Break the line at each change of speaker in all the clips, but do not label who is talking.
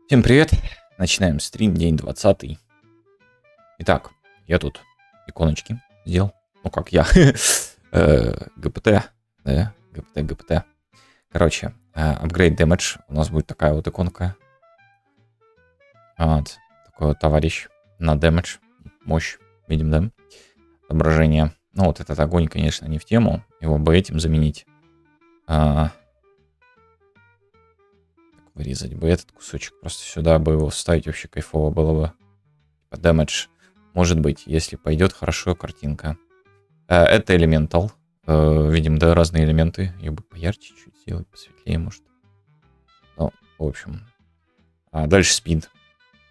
Всем привет! Начинаем стрим, день 20. Итак, я тут иконочки сделал. Ну как я? ГПТ. Да, ГПТ. Короче, upgrade damage. У нас будет такая вот иконка. Вот. Такой вот товарищ на damage. Мощь. Видим, да? Отображение. Ну вот этот огонь, конечно, не в тему. Его бы этим заменить. Вырезать бы этот кусочек. Просто сюда бы его вставить. Вообще кайфово было бы. Damage. Может быть, если пойдет хорошо картинка. Это Elemental. Видим, да, разные элементы. Ее бы поярче чуть сделать, посветлее, может. Ну, в общем. Дальше Speed.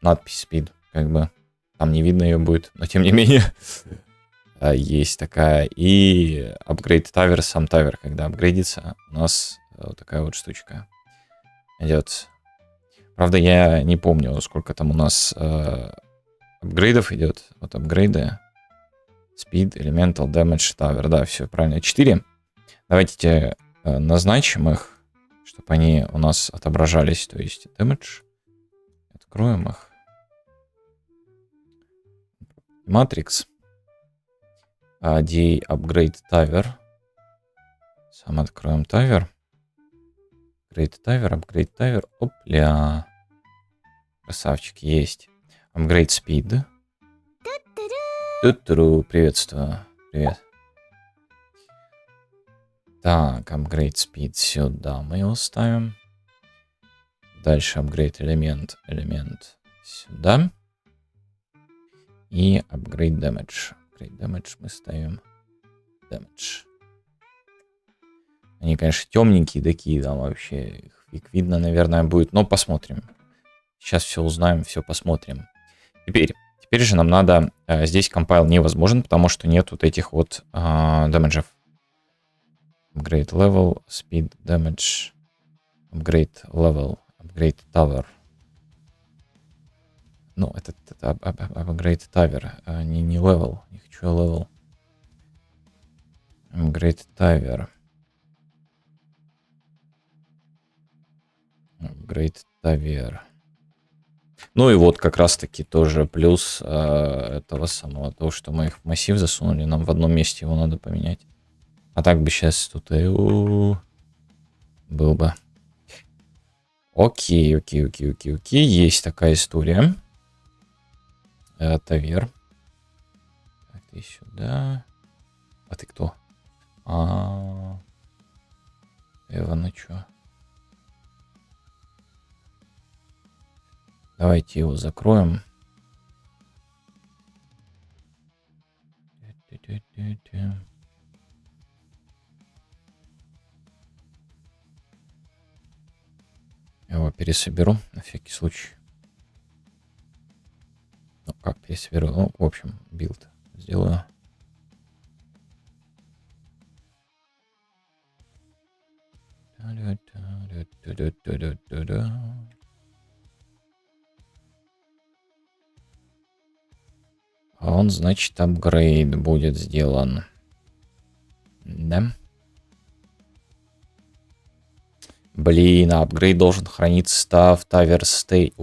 Надпись Speed. Как бы там не видно ее будет. Но тем не менее. Есть такая. И Upgrade Tower, сам Tower. Когда апгрейдится, у нас вот такая вот штучка идет. Правда, я не помню, сколько там у нас апгрейдов идет. Вот апгрейды. Speed, Elemental, Damage, Tower. Да, все правильно. 4. Давайте назначим их, чтобы они у нас отображались. То есть Damage. Откроем их. Matrix. AD Upgrade Tower. Сам откроем Tower. Upgrade Tower. Опля. Красавчик, есть. Upgrade Speed. Ту-туру, приветствую. Привет. Так, Upgrade Speed сюда мы его ставим. Дальше Upgrade элемент сюда. И Upgrade Damage. Upgrade Damage мы ставим. Damage. Они, конечно, темненькие такие, там вообще их видно, наверное, будет. Но посмотрим. Сейчас все узнаем, все посмотрим. Теперь же нам надо... Здесь компайл невозможен, потому что нет вот этих вот дамаджев. Upgrade level, speed, damage. Upgrade level, upgrade tower. Ну, это upgrade tower, не level. Не хочу level. Upgrade tower. Upgrade tower. Ну и вот как раз-таки тоже плюс этого самого, того, что мы их в массив засунули, нам в одном месте его надо поменять. А так бы сейчас тут был бы. Окей. Есть такая история. Тавер. Так, ты сюда. А ты кто? Эва, ну чё? Давайте его закроем. Я его пересоберу на всякий случай. Ну, как пересоберу? Ну, в общем, билд сделаю. А он, значит, апгрейд будет сделан. Да? Блин, апгрейд должен храниться в Tower State.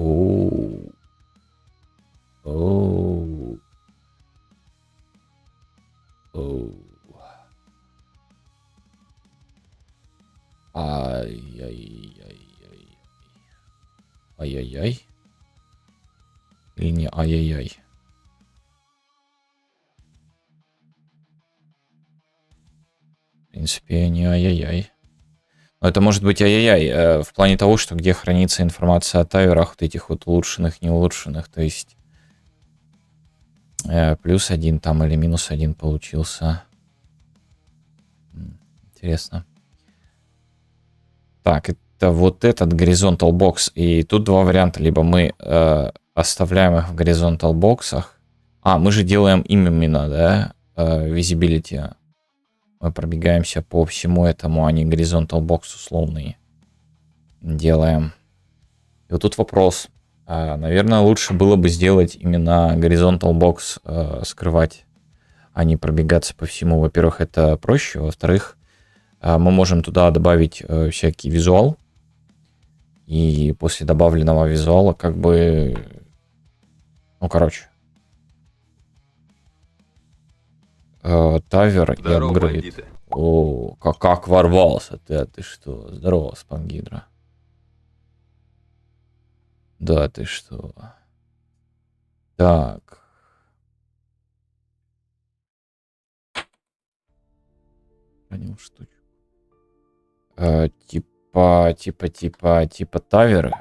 Ай-яй-яй. Или не ай-яй-яй. В принципе, не ай-яй-яй. Но это может быть ай-яй-яй в плане того, что где хранится информация о таверах, вот этих вот улучшенных, не улучшенных. То есть +1 там или -1 получился. Интересно. Так, это вот этот Horizontal Box. И тут два варианта. Либо мы оставляем их в Horizontal боксах. Мы же делаем именно, да, Visibility. Мы пробегаемся по всему этому, а не Horizontal Box условный. Делаем. И вот тут вопрос. Наверное, лучше было бы сделать именно Horizontal Box скрывать, а не пробегаться по всему. Во-первых, это проще. Во-вторых, мы можем туда добавить всякий визуал. И после добавленного визуала как бы... Ну, короче. Тавер и
Здорово,
апгрейд.
бандиты.
О, как ворвался ты, а ты что? Здорово, Спангидра. Да, ты что? Так. Хранил штучку. Типа Тавер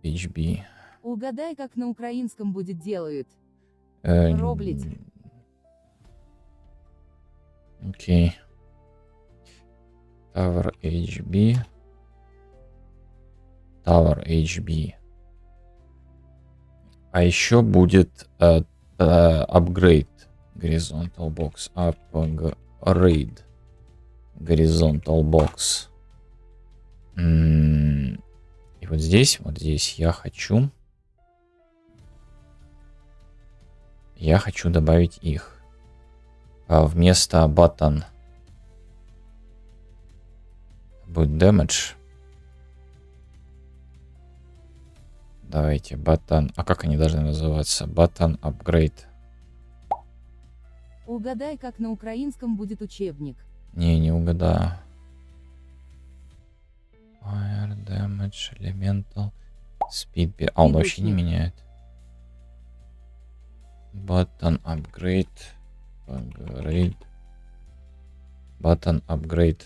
HB.
Угадай, как на украинском будет делают.
Э,
Роблить.
Окей. Tower HB. Tower HB. А еще будет апгрейд Horizontal Box. Upgrade Horizontal Box. И вот здесь я хочу добавить их. Вместо button будет damage. Давайте button. А как они должны называться? Button upgrade.
Угадай, как на украинском будет учебник.
Не угадаю. Fire damage, elemental, speed. А он вообще не меняет. Button upgrade. Button upgrade.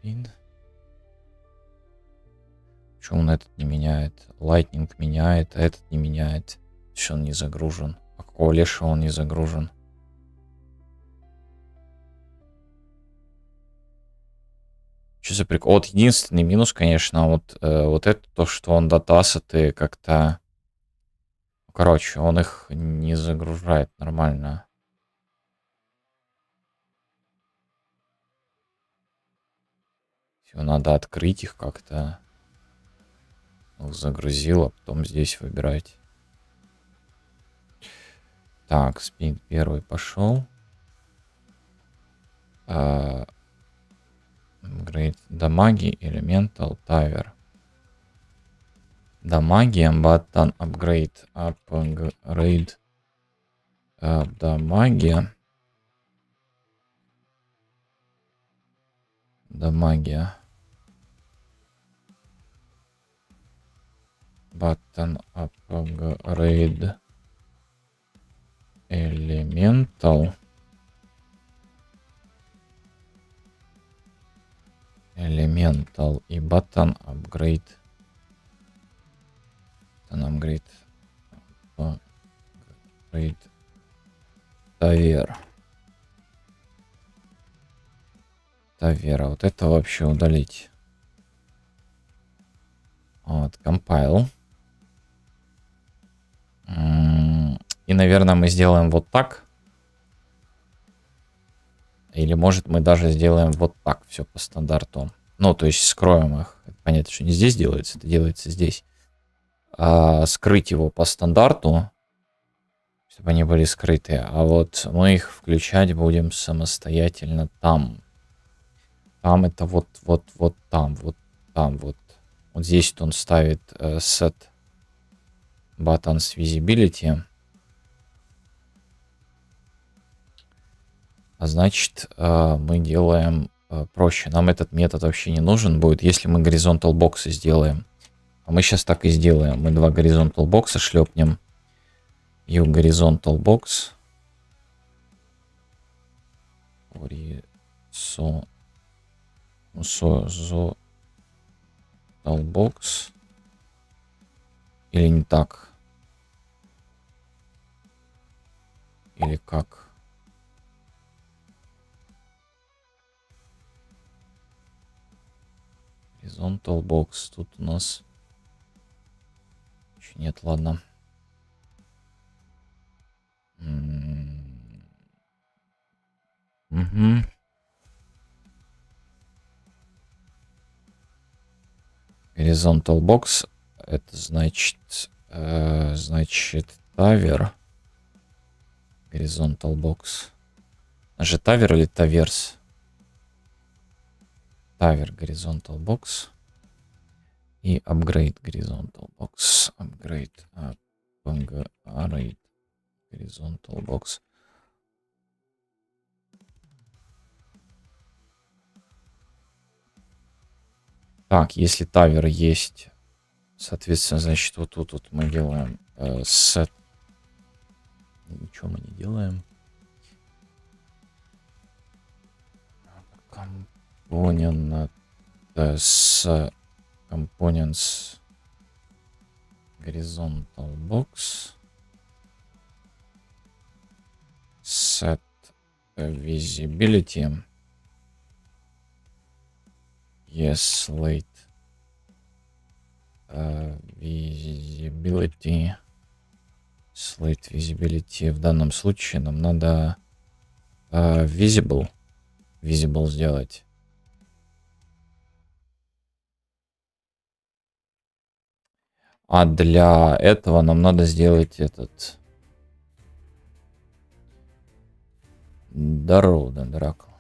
Pin. Почему он этот не меняет? Lightning меняет, а этот не меняет. Все, он не загружен. А какого лешего он не загружен? Что за прикол? Вот единственный минус, конечно, вот это то, что он датасеты как-то... Короче, он их не загружает нормально. Все, надо открыть их как-то. Загрузил, а потом здесь выбирать. Так, спид первый пошел. Апгрейд дамаги, элементал, тавер. Дамаги, button, апгрейд, апгрейд, дамаги. Дамаги. Button, апгрейд, элементал. Elemental и button upgrade. Upgrade. Upgrade. Тавер. Тавера. Вот это вообще удалить. Вот, compile. И, наверное, мы сделаем вот так. Или, может, мы даже сделаем вот так, все по стандарту. Ну, то есть скроем их. Понятно, что не здесь делается, это делается здесь. Скрыть его по стандарту, чтобы они были скрыты. А вот мы их включать будем самостоятельно там. Там это вот там, вот там, вот. Вот здесь вот он ставит set buttons visibility. А значит, мы делаем проще. Нам этот метод вообще не нужен будет, если мы horizontal боксы сделаем. А мы сейчас так и сделаем. Мы два horizontal бокса шлепнем. View horizontal box. Horizontal box. Или не так? Или как? Horizontal box. Тут у нас еще нет, ладно. Угу. Horizontal box. Это значит тавер. Horizontal box. Же тавер или таверс? Тавер horizontal box. И upgrade horizontal box. Upgrade horizontal box. Так, если тавер есть, соответственно, значит, вот тут вот мы делаем set. Ничего мы не делаем. Component с components horizontal box. Set visibility. Yes, slate visibility. Slate visibility. В данном случае нам надо visible сделать. А для этого нам надо сделать этот Дорога, Дракл.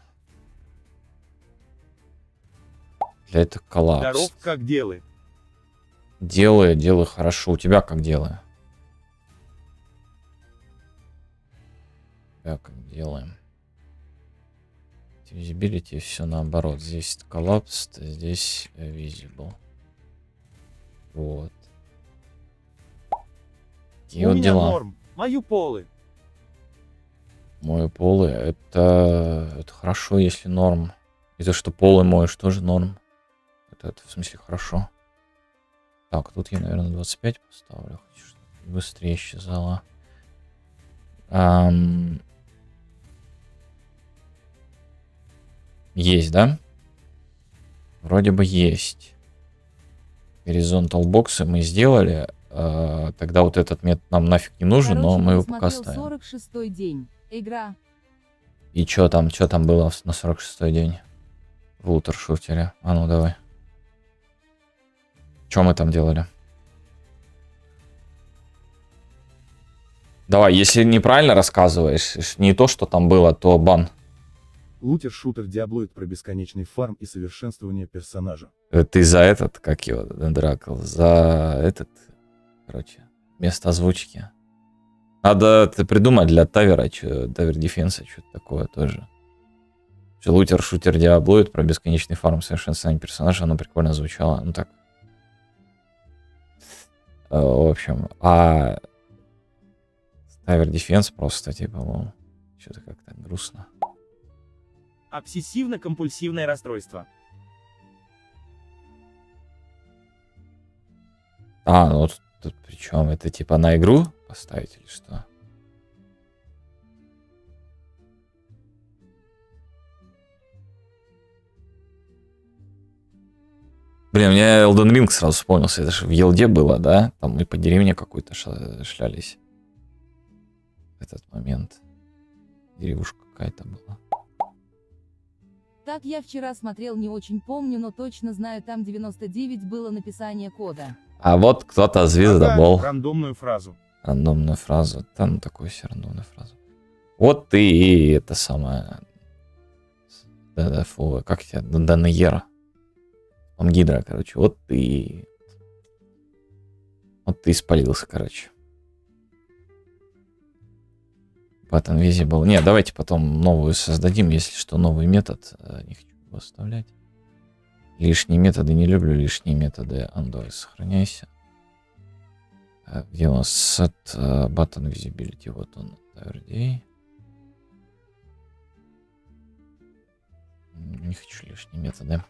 Для этого коллапс.
Здоров, как делы?
Делаю хорошо. У тебя как дела? Да, как делаем. Visibility все наоборот. Здесь коллапс, здесь visible. Вот. И
У
вот
меня
дела.
норм. Мою полы.
Мою полы. Это хорошо, если норм. И то, что полы моешь, тоже норм. Это в смысле хорошо. Так, тут я, наверное, 25 поставлю. Хочу, чтобы быстрее исчезало. Есть, да? Вроде бы есть. Horizontal боксы мы сделали. Тогда вот этот метод нам нафиг не нужен, но мы его пока ставим.
46-й день. Игра.
И что там было на 46-й день? В лутер-шутере. А ну давай. Что мы там делали? Давай, если неправильно рассказываешь, не то, что там было, то бан.
Лутер-шутер диаблоид про бесконечный фарм и совершенствование персонажа.
Ты за этот, как его, Дракл, за этот, короче, место озвучки. Надо придумать для тавера, тавер дефенса, что-то такое тоже. Лутер, шутер, диаблоид про бесконечный фарм, совершенствование персонажа, оно прикольно звучало. Ну так. В общем, тавер дефенс просто, типа, мол, что-то как-то грустно.
Обсессивно-компульсивное расстройство.
Ну тут причем это типа на игру поставить или что? Блин, мне Elden Ring сразу вспомнился. Это же в Елде было, да? Там мы по деревне какой-то шлялись. В этот момент. Деревушка какая-то была.
Так я вчера смотрел, не очень помню, но точно знаю, там 99 было написание кода.
А вот кто-то звездобол.
Рандомную фразу.
Рандомную фразу. Там такую все рандомную фразу. Вот ты и это самое. Да, фу, как тебя? Даниера. Гидра, короче. Вот ты спалился, короче. Button Visible. Не, давайте потом новую создадим, если что, новый метод. Не хочу его оставлять. Лишние методы не люблю, лишние методы. Андой, сохраняйся. Где у нас set Button Visibility? Вот он. TRD. Не хочу лишние методы.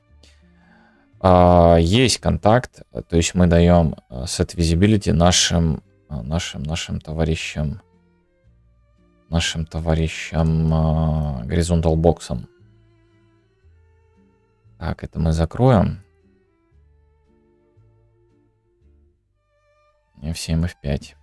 Есть контакт, то есть мы даем set visibility нашим товарищам horizontal боксам. Так, это мы закроем. F7, F5.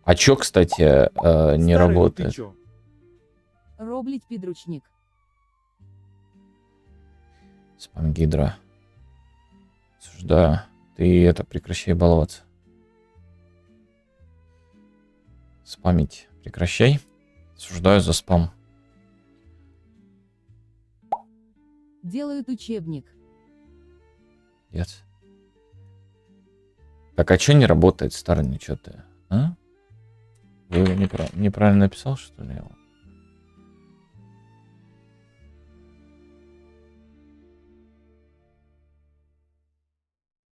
А чё, кстати, не
Старый,
работает?
ты чё?
Роблить подручник.
Спам-гидра. Осуждаю. Ты прекращай баловаться. Спамить прекращай. Осуждаю за спам.
Делают учебник.
Нет. Так, а что не работает, старый, ну что ты? А? Вы его неправильно написал, что ли?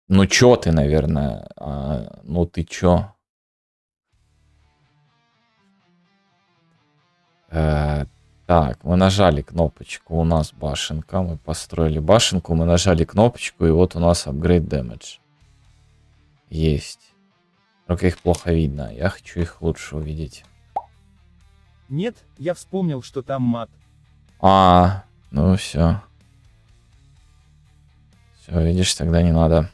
Ну чё ты, наверное? Ну ты чё? Так, мы нажали кнопочку, у нас башенка, мы построили башенку, мы нажали кнопочку, и вот у нас upgrade damage. Есть. Только их плохо видно, я хочу их лучше увидеть.
Нет, я вспомнил, что там мат.
Ну все. Все, видишь, тогда не надо.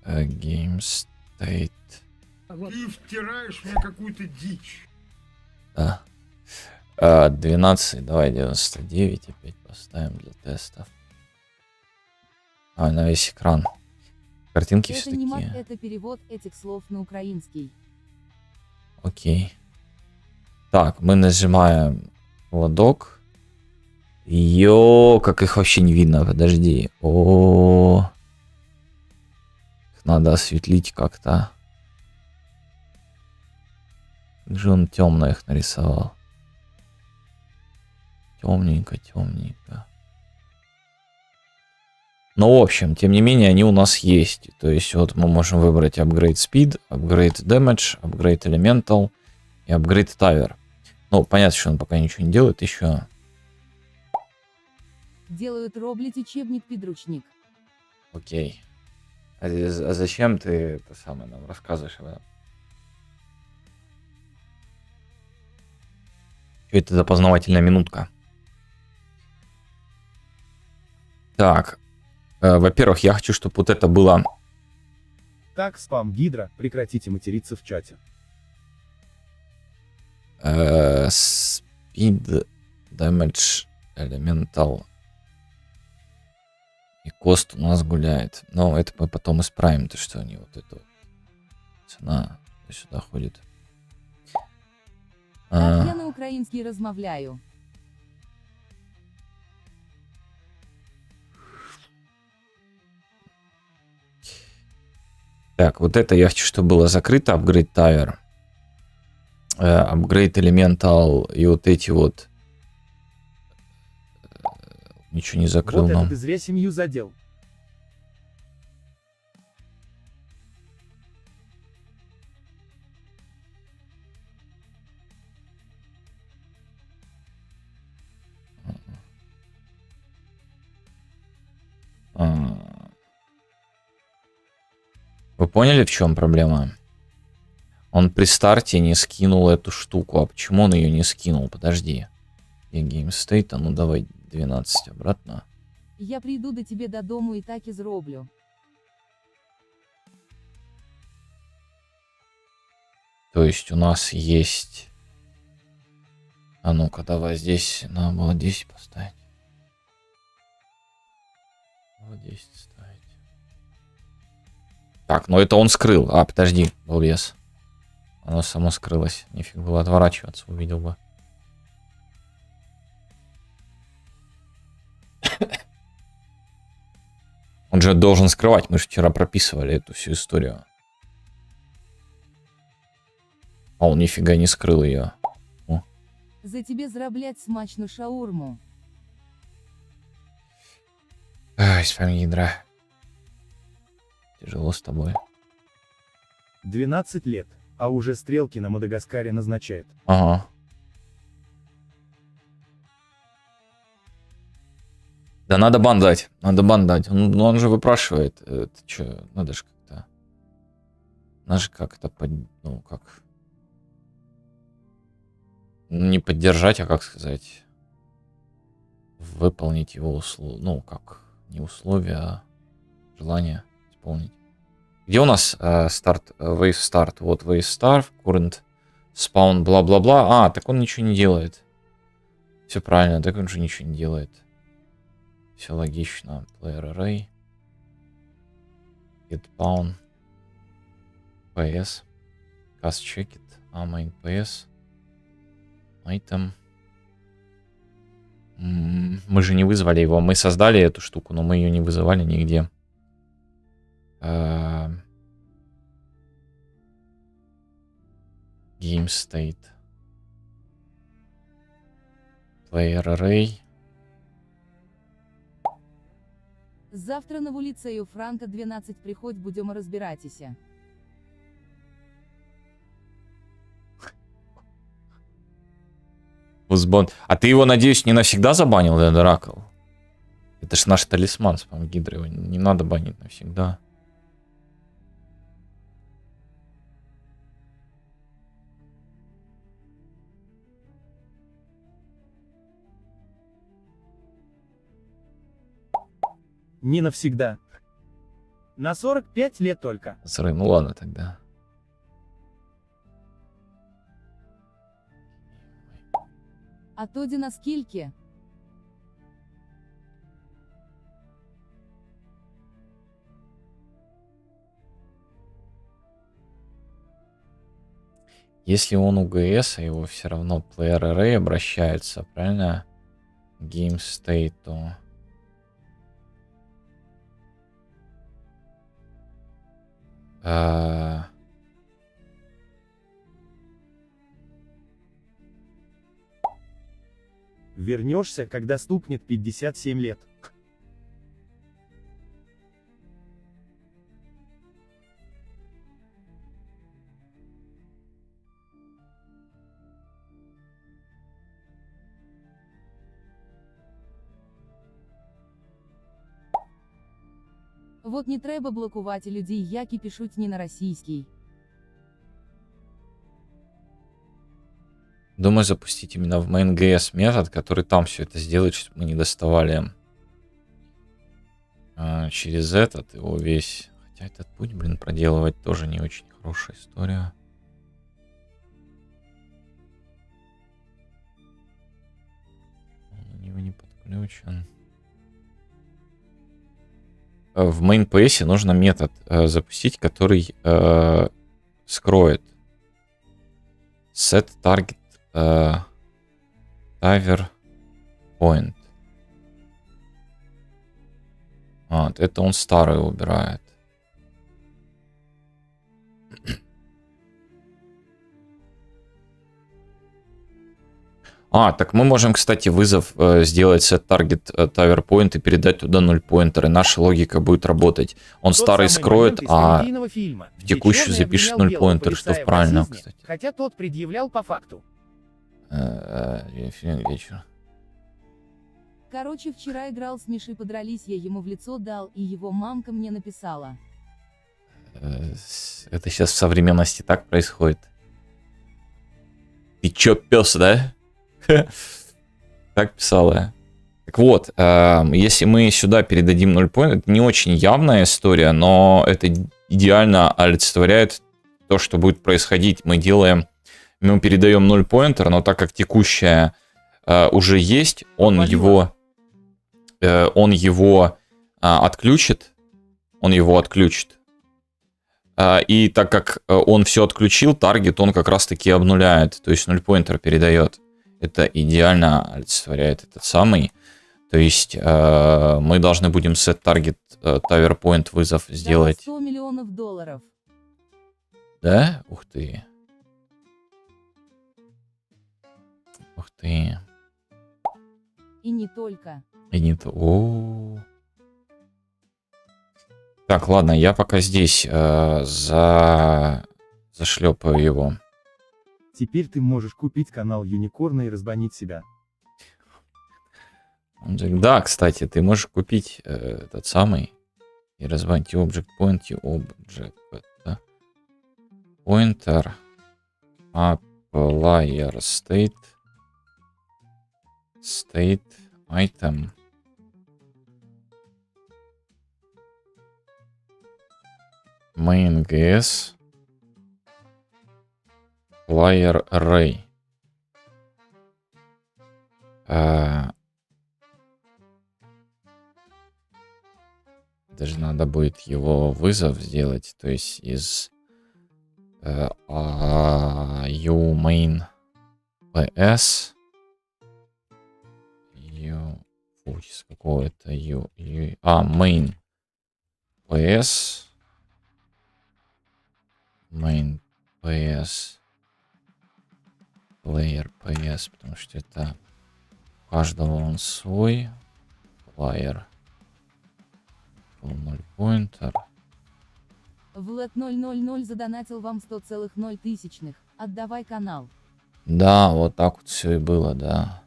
Game state.
Ты втираешь мне какую-то дичь.
Да. 12, давай 99 опять поставим для тестов. На весь экран. Картинки
Это
все
не мат,
такие.
это перевод этих слов на украинский.
Окей. Так, мы нажимаем ладок. Йо, как их вообще не видно, подожди. О, их надо осветлить как-то. Как же он темно их нарисовал. Темненько, темненько. Но в общем, тем не менее, они у нас есть. То есть вот мы можем выбрать Upgrade Speed, Upgrade Damage, Upgrade Elemental и Upgrade Tower. Ну, понятно, что он пока ничего не делает еще.
Делают роблить учебник-подручник.
Окей. А зачем ты это самое нам рассказываешь об этом? Что это за познавательная минутка? Так. Во-первых, я хочу, чтобы вот это было...
Так, спам Гидра, прекратите материться в чате.
Speed, Damage, Elemental и Cost у нас гуляет. Но это мы потом исправим, то что они вот эту цена сюда ходит.
Так я на украинский размовляю.
Так, вот это я хочу, чтобы было закрыто. Upgrade Tower. Upgrade Elemental и вот эти вот. Ничего не закрыл
Вот
нам.
это ты зря семью задел.
Вы поняли, в чем проблема? Он при старте не скинул эту штуку. А почему он ее не скинул? Подожди. И Game State, ну давай 12 обратно.
Я приду до тебе до дому и так и зроблю.
То есть у нас есть... А ну-ка, давай здесь надо было 10 поставить. Вот 10 ставить. Так, ну это он скрыл. А, подожди, балбес. Оно само скрылось. Нифиг было отворачиваться, увидел бы. Он же должен скрывать. Мы же вчера прописывали эту всю историю. А он нифига не скрыл ее.
За тебе зараблять смачную шаурму.
Ай, спамгидра. Тяжело с тобой.
12 лет, а уже стрелки на Мадагаскаре назначает.
Ага. Да надо бан дать. Надо бан дать. Он же выпрашивает. Ты чё, надо же как-то... Надо же как-то ну, как... Не поддержать, а как сказать... Выполнить его условия. Ну, как... Не условия, а желание исполнить. Где у нас старт? Wave start. Вот wave start. Current spawn, бла-бла-бла. А, так он ничего не делает. Все правильно, так он же ничего не делает. Все логично. Player array. Get down. PS. Cast check it. Main PS. Item. Мы же не вызвали его. Мы создали эту штуку, но мы ее не вызывали нигде. Game state. Player array.
Завтра на вулицею Франка 12 приходь, будем разбираться.
Узбон. А ты его, надеюсь, не навсегда забанил, да, Дракл? Это ж наш талисман, спам Гидры. Его не надо банить навсегда.
Не навсегда. На 45 лет только.
Сры, ну ладно тогда.
А тоді на скільки?
Если он УГС, а его все равно Player Array обращается, правильно? Game State, то...
Вернешься, когда стукнет 57 лет.
Вот не треба блокувати людей, які пишуть не на російській.
Думаю, запустить именно в main.gs метод, который там все это сделает, чтобы мы не доставали через этот его весь. Хотя этот путь, блин, проделывать тоже не очень хорошая история. Он у него не подключен. В main.ps нужно метод запустить, который скроет set target Taver point. Вот, это он старый убирает. Так мы можем, кстати, вызов сделать set target Taver point и передать туда 0 поинтер, и наша логика будет работать. Он
Тот
старый
самый
скроет,
момент из
а
комедийного фильма,
в
где
текущую
черный
запишет
обвинял
0
белого
поинтер, что
полицая в
правильно,
расизме,
кстати.
хотя тот предъявлял по факту.
Вечер.
Короче, вчера играл с Мишей, подрались, я ему в лицо дал, и его мамка мне написала.
Это сейчас в современности так происходит. Ты чё, пес, да? Так писала. Так вот, если мы сюда передадим 0 point, это не очень явная история, но это идеально олицетворяет то, что будет происходить. Мы передаем 0 pointer, но так как текущая уже есть, он его отключит. И так как он все отключил, таргет он как раз таки обнуляет, то есть 0 pointer передает. Это идеально олицетворяет этот самый. То есть мы должны будем set target Taver point вызов сделать.
100 миллионов долларов.
Да? Ух ты. Ух ты.
И не только.
И не то. О-о-о. Так, ладно, я пока здесь зашлепаю его.
Теперь ты можешь купить канал Юникорна и разбанить себя.
Да, кстати, ты можешь купить этот самый и разбанить object point и object pointer applier state item main.gs player array. Даже надо будет его вызов сделать, то есть из uMain PS с какого это main PS main PS player PS, потому что это у каждого он свой player. Null pointer.
Влад 000 задонатил вам 100,0 тысячных. Отдавай канал.
Да, вот так вот все и было, да.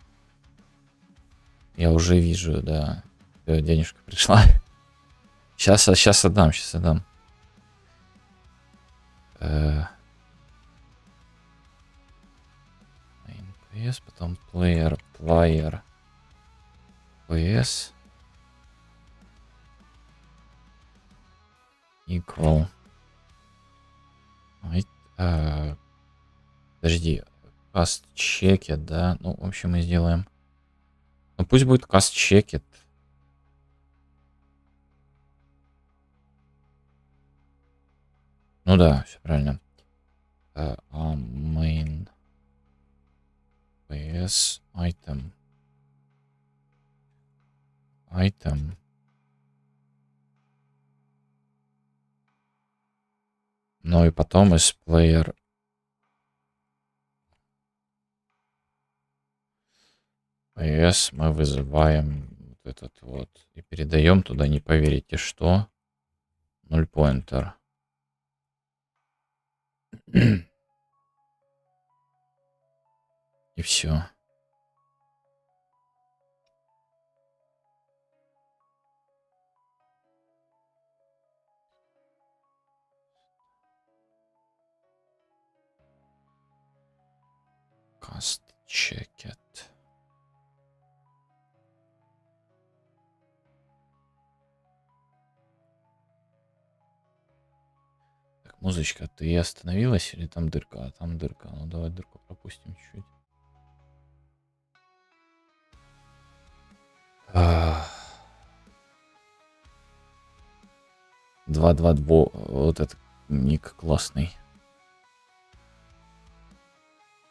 Я уже вижу, да. Денежка пришла. Сейчас отдам, сейчас отдам. PS, потом player PS equal. Подожди, cast checked, да? Ну, в общем, мы сделаем. Ну, пусть будет cast checked. Ну да, все правильно. Main PS item. Ну и потом из player PS мы вызываем вот этот вот и передаем туда, не поверите, что null pointer. И все. Cast checked. Так, музычка, ты остановилась или там дырка? А там дырка. Ну давай дырку пропустим чуть-чуть. 222. Вот это ник классный.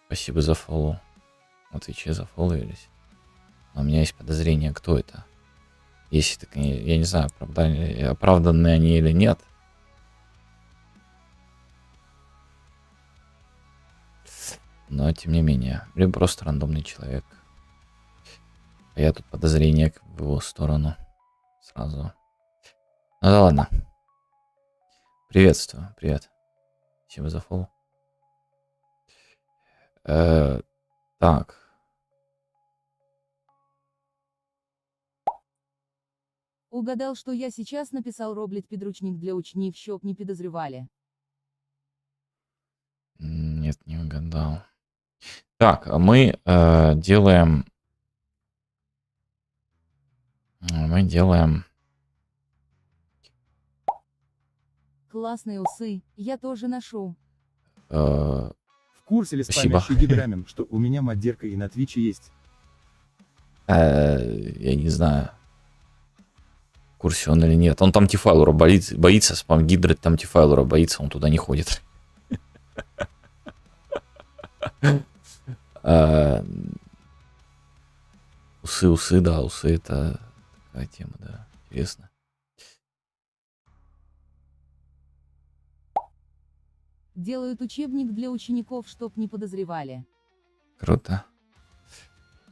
Спасибо за фоллоу. На Твиче зафолловились. Но у меня есть подозрение, кто это. Если так, я не знаю, оправданы они или нет. Но тем не менее. Либо просто рандомный человек. А я тут подозрение в его сторону. Сразу. Ну да ладно. Приветствую. Привет. Спасибо за фоллоу. Так.
Угадал, что я сейчас написал роблять підручник для учнів, щоб не підозрювали.
Нет, не угадал. Так, мы делаем... Мы делаем...
Классные усы, я тоже ношу.
В курсе ли
Спасибо.
спамящий гидрамин, что у меня моддерка и на Твиче есть?
Я не знаю, в курсе он или нет. Он там Тифайлора боится, спам гидры, там Тифайлора боится, он туда не ходит. Усы, да, усы это такая тема, да, интересно.
Делают учебник для учеников, чтоб не подозревали.
Круто.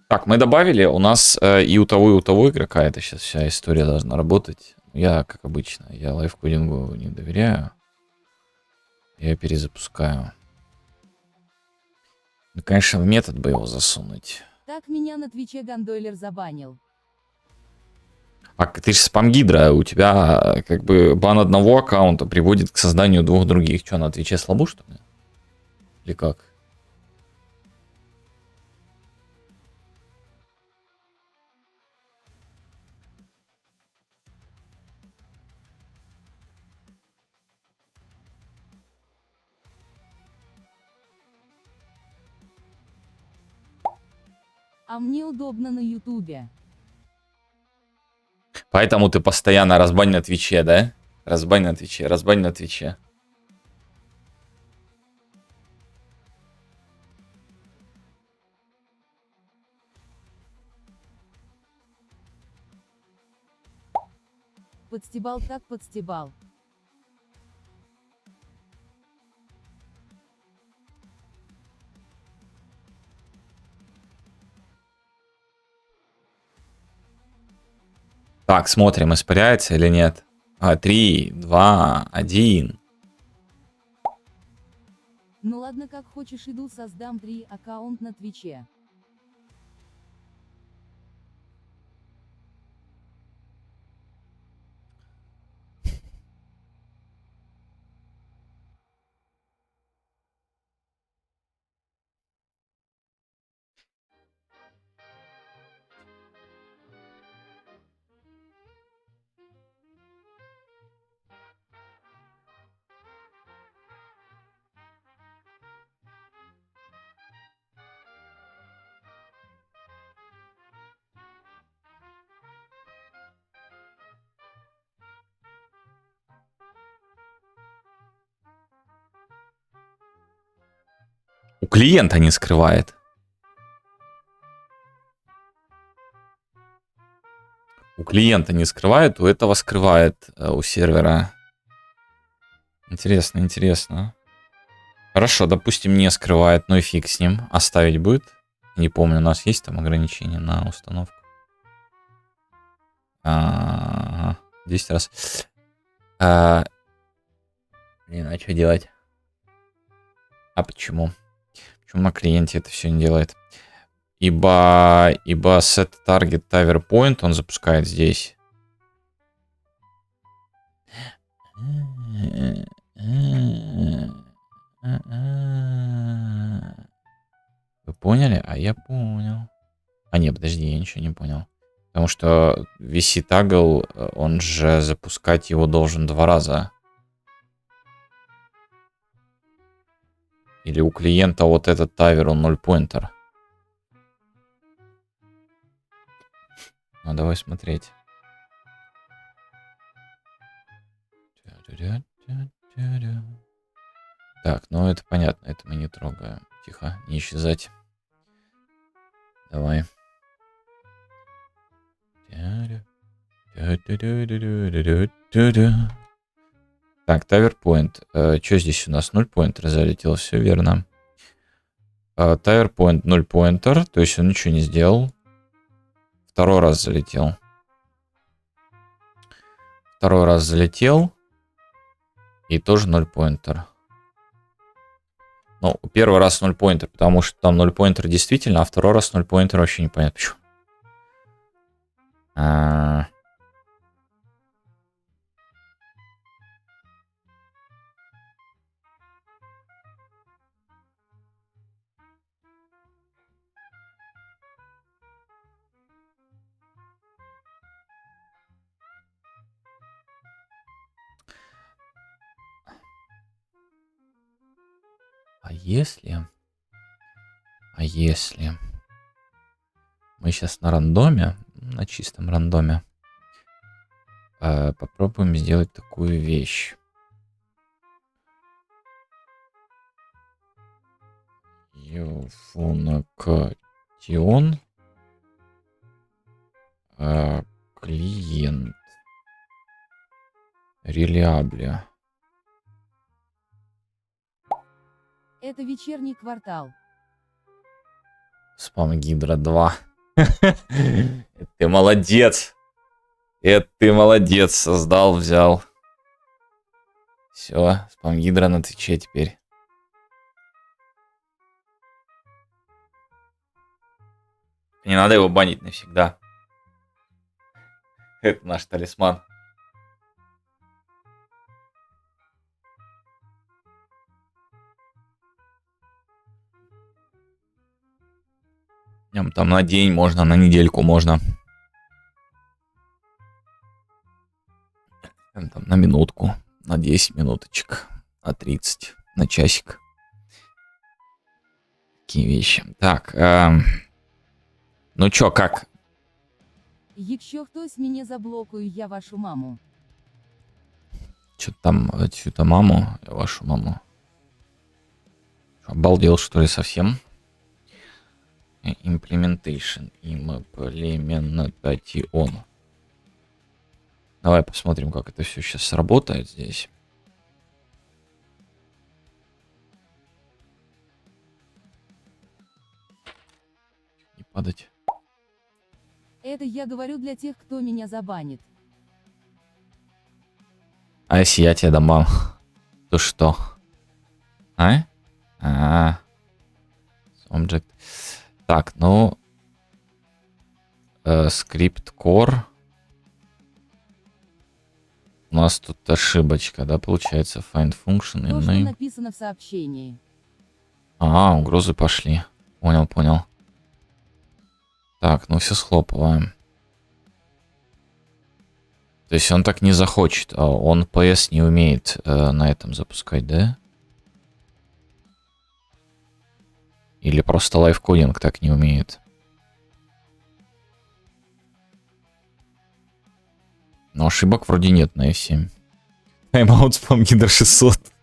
Так, мы добавили, у нас и у того игрока эта сейчас вся история должна работать. Я, как обычно, я лайфкодингу не доверяю. Я перезапускаю. Ну, конечно, в метод бы его засунуть.
Так меня на Твиче Гандойлер забанил.
А ты же спам-гидра, у тебя как бы бан одного аккаунта приводит к созданию двух других. Что, на Твиче слабо, что ли? Или как?
А мне удобно на Ютубе.
Поэтому ты постоянно разбань на Твиче, да? Разбань на Твиче, разбань на Твиче.
Подстебал так подстебал.
Так, смотрим, испаряется или нет. 3, 2, 1.
Ну ладно, как хочешь, иду создам 3 аккаунт на Твиче.
У клиента не скрывает. У клиента не скрывает, у этого скрывает, у сервера. Интересно, интересно. Хорошо, допустим, не скрывает, но и фиг с ним. Оставить будет? Не помню, у нас есть там ограничения на установку. 10 раз. Блин, а что делать? А почему? Почему на клиенте это все не делает? Ибо set target tower point он запускает здесь. Вы поняли? А я понял. А нет, подожди, я ничего не понял. Потому что VC toggle, он же запускать его должен 2 раза. Или у клиента вот этот тавер, он 0 поинтер. Ну, давай смотреть. Так, ну это понятно, это мы не трогаем. Тихо, не исчезать. Давай. Так, таверпоинт. Что здесь у нас? 0 поинтер залетел, все верно. Таверпоинт 0 поинтер, то есть он ничего не сделал. 2 раз залетел. 2 раз залетел. И тоже 0 поинтер. Ну, 1 раз 0 поинтер, потому что там 0 поинтер действительно, а 2 раз 0 поинтер вообще непонятно почему. А если мы сейчас на рандоме, на чистом рандоме, попробуем сделать такую вещь. Фунакатион клиент релиабле.
Это вечерний квартал.
Спам Гидра 2. Ты молодец. Это ты молодец. Создал, взял. Все, спам Гидра на Твиче теперь. Не надо его банить навсегда. Это наш талисман. Там на день можно, на недельку можно. Там на минутку, на 10 минуточек, на 30, на часик. Такие вещи. Так, ну чё, как?
Якщо хтось мене заблокує, я вашу маму.
Что-то там, чью-то маму, вашу маму. Обалдел, что ли, совсем? Implementation. Давай посмотрим, как это все сейчас сработает здесь. Не падать.
Это я говорю для тех, кто меня забанит.
А если я тебе дам, то что? А? Object. Так, ну... Скрипт core. У нас тут ошибочка, да, получается? Find function
То,
and
что
name.
написано в сообщении.
Угрозы пошли. Понял. Так, ну все схлопываем. То есть он так не захочет, а он PS не умеет на этом запускать, да? Или просто лайфкодинг так не умеет? Но ошибок вроде нет на F7. Тайм-аут спам гидро 600.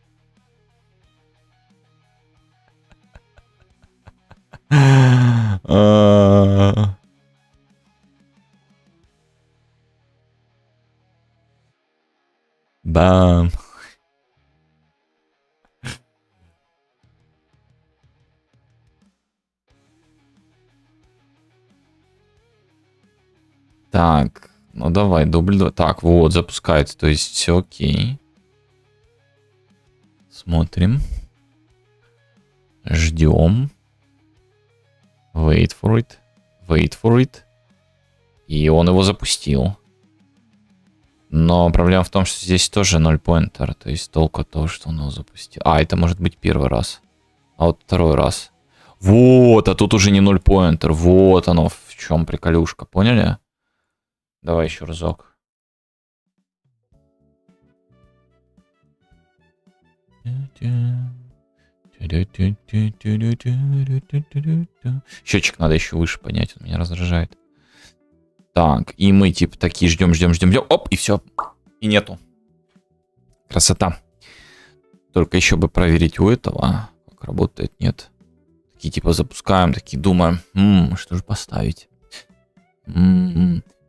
Бам. Так, ну давай, дубль 2. Так, вот, запускается, то есть все окей. Смотрим. Ждем. Wait for it. И он его запустил. Но проблема в том, что здесь тоже 0 поинтер. То есть толку от того, что он его запустил. Это может быть первый раз. А вот второй раз. Вот, а тут уже не 0 поинтер. Вот оно, в чем приколюшка. Поняли? Давай еще разок. Счетчик надо еще выше поднять, он меня раздражает. Так, и мы типа такие ждем. Оп, и все. И нету. Красота. Только еще бы проверить у этого, как работает, нет. Такие типа запускаем, такие думаем, что же поставить.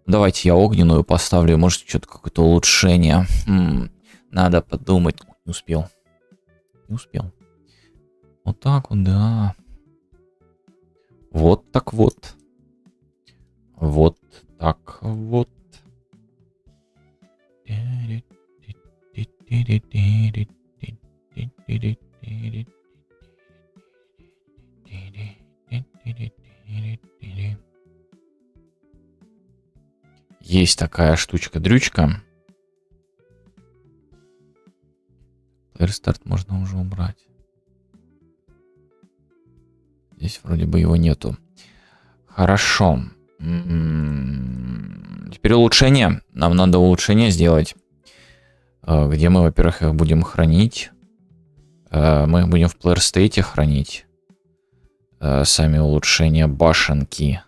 Давайте я огненную поставлю, может что-то какое-то улучшение. Надо подумать. Не успел. Вот так вот, да. Вот так вот. Вот так вот. Есть такая штучка-дрючка. Player Start можно уже убрать. Здесь вроде бы его нету. Хорошо. Теперь улучшение. Нам надо улучшение сделать. Где мы, во-первых, их будем хранить. Мы их будем в Player State хранить. Сами улучшения башенки.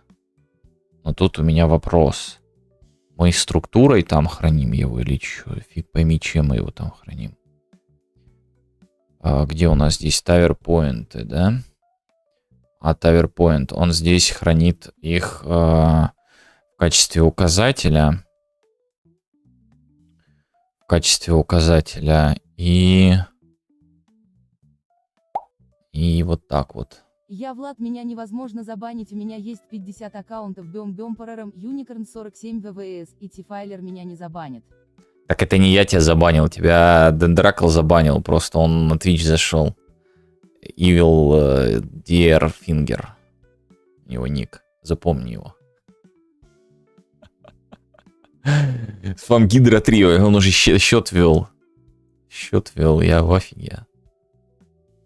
Но тут у меня вопрос. Мы структурой там храним его или что? Фиг пойми, чем мы его там храним. Где у нас здесь Tower Point, да? Tower Point, он здесь хранит их в качестве указателя. И вот так вот.
Я Влад, меня невозможно забанить, у меня есть 50 аккаунтов Бём-Бёмпорером, Unicorn 47 ВВС, и Тифайлер меня не забанит.
Так это не я тебя забанил, тебя Дендракл забанил, просто он на Twitch зашел. Evil Dear Finger. Его ник, запомни его. Спам Гидра 3, он уже счет вел. Я в офиге.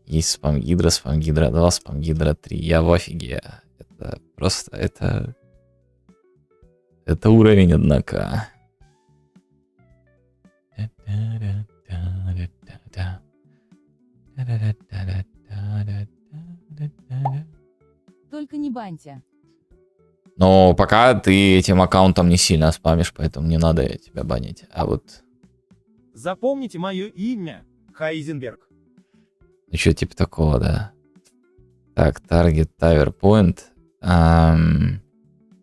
Есть спам Гидра 2, спам Гидра 3, я в офиге. Это просто, это уровень, однако.
Только не баньте.
Но пока ты этим аккаунтом не сильно спамишь, поэтому не надо тебя банить. А вот
Запомните мое имя. Хайзенберг.
еще типа такого, да. Так, Target Tower Point.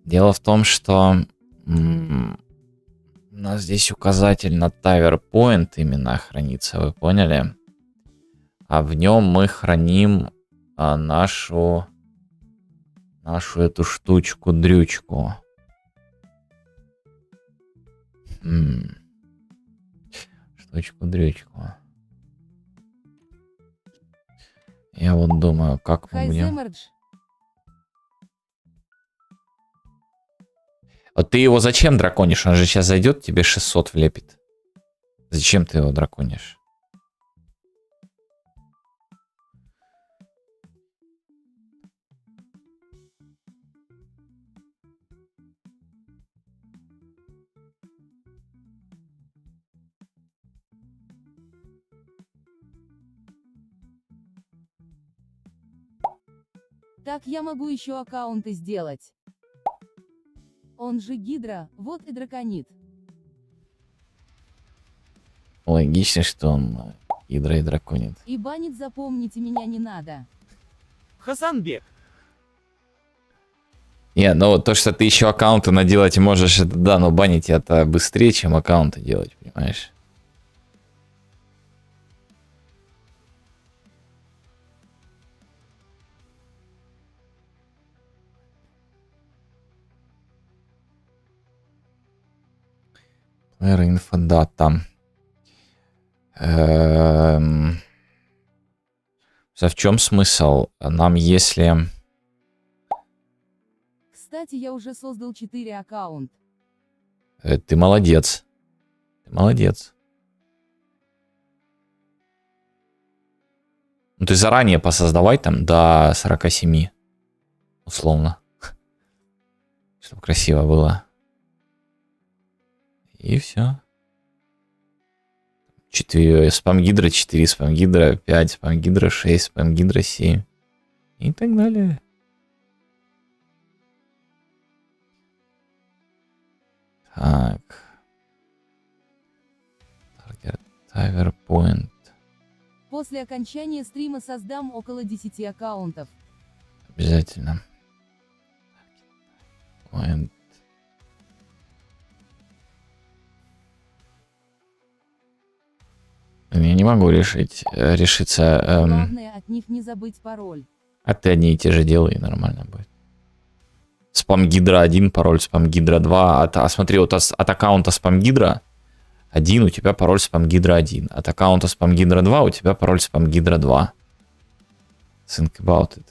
Дело в том, что у нас здесь указатель на Tower Point именно хранится, вы поняли? А в нем мы храним нашу эту штучку-дрючку. Штучку-дрючку. Я вот думаю, как мы будем...
Хайземердж.
Вот ты его зачем драконишь? Он же сейчас зайдет, тебе 600 влепит. Зачем ты его драконишь?
Так я могу еще аккаунты сделать. Он же Гидра, вот и драконит.
Логично, что он Гидра и драконит.
И банит, запомните, меня не надо.
Хасанбек.
Не, ну то, что ты еще аккаунты наделать можешь, это да, но банить это быстрее, чем аккаунты делать, понимаешь? Player info data. В чем смысл? Нам если...
Кстати, я уже создал 4 аккаунта.
Ты молодец. Ты молодец. Ну ты заранее посоздавай там до 47. Условно. Чтобы красиво было. И все. 4 спам-гидра, 4 спам-гидра, 5 спам-гидра, 6 спам-гидра, 7. И так далее. Так. Target Tower Point.
После окончания стрима создам около 10 аккаунтов.
Обязательно. Point. Я не могу решиться.
Главное от них не забыть пароль.
А ты одни и те же делай, и нормально будет. Спам-гидра 1, пароль спам-гидра 2. Смотри, вот от аккаунта спам-гидра 1 у тебя пароль спам-гидра 1. От аккаунта спам-гидра 2 у тебя пароль спам-гидра 2. Think about it.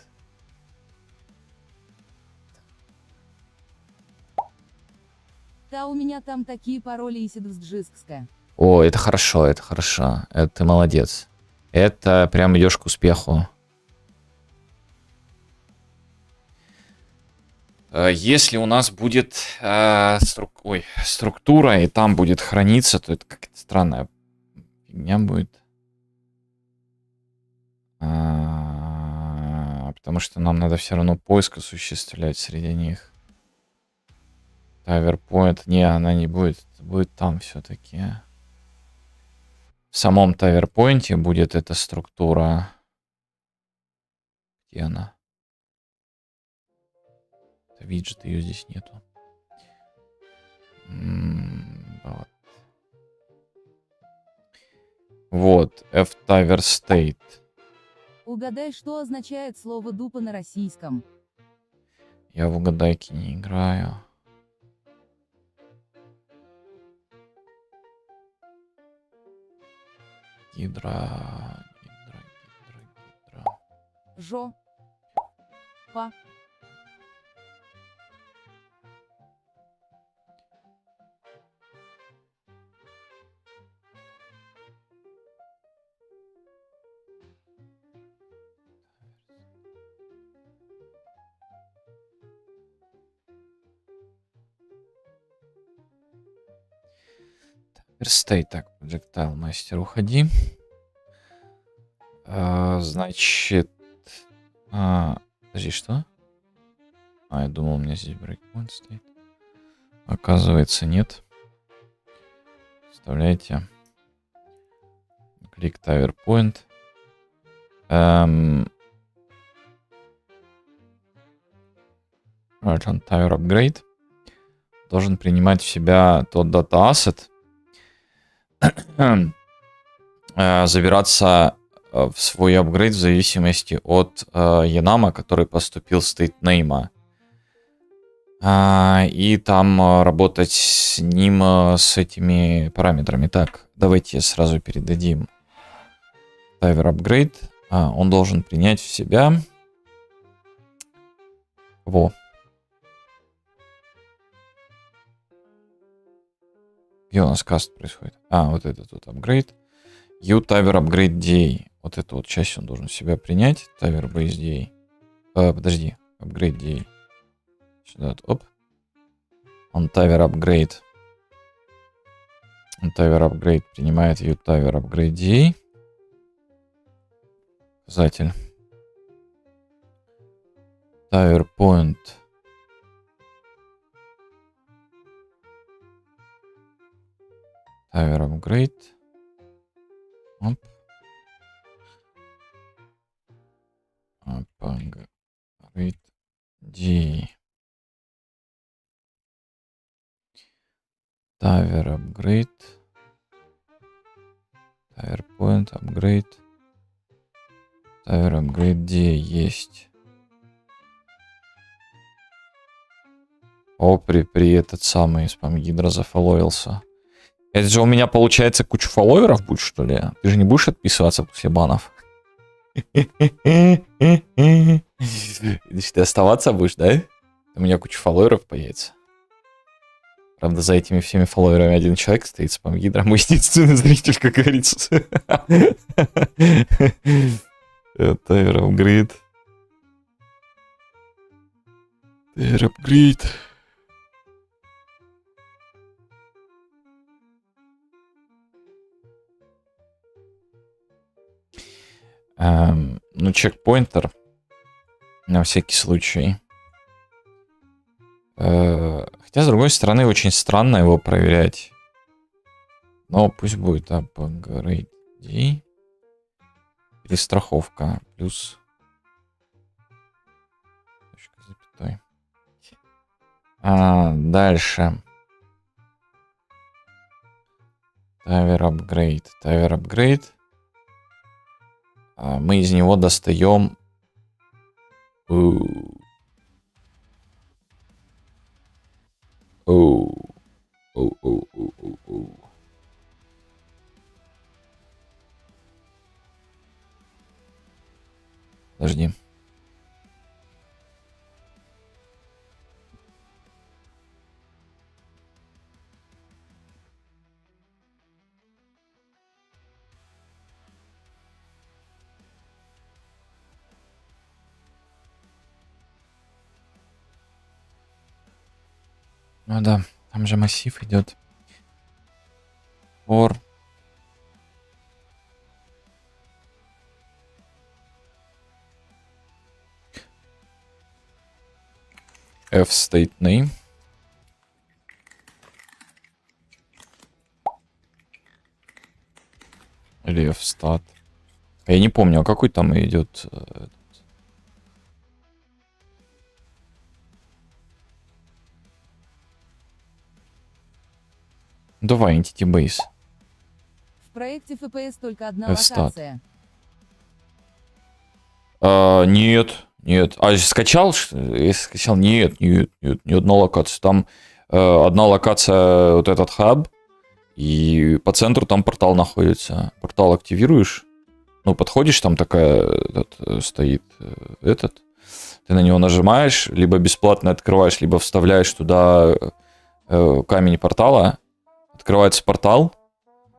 Да, у меня там такие пароли и Сидвсджискска.
О, это хорошо, это хорошо. Это ты молодец. Это прям идешь к успеху. Если у нас будет структура, и там будет храниться, то это какая-то странная фигня будет. Потому что нам надо все равно поиск осуществлять среди них. Таверпоинт. Не, она не будет. Будет там все-таки. В самом таверпоинте будет эта структура. Где она? Это виджет, ее здесь нету. Вот, F-Tower State.
Угадай, что означает слово дупа на российском.
Я в угадайки не играю. Гидра.
Жо. Па.
Верстай, так, Projectile мастер, уходи. Значит... подожди, что? А, я думал, у меня здесь брейкпоинт стоит. Оказывается, нет. Вставляйте. Клик Tower Point. Tower Upgrade должен принимать в себя тот Data Asset, забираться в свой апгрейд в зависимости от Янама, который поступил с стейтнейма. И там работать с ним, с этими параметрами. Так, давайте сразу передадим Tower Upgrade. Он должен принять в себя... Во. Где у нас каст происходит? Вот это тут апгрейд. U Tower Upgrade DA. Вот эту вот часть он должен в себя принять. Tower Base DA. Подожди. Upgrade DA. Сюда, оп. Он Tower Upgrade. Он Tower Upgrade принимает U Tower Upgrade DA. Показатель. Tower Point. Tower Upgrade. Оп. Upgrade D. Tower Upgrade. Tower Point Upgrade. Tower Upgrade D есть. При этот самый спам-гидро зафоловился. Это же у меня получается куча фолловеров будет, что ли? Ты же не будешь отписываться после банов? Значит, ты оставаться будешь, да? У меня куча фолловеров появится. Правда, за этими всеми фолловерами один человек стоит, спам-гидро. Мой единственный зритель, как говорится. Tower Upgrade. Tower Upgrade. Ну, чекпоинтер. На всякий случай. Хотя, с другой стороны, очень странно его проверять. Но пусть будет upgrade. Перестраховка. Плюс. Точка, запятой. Дальше. Tower Upgrade. Tower Upgrade. Мы из него достаем... Подожди. Ну да, там же массив идет. For F state name. Или F stat. Я не помню, а какой там идет. Давай, Entity Base.
В проекте FPS только одна
F-stat.
локация.
Нет, нет. Скачал? Я скачал. Нет, ни одна локация. Там одна локация, вот этот хаб, и по центру там портал находится. Портал активируешь, ну, подходишь, там такая стоит этот. Ты на него нажимаешь, либо бесплатно открываешь, либо вставляешь туда камень портала. Открывается портал,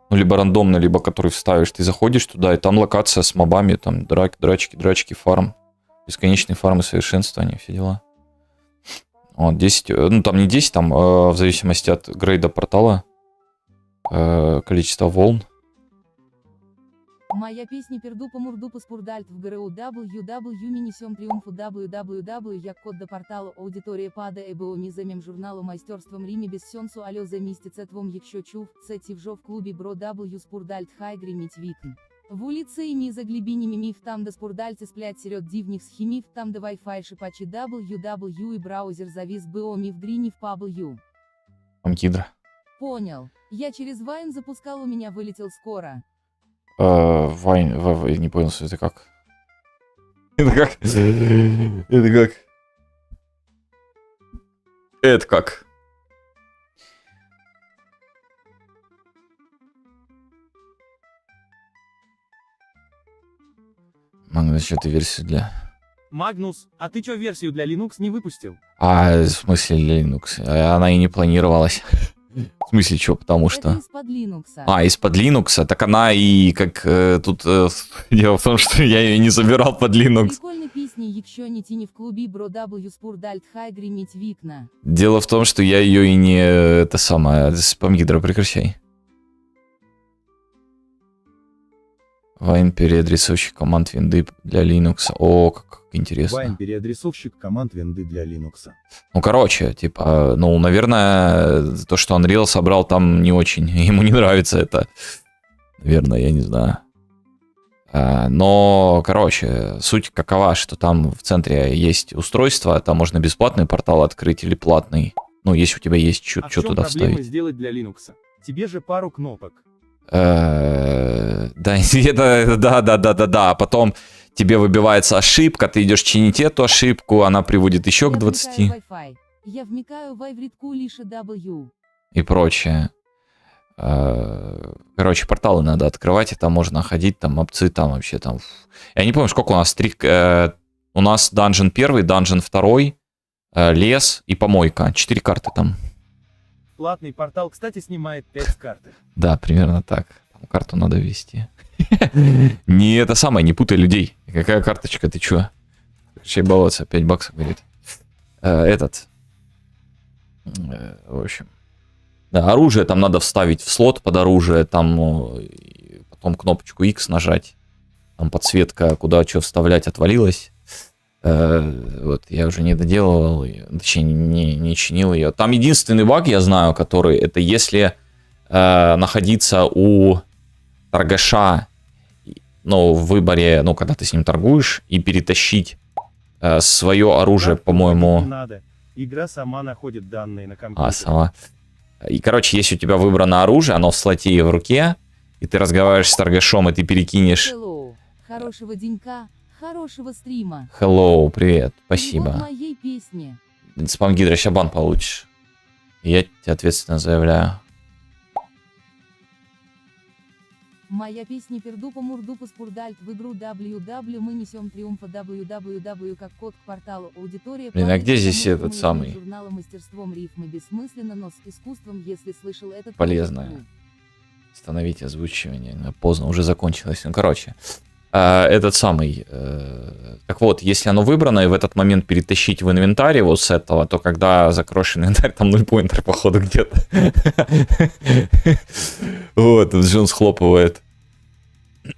ну, либо рандомно, либо который вставишь. Ты заходишь туда, и там локация с мобами, там драчки, фарм. Бесконечные фармы совершенствования, все дела. Вот, 10, ну, там не 10, там в зависимости от грейда портала количество волн.
Моя песня пердупа мурдупа спурдальт в ГРУ WW минисем триумфу www як код до порталу аудиторія пада ебо міземем журналу майстерством Римі без сенсу алло за місяця твом якщо чув, це тівжо в клубі бро W спурдальт хай гриміть вікн. В улице и миза глибинями миф там до спурдальцы сплять серед дивних схемив там до Wi-Fi шипачи www и браузер завис БО миф дрини в PubU.
Амкидра.
Понял. Я через Вайн запускал, у меня вылетел скоро.
Вайн, не понял, что это как. Это как? Это как? Это как? Магнус, что ты версию для...
Магнус, а ты чё версию для Linux не выпустил?
А, в смысле для Linux? Она и не планировалась. В смысле, что? Потому что...
Это из-под Linux.
А, из-под Linux? Так она и как тут... дело в том, что я ее не забирал под Linux.
Прикольной песни, якщо не тіні в клубі бро W спурдальт хай гриміть вікна.
Дело в том, что я ее и не... Это самое... Спамгидро, прекращай. Вайн переадресовщик команд винды для Linux. О, как интересно.
Вайн переадресовщик команд винды для Linux.
Ну, короче, типа, ну, наверное, то, что Unreal собрал там не очень. Ему не нравится это. Наверное, я не знаю. Но, короче, суть какова, что там в центре есть устройство, там можно бесплатный портал открыть или платный. Ну, если у тебя есть что
А в чём
туда
проблема
вставить.
сделать для Linux? Тебе же пару кнопок.
Да, да. А потом тебе выбивается ошибка, ты идешь чинить эту ошибку, она приводит еще
Я
к 20
вмикаю Wi-Fi. Я вмикаю вайвритку лише W.
и прочее. Короче, порталы надо открывать, и там можно ходить, там опции, там вообще там. Я не помню, сколько у нас у нас данжен 1, данжен 2, лес и помойка. 4 карты там.
Платный портал, кстати, снимает 5 с карты.
Да, примерно так. Там карту надо ввести. Не это самое, не путай людей. Какая карточка, ты чё? Чей баловаться, 5 баксов, говорит. В общем. Да, оружие там надо вставить в слот под оружие, там потом кнопочку X нажать. Там подсветка, куда что вставлять, отвалилась. Вот, я уже не доделывал, точнее, не чинил ее. Там единственный баг, я знаю, который, это если находиться у торгаша, ну, в выборе, ну, когда ты с ним торгуешь, и перетащить свое оружие,
Карту
по-моему...
не надо. Игра сама находит данные на компьютере.
сама. И, короче, если у тебя выбрано оружие, оно в слоте и в руке, и ты разговариваешь с торгашом, и ты перекинешь...
Hello. Хорошего денька, хорошего стрима.
Hello, привет,
Вот
спасибо.
моей песни.
Спамгидро, сейчас бан получишь. Я тебе ответственно заявляю.
Моя песня пердупа мурдупа спурдальт в игру WW мы несем триумфа www как код к порталу аудитория.
Блин, а
память,
где здесь
потому что
этот
мы
самый?
издаем журнала мастерством рифмы бессмысленно, но с искусством, если слышал этот
Полезное.
клуб.
Остановить озвучивание. Поздно, уже закончилось. Ну, короче. Этот самый... так вот, если оно выбрано, и в этот момент перетащить в инвентарь его с этого, то когда закроешь инвентарь, там 0 поинтер, походу, где-то. Вот, тут же он схлопывает.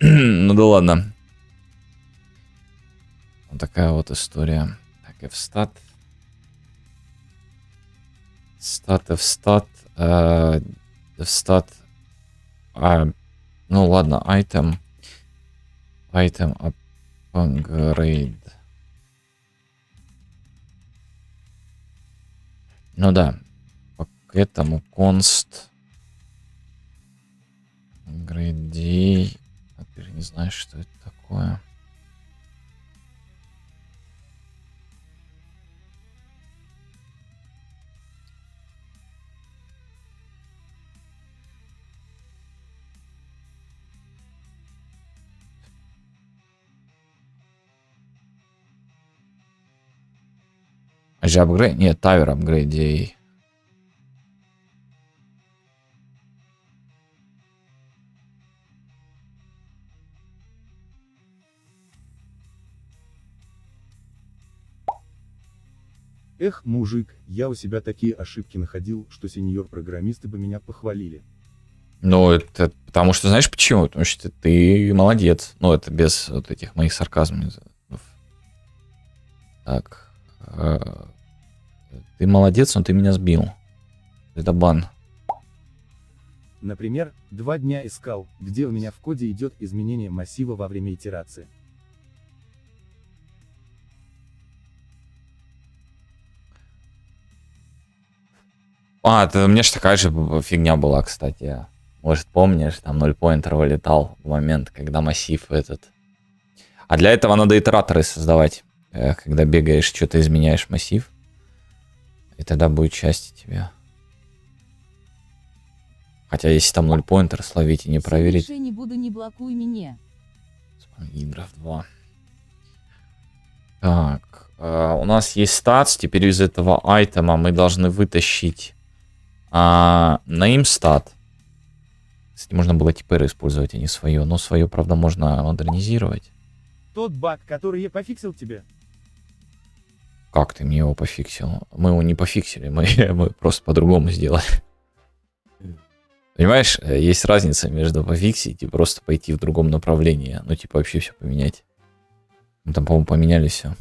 Ну да ладно. Вот такая вот история. Так, F-stat. F-stat. F-stat. Ну ладно, item. Item upgrade. Ну да. К этому const. Upgrade. Теперь не знаю, что это такое. А же апгрейд? Нет, тавер апгрейд.
Эх, мужик, я у себя такие ошибки находил, что сеньор-программисты бы меня похвалили.
Ну, это потому что, знаешь почему? Потому что ты молодец. Ну, это без вот этих моих сарказмов. Так. Ты молодец, но ты меня сбил. Это бан.
Например, 2 дня искал, где у меня в коде идет изменение массива во время итерации.
У меня же такая же фигня была, кстати. Может, помнишь, там 0 поинтер вылетал в момент, когда массив этот. А для этого надо итераторы создавать. Когда бегаешь, что-то изменяешь массив. И тогда будет счастье тебе. Хотя если там 0 поинтер словить и не проверить.
Больше не буду, не блокуй меня.
Гидров 2. Так. У нас есть статс. Теперь из этого айтема мы должны вытащить name stat. Кстати, можно было теперь использовать, а не свое. Но свое, правда, можно модернизировать.
Тот баг, который я пофиксил тебе.
Как ты мне его пофиксил? Мы его не пофиксили, мы просто по-другому сделали. Понимаешь, есть разница между пофиксить и просто пойти в другом направлении. Ну, типа, вообще все поменять. Мы там, по-моему, поменяли все.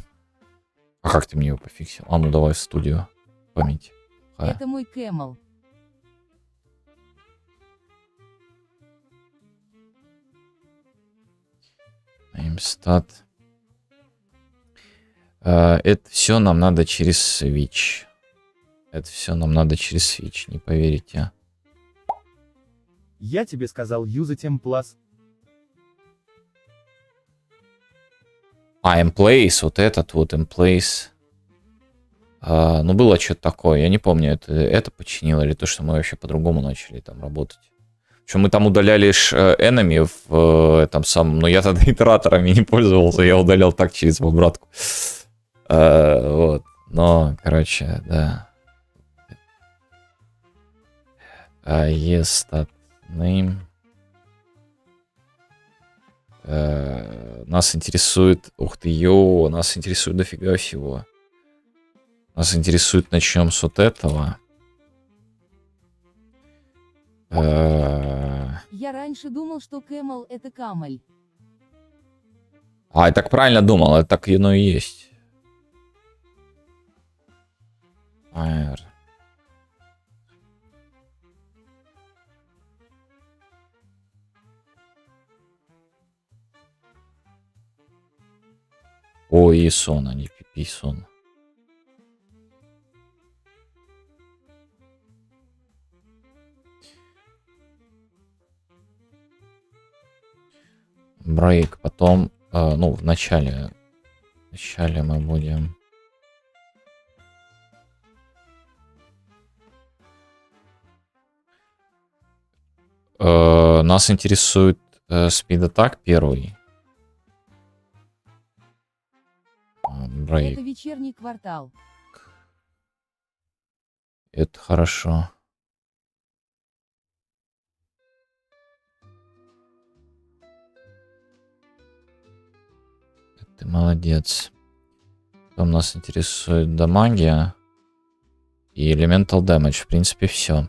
А как ты мне его пофиксил? А ну давай в студию. Память.
Это мой Camel.
Namestat. Это все нам надо через Switch. Это все нам надо через Switch, не поверите.
Я тебе сказал юзать M+.
Emplace, вот этот вот Emplace. Ну, было что-то такое, я не помню, это починило или то, что мы вообще по-другому начали там работать. Причем мы там удаляли enemy в этом самом, но я тогда итераторами не пользовался, я удалял так через обратку. Вот, но, короче, да. Yes, that name. Нас интересует, ух ты, нас интересует дофига всего. Нас интересует, начнем с вот этого.
Я раньше думал, что Camel это камель.
Я так правильно думал, это так оно и есть. AR. О, Исон, а не Пиписон. Брейк, потом, ну, в начале мы будем... Нас интересует speed attack первый. Брейк.
Это вечерний квартал.
Это хорошо. Ты молодец. Потом нас интересует дамагия и elemental damage. В принципе, все.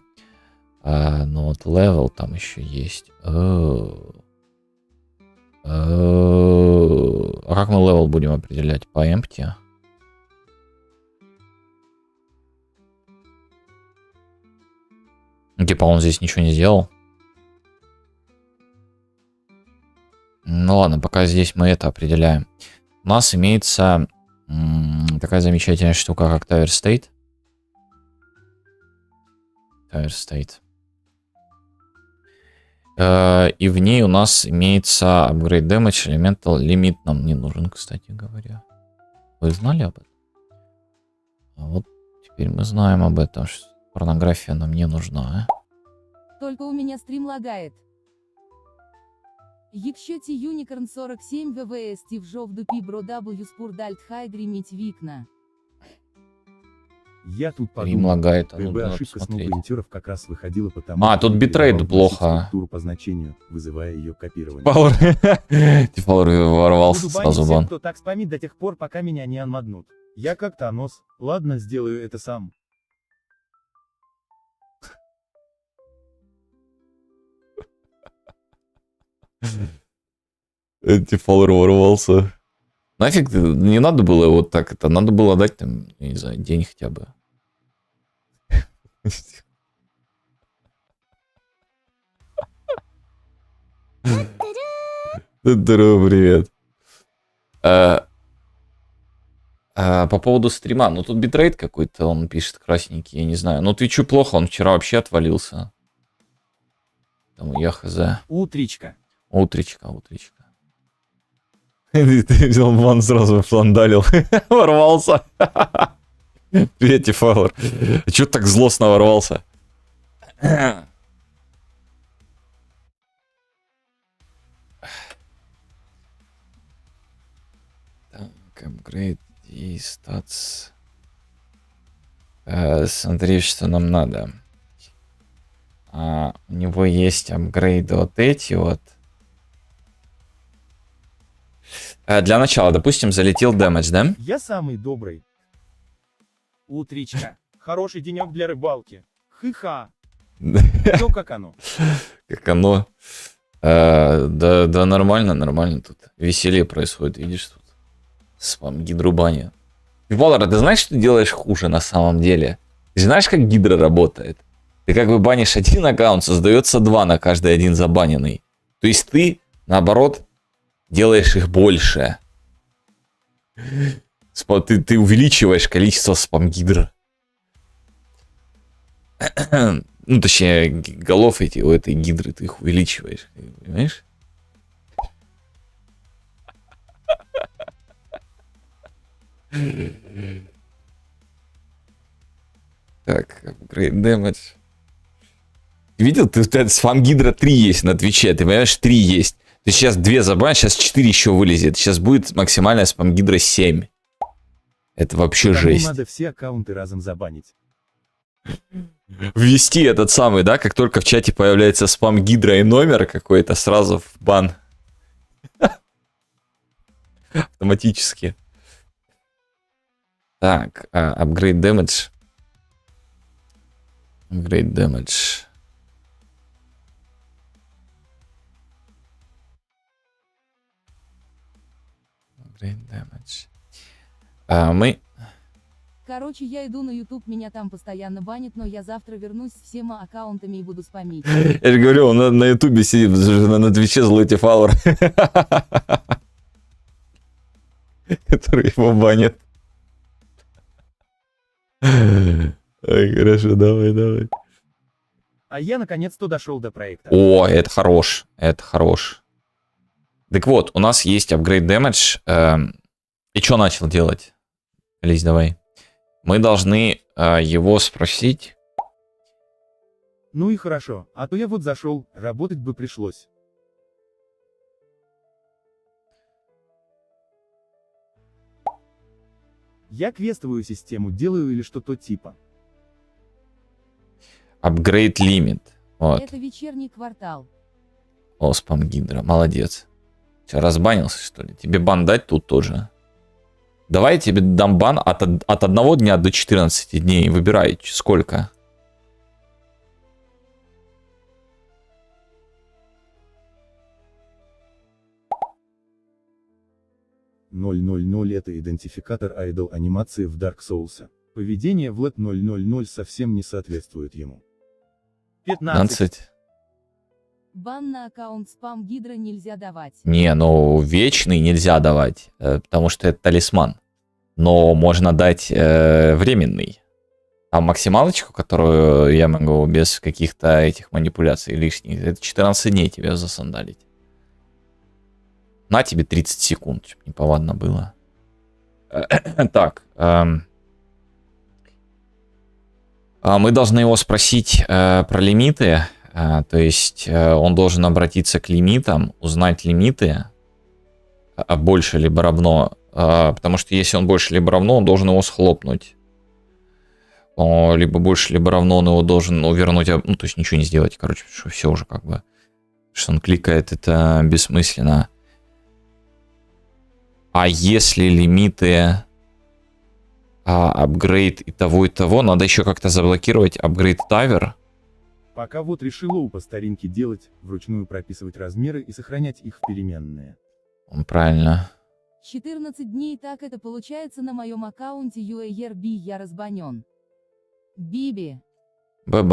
Ну вот level там еще есть. А как мы level будем определять? По empty? Типа он здесь ничего не сделал. Ну ладно, пока здесь мы это определяем. У нас имеется такая замечательная штука, как Tower State. Tower State. И в ней у нас имеется Upgrade Damage, Elemental Limit нам не нужен, кстати говоря. Вы знали об этом? А вот теперь мы знаем об этом, что порнография нам не нужна.
Только у меня стрим лагает. Якщо ті Unicorn 47 ВВС ті в жовдупі бро W спурдальт хайдріміть вікна.
Я тут
Рим
подумал,
лагает,
КБ
надо
ошибка
посмотреть.
снопоинтеров как раз выходила потому,
тут
что
битрейт
перебрал
плохо.
вносить структуру по значению, вызывая ее копирование.
Пауэр. Пауэр ворвался
Буду
сразу
банить
бан.
всех, кто так спамит до тех пор, пока меня не анмоднут. Я как Танос. Ладно, сделаю это сам.
Антифалр ворвался. Нафиг, не надо было вот так это, надо было дать там, я не знаю, день хотя бы. Здорово, привет. По поводу стрима, ну тут битрейт какой-то, он пишет красненький, я не знаю. Ну Твичу плохо, он вчера вообще отвалился. Там я хз.
Утречка.
Утречка. Ты взял бан, сразу фландалил. Ворвался. Привет, Тифалор. Чё ты так злостно ворвался? Так, апгрейд и статс. Смотри, что нам надо. У него есть апгрейды вот эти вот. Для начала, допустим, залетел дэмэдж, да?
Я самый добрый. Утречка. Хороший денек для рыбалки. Хы-ха. Всё как оно.
Как оно. Да, нормально тут. Веселье происходит, видишь тут. Спам гидрубани. Валора, ты знаешь, что ты делаешь хуже на самом деле? Ты знаешь, как гидра работает? Ты как бы банишь один аккаунт, создается два на каждый один забаненный. То есть ты, наоборот, делаешь их больше. Ты увеличиваешь количество спам-гидр. Ну, точнее, голов эти, у этой гидры ты их увеличиваешь. Понимаешь? Так, upgrade damage. Видел, ты спам-гидра 3 есть на Твиче, ты понимаешь, 3 есть. Ты сейчас 2 забанишь, сейчас 4 еще вылезет. Сейчас будет максимальная спам-гидра 7. Это вообще
Потому
жесть.
надо все аккаунты разом забанить.
Ввести этот самый, да, как только в чате появляется спам-гидра и номер какой-то, сразу в бан. Автоматически. Так, upgrade damage. Upgrade damage. Upgrade damage. Мы...
Короче, я иду на YouTube, меня там постоянно банит, но я завтра вернусь с всеми аккаунтами и буду спамить.
Я же говорю, он на ютубе сидит, на твиче злой Тифалор. Который его банит. Ой, хорошо, давай.
А я наконец-то дошел до проекта.
О, это хорош, это хорош. Так вот, у нас есть апгрейд damage. И что начал делать? Лизь, давай. Мы должны его спросить.
Ну и хорошо, а то я вот зашел, работать бы пришлось. Я квестовую систему делаю или что-то типа.
Upgrade limit. Вот.
Это вечерний квартал.
О, спам гидра, молодец. Че, разбанился, что ли? Тебе бан дать тут тоже. Давай я тебе дам бан от 1 дня до 14 дней. Выбирай, сколько.
.000 это идентификатор айдол анимации в Dark Souls. Поведение в LED 000 совсем не соответствует ему.
15.
Бан на аккаунт спам гидра нельзя давать.
Не, ну вечный нельзя давать, потому что это талисман. Но можно дать временный. А максималочку, которую я могу без каких-то этих манипуляций лишних, это 14 дней тебе засандалить. На тебе 30 секунд, чтобы неповадно было. Так. Мы должны его спросить про лимиты. То есть он должен обратиться к лимитам, узнать лимиты, больше либо равно. Потому что если он больше либо равно, он должен его схлопнуть. Либо больше либо равно, он его должен вернуть. Ну, то есть ничего не сделать, короче, что все уже как бы. Что он кликает, это бессмысленно. А если лимиты апгрейд и того, надо еще как-то заблокировать апгрейд тавер.
Пока вот решил Оу по старинке делать, вручную прописывать размеры и сохранять их в переменные.
Правильно.
14 дней так это получается на моем аккаунте UARB, я разбанен. Биби.
ББ.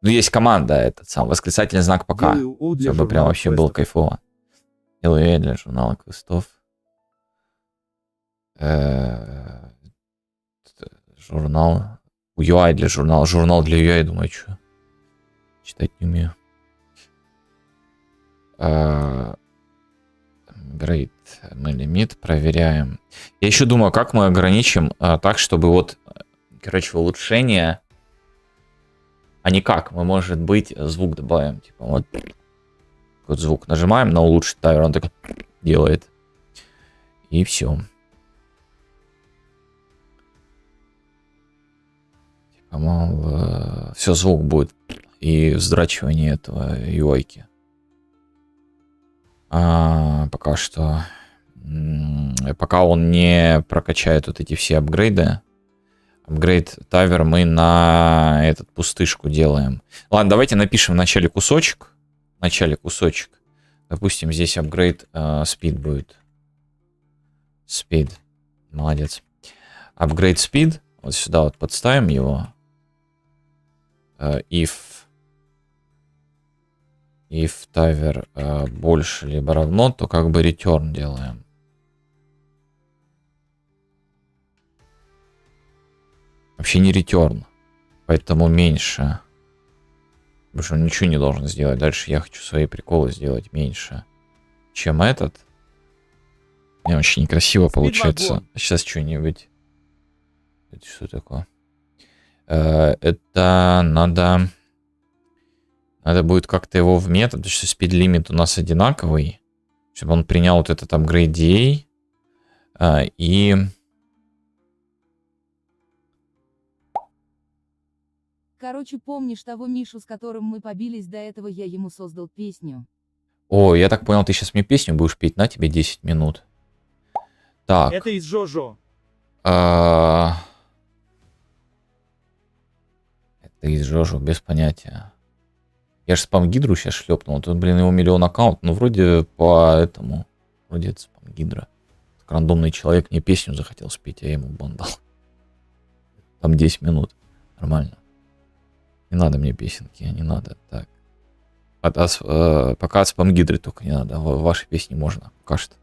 Ну, есть команда, этот сам, восклицательный знак пока.
Делаю Оу для
Чтобы прям
журнала
вообще было
квестов.
кайфово. Делаю я для журнала квестов. Журнал. UI для журнала. Журнал для UI, думаю, что. Читать не умею. Грейд. Мы лимит проверяем. Я еще думаю, как мы ограничим так, чтобы вот, короче, улучшение. А не как. Мы, может быть, звук добавим. Типа вот. Вот звук нажимаем на улучшить тавер, он так делает. И все. Типа, мол, все, звук будет. И вздрачивание этого UI-ки. Пока что. Пока он не прокачает вот эти все апгрейды. Апгрейд тавер мы на этот пустышку делаем. Ладно, давайте напишем в начале кусочек. Допустим, здесь апгрейд speed будет. Speed. Молодец. Апгрейд speed. Вот сюда вот подставим его. If тавер больше либо равно, то как бы return делаем. Вообще не return. Поэтому меньше. Потому что он ничего не должен сделать. Дальше я хочу свои приколы сделать меньше, чем этот. Не, очень некрасиво получается. Сейчас что-нибудь. Это что такое? Это надо будет как-то его в метод, потому что speed limit у нас одинаковый. Чтобы он принял вот этот upgrade DA. И...
Короче, помнишь того Мишу, с которым мы побились до этого, я ему создал песню.
О, я так понял, ты сейчас мне песню будешь петь, на тебе 10 минут. Так.
Это из Жожо.
Это из Жожо, без понятия. Я же спам-гидру сейчас шлепнул. Тут, блин, его миллион аккаунт. Ну, вроде по этому. Вроде это спам-гидра. Рандомный человек мне песню захотел спеть, а я ему бан дал. Там 10 минут. Нормально. Не надо мне песенки, не надо. Так. Пока от спам-гидры только не надо. Ваши песни можно, пока что.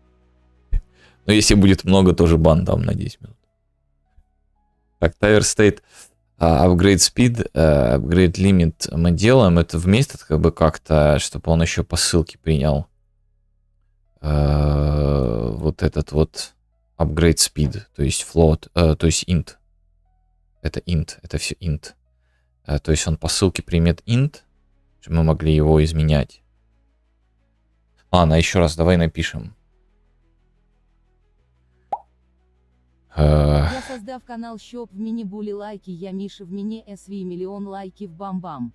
Но если будет много, тоже бан дам на 10 минут. Так, Tower State, Upgrade Speed, Upgrade Limit мы делаем. Это в метод как бы как-то, чтобы он еще по ссылке принял. Вот этот вот Upgrade Speed, то есть float, то есть int. Это int, это все int. То есть он по ссылке примет int, чтобы мы могли его изменять. Ладно, еще раз давай напишем.
Я создав канал Shop в мини були лайки, я Миша в мини SV миллион лайки в бам-бам.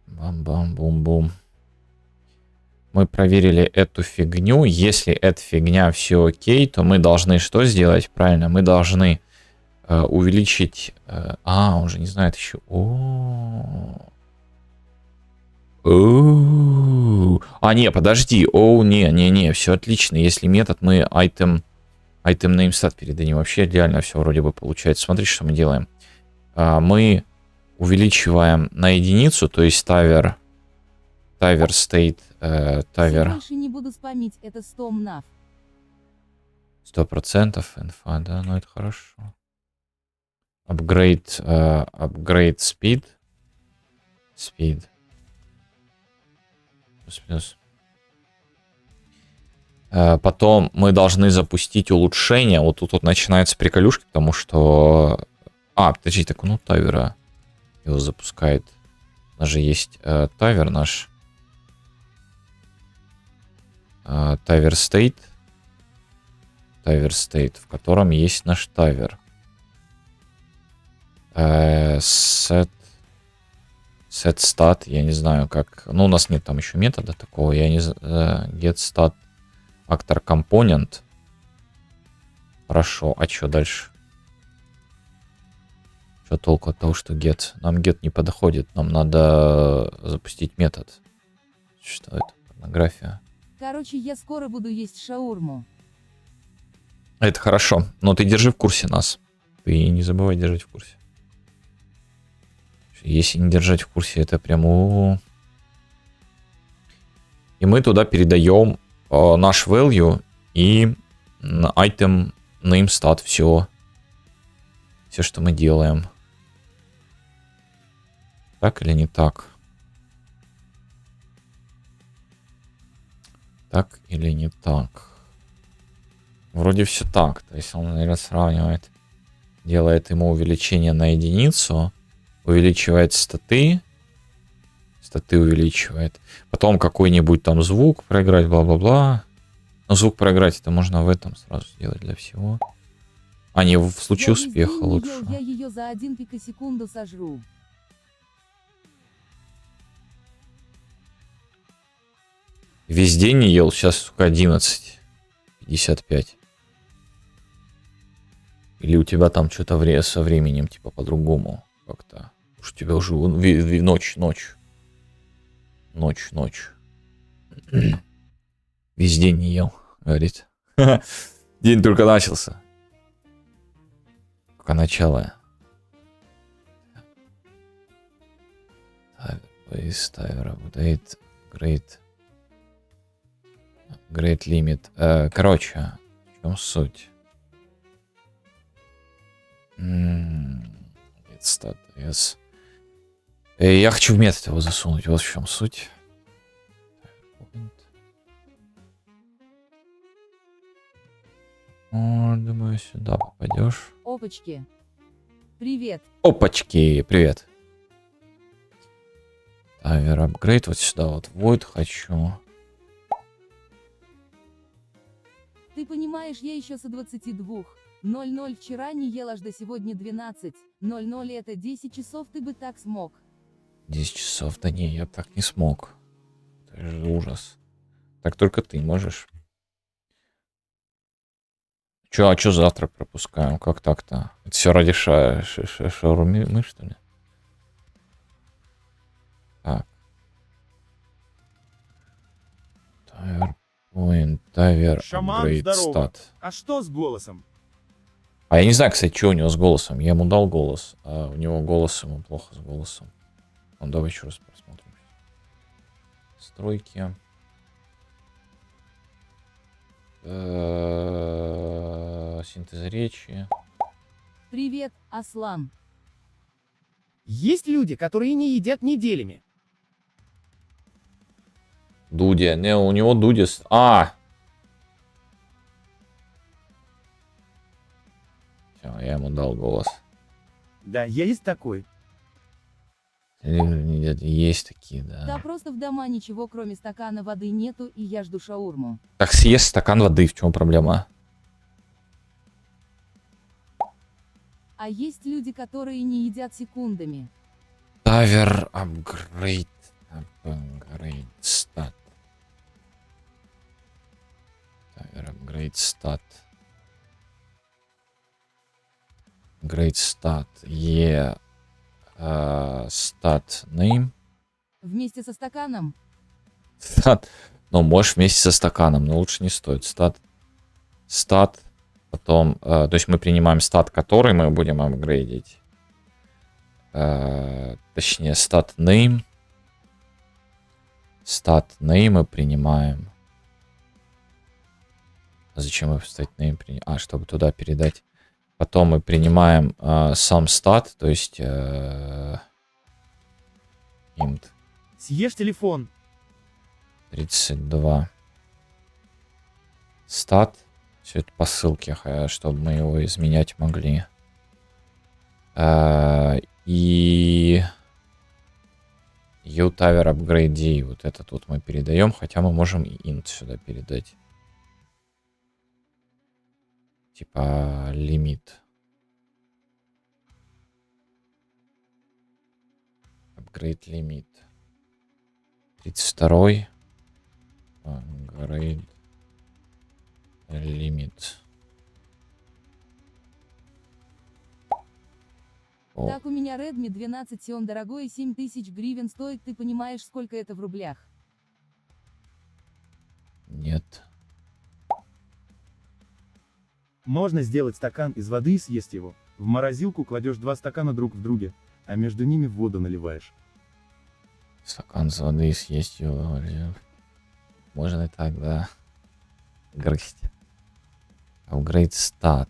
Бам-бам-бум-бум. Мы проверили эту фигню. Если эта фигня все окей, то мы должны что сделать? Правильно, мы должны увеличить... он же не знает еще. Не, подожди. Не, все отлично. Если метод мы item name stat передадим, вообще идеально все вроде бы получается. Смотри, что мы делаем. Мы увеличиваем на единицу, то есть тавер state, тавер...
Больше не буду спамить, это 100 мнав.
100% инфа, да, ну это хорошо. Upgrade speed. Speed. Плюс. Потом мы должны запустить улучшение. Вот тут вот начинаются приколюшки, потому что... подожди, так ну тавера его запускает. У нас же есть тавер наш. Тавер state. Тавер state, в котором есть наш тавер. Set stat, я не знаю как. Ну, у нас нет там еще метода такого. Я не знаю. Get stat actor component. Хорошо, а что дальше? Что толку от того, что get? Нам get не подходит. Нам надо запустить метод. Что это? Порнография.
Короче, я скоро буду есть шаурму.
Это хорошо. Но ты держи в курсе нас. Ты не забывай держать в курсе. Если не держать в курсе, это прям... И мы туда передаем наш value и item name stat. Все. Все, что мы делаем. Так или не так? Так или не так? Вроде все так. То есть он, наверное, сравнивает. Делает ему увеличение на единицу. Увеличивает статы. Статы увеличивает. Потом какой-нибудь там звук проиграть, бла-бла-бла. Но звук проиграть это можно в этом сразу сделать для всего. А не в случае
Я весь
успеха
день не
лучше.
ел, я ее за 1 пикосекунду сожру.
Весь день не ел, сейчас, сука, 11:55. Или у тебя там что-то со временем, типа, по-другому как-то. Уж у тебя уже ночь. Весь день не ел, говорит. День только начался. Только начало. Ставер, апдейт, Great Limit. Короче, в чем суть? Yes. Я хочу в метод его засунуть. Вот в чем суть. О, думаю, сюда попадешь.
Опачки. Привет.
Опачки, привет. Тавер апгрейд. Вот сюда вот void хочу.
Ты понимаешь, я еще со 22:00 вчера не ел аж до сегодня 12:00, это 10 часов, ты бы так смог.
10 часов, да не, я так не смог. Это же ужас. Так только ты можешь. А чё завтрак пропускаем? Как так-то? Это все ради шаурмы, что ли? Так. Тавер point, тавер
Шаман,
upgrade
здорово.
стат.
А что с голосом?
А я не знаю, кстати, что у него с голосом. Я ему дал голос, а у него голос, ему плохо с голосом. Ну, давай еще раз посмотрим. Стройки. Синтез речи.
Привет, Аслан.
Есть люди, которые не едят неделями.
Дудя. Не, у него Дудя... Всё, я ему дал голос.
Да, есть такой.
Есть такие,
Да
да.
просто в дома ничего кроме стакана воды нету, и я жду шаурму.
Так съешь стакан воды, в чем проблема?
А есть люди, которые не едят секундами.
Тавер апгрейд. Апгрейд стат. Тавер апгрейд стат. Апгрейд стат. Стат name.
Вместе со стаканом?
Стат. Ну, можешь вместе со стаканом, но лучше не стоит. Стат. Потом, то есть мы принимаем стат, который мы будем апгрейдить. Точнее, стат name. Стат name мы принимаем. Зачем мы стат name принимаем? Чтобы туда передать. Потом мы принимаем сам стат, то есть int
Съешь телефон.
32. Стат. Все это по ссылке, чтобы мы его изменять могли. И uTaver upgrade D. Вот этот вот мы передаем, хотя мы можем и int сюда передать. Типа лимит. Upgrade лимит. 32. Upgrade лимит. О,
Так, у меня Redmi 12, и он дорогой, 7000 гривен стоит, ты понимаешь, сколько это в рублях?
нет.
Можно сделать стакан из воды и съесть его. В морозилку кладешь 2 стакана друг в друге, а между ними воду наливаешь.
Стакан с воды съесть его. Можно и так, да. Грызть. Upgrade stat.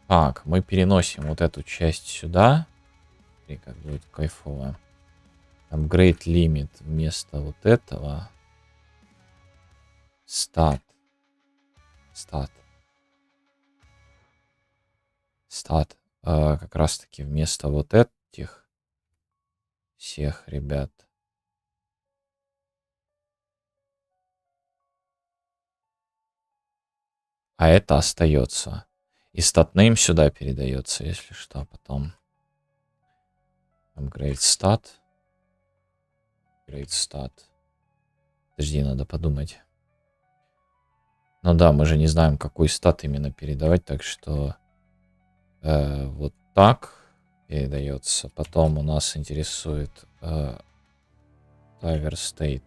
Так, мы переносим вот эту часть сюда. И как будет кайфово. Upgrade limit вместо вот этого. Stat. Stat. Stat. Как раз таки вместо вот этих всех ребят. А это остается. И статнейм сюда передается, если что, потом. Upgrade stat. Upgrade stat. Подожди, надо подумать. Ну да, мы же не знаем, какой стат именно передавать, так что вот так передается. Потом у нас интересует driver state.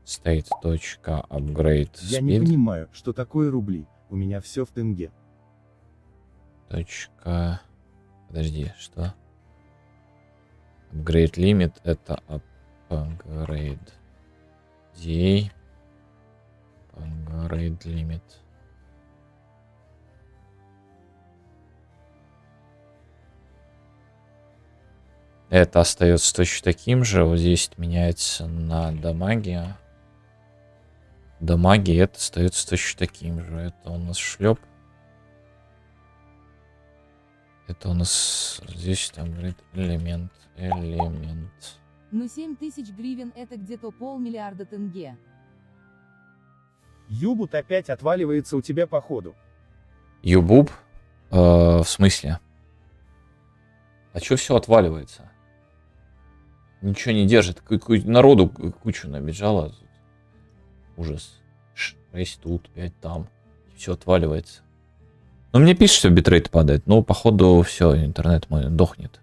State.upgrade
Я не
speed.
понимаю, что такое рубли, у меня все в тенге.
Подожди, что? Upgrade limit это upgrade DA. Upgrade limit. Это остается точно таким же. Вот здесь меняется на дамаге. Дамаги это остается точно таким же. Это у нас шлеп. Это у нас здесь там говорит элемент.
Ну 7000 гривен это где-то 500 миллиарда тенге.
Юбут опять отваливается у тебя по ходу.
Юбуб? В смысле? А чё все отваливается? Ничего не держит. Народу кучу набежало. Ужас. 6 тут, 5 там. Все отваливается. Ну, мне пишет, что битрейт падает. Но, походу, все, интернет мой дохнет.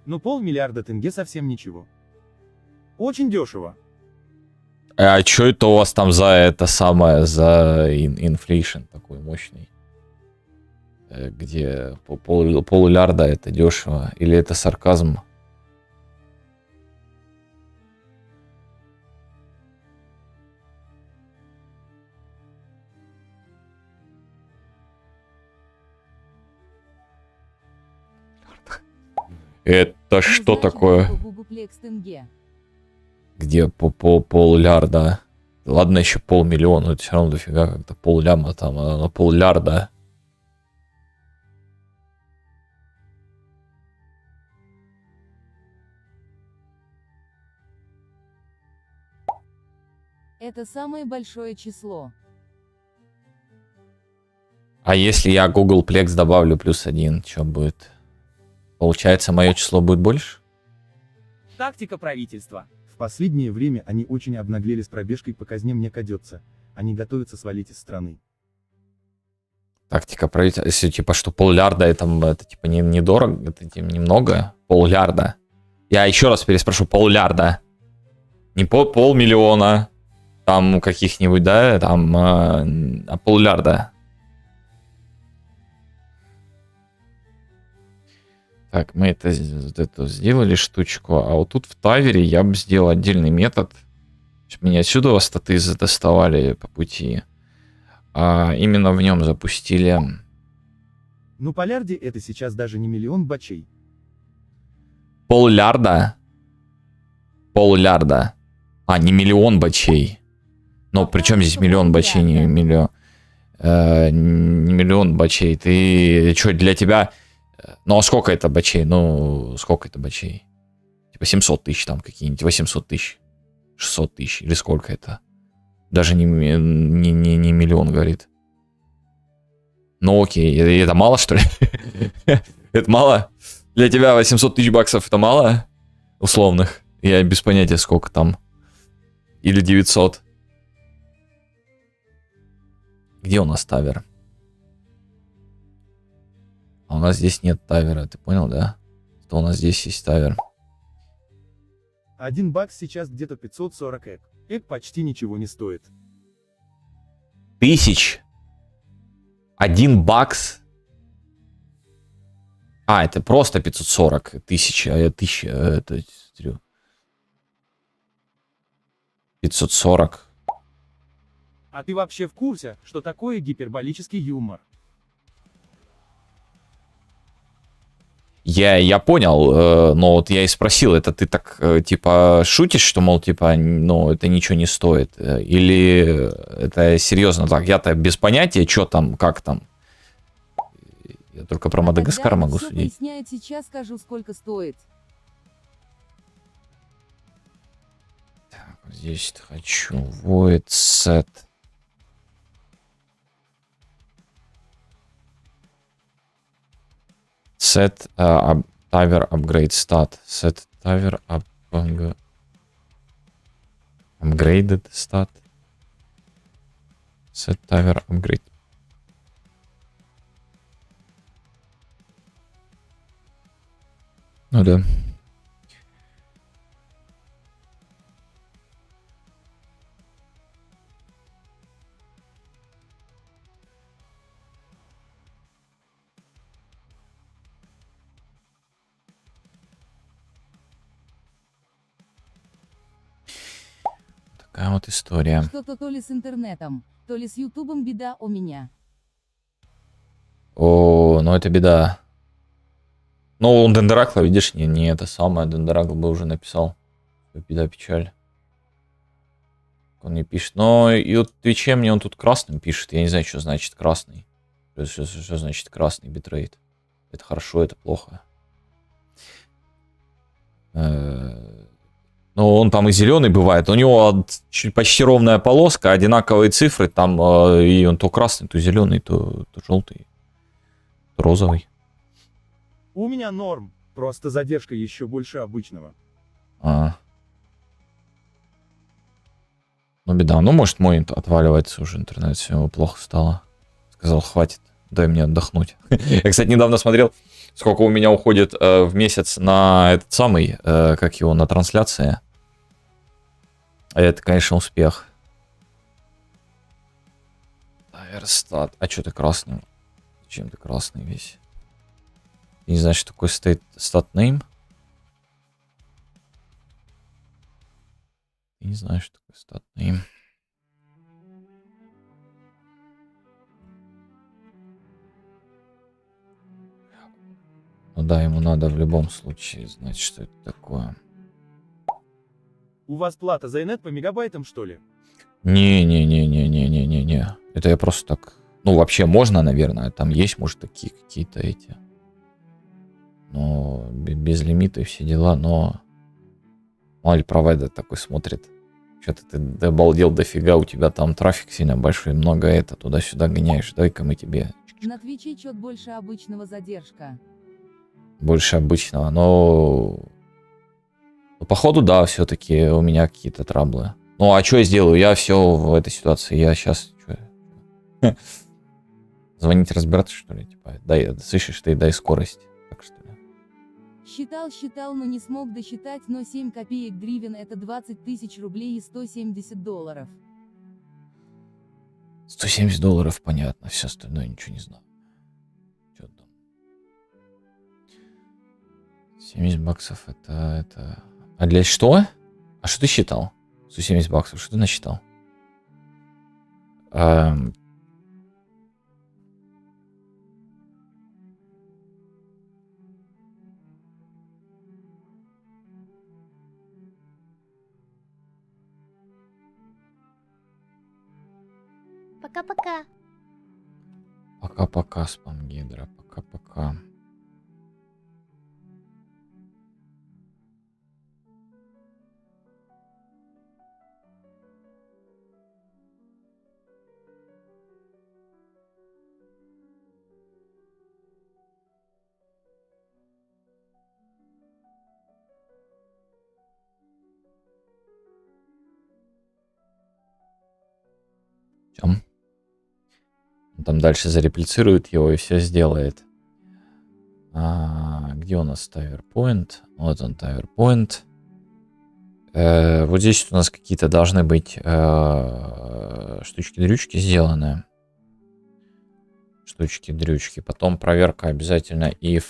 Ну 500 миллиарда тенге совсем ничего. Очень дешево.
А что это у вас там за это самое, за инфлейшн такой мощный? Где полулярда это дешево? Или это сарказм? Это
Ну,
что
знаешь,
такое?
где Гугуплекс тенге?
Где поллярда? Ладно, еще 500 000, это все равно дофига, как-то полляма там, а поллярда.
Это самое большое число.
А если я Googleplex добавлю +1, что будет? Получается, мое число будет больше?
Тактика правительства. В последнее время они очень обнаглели с пробежкой по казне, мне кадется. Они готовятся свалить из страны.
Тактика правительства. Если типа что поллярда это типа недорого, это типа немного. Поллярда. Я еще раз переспрошу, поллярда. Не 500 000 там каких-нибудь, да, там, а поллярда. Так, мы это сделали штучку, а вот тут в тавере я бы сделал отдельный метод, чтобы меня отсюда статы доставали по пути, а именно в нем запустили.
Ну полярде это сейчас даже не 1 000 000 бачей.
Поллярда. Поллярда. А, не 1 000 000 бачей. Но причем здесь 1 000 000 бачей, не миллион. Не 1 000 000 бачей. Ты что, для тебя... Ну, а сколько это бачей? Ну, сколько это бачей? Типа 700 000 там какие-нибудь, 800 000, 600 000, или сколько это? Даже не миллион, говорит. Ну, окей, это мало, что ли? Это мало? Для тебя 800 000 баксов это мало? Условных. Я без понятия, сколько там. Или 900. Где у нас тавер? А у нас здесь нет тавера, ты понял, да? Что у нас здесь есть тавер.
1 бакс сейчас где-то 540 эк. Эк почти ничего не стоит.
1000. 1 бакс. А, это просто 540 тысяч, а 1000, это... смотрю. 540.
А ты вообще в курсе, что такое гиперболический юмор?
Я понял, но вот я и спросил, это ты так, типа, шутишь, что, мол, типа, ну, это ничего не стоит? Или это серьезно так? Я-то без понятия, что там, как там. Я только про Мадагаскар могу
всё
судить.
поясняет, сейчас скажу, сколько стоит.
Так, здесь хочу. Void set. Set Tower upgrade stat. Set Tower upgraded stat. Set Tower upgrade. Ну да. Такая вот история.
Что-то то ли с интернетом, то ли с ютубом беда у меня.
О, ну это беда. Ну, он Дендеракла, видишь, не это самое. Дендеракл бы уже написал. Беда, печаль. Он не пишет. Но и вот Твиче мне он тут красным пишет. Я не знаю, что значит красный. Что значит красный битрейт? Это хорошо, это плохо. Ну, он там и зеленый бывает. У него почти ровная полоска, одинаковые цифры. Там и он то красный, то зеленый, то желтый, то розовый.
У меня норм, просто задержка еще больше обычного.
Ну, беда. Ну, может, мой отваливается уже интернет, все ему плохо стало. Сказал, хватит, дай мне отдохнуть. Я, кстати, недавно смотрел, сколько у меня уходит в месяц на этот самый, как его, на трансляции. Это, конечно, успех. Аэростат. А что ты красный? Зачем ты красный весь? Ты не знаешь, что такое stat name? Ты не знаешь, что такое stat name. Ну да, ему надо в любом случае знать, что это такое.
У вас плата за инет по мегабайтам, что ли?
Не. Это я просто так... Ну, вообще можно, наверное. Там есть, может, такие какие-то эти... Но без лимита и все дела, но... Мало ли провайдер такой смотрит. Что-то ты обалдел дофига, у тебя там трафик сильно большой, много это, туда-сюда гоняешь. Дай-ка мы тебе...
На Твиче чет больше обычного задержка.
Больше обычного, но... Ну, походу, да, все-таки у меня какие-то траблы. Ну, а что я сделаю? Я все в этой ситуации. Я сейчас... Звонить разбираться, что ли? Типа, дай, слышишь, ты дай скорость. Так что ли?
Считал, но не смог досчитать, но 7 копеек гривен это 20 тысяч рублей и $170.
170 долларов, понятно. Все остальное ничего не знаю. Что там? 70 баксов это... А для что? А что ты считал? 170 баксов, что ты насчитал?
Пока-пока.
Пока-пока, спамгидра. Пока-пока. там дальше зареплицирует его и все сделает. Где у нас Tower Point? Вот он, Tower Point. Вот здесь у нас какие-то должны быть штучки-дрючки сделаны. Штучки-дрючки. Потом проверка обязательно if.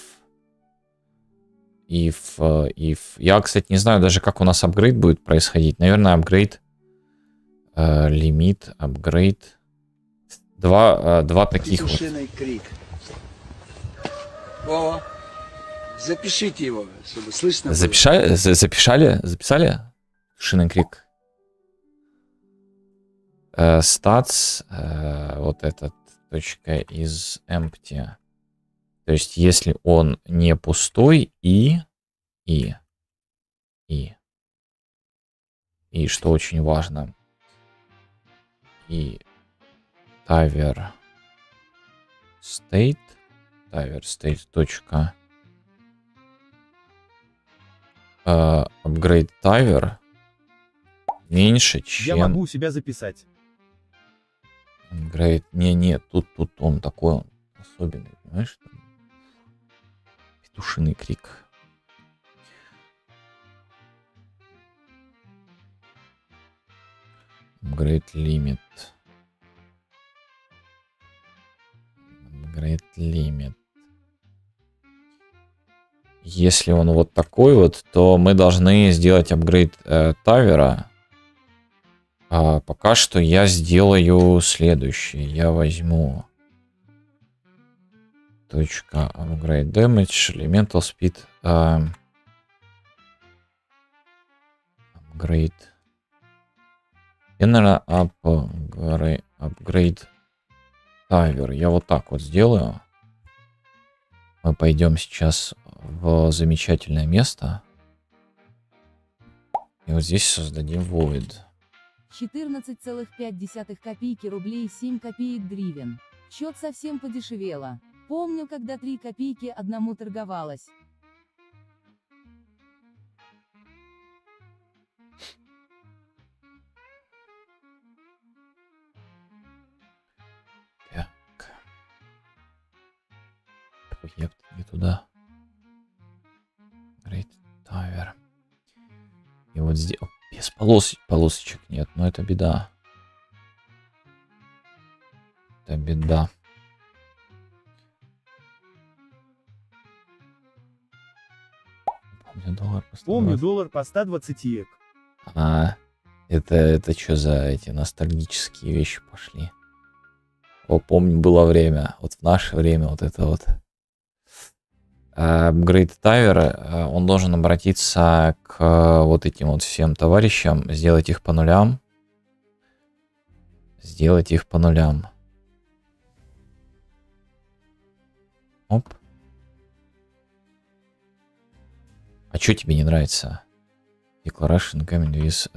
Я, кстати, не знаю даже, как у нас апгрейд будет происходить. Наверное, апгрейд. Лимит, апгрейд. Два таких вот.
Крик. О, запишите его, чтобы слышно было.
Записали? Петушиный крик. Stats. Вот этот. Точка из empty. То есть, если он не пустой, и что очень важно, и tower state точка upgrade tower меньше, чем...
Я могу у себя записать.
Upgrade... Не, тут он такой, он особенный, понимаешь? Петушиный крик. Upgrade limit. Upgrade limit. Если он вот такой вот, то мы должны сделать апгрейд тавера. А пока что я сделаю следующее. Я возьму точка upgrade damage, elemental speed, upgrade general upgrade tower. Я вот так вот сделаю. Мы пойдем сейчас в замечательное место. И вот здесь создадим void.
14,5 копейки рублей 7 копеек гривен. Чё-то совсем подешевело. Помню, когда 3 копейки одному торговалось.
Так. Ой, ёпта, не туда. Great Tower. И вот здесь... Без полосочек нет, но это беда. Это беда. Помню доллар по 120.
Помню доллар по 120 ек.
Это что за эти ностальгические вещи пошли? О, помню, было время. Вот в наше время вот это вот. Upgrade Tower, он должен обратиться к вот этим вот всем товарищам, сделать их по нулям. Сделать их по нулям. Оп. А что тебе не нравится? Declaration coming with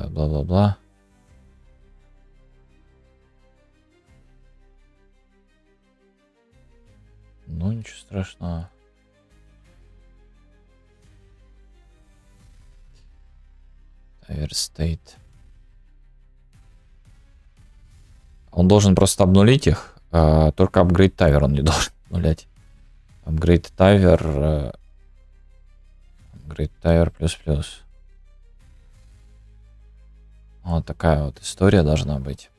бла-бла-бла. Ну, ничего страшного. Tower State. Он должен просто обнулить их. Только Upgrade Tower он не должен обнулять. Upgrade Tower. Upgrade Tower плюс-плюс. Вот такая вот история должна быть.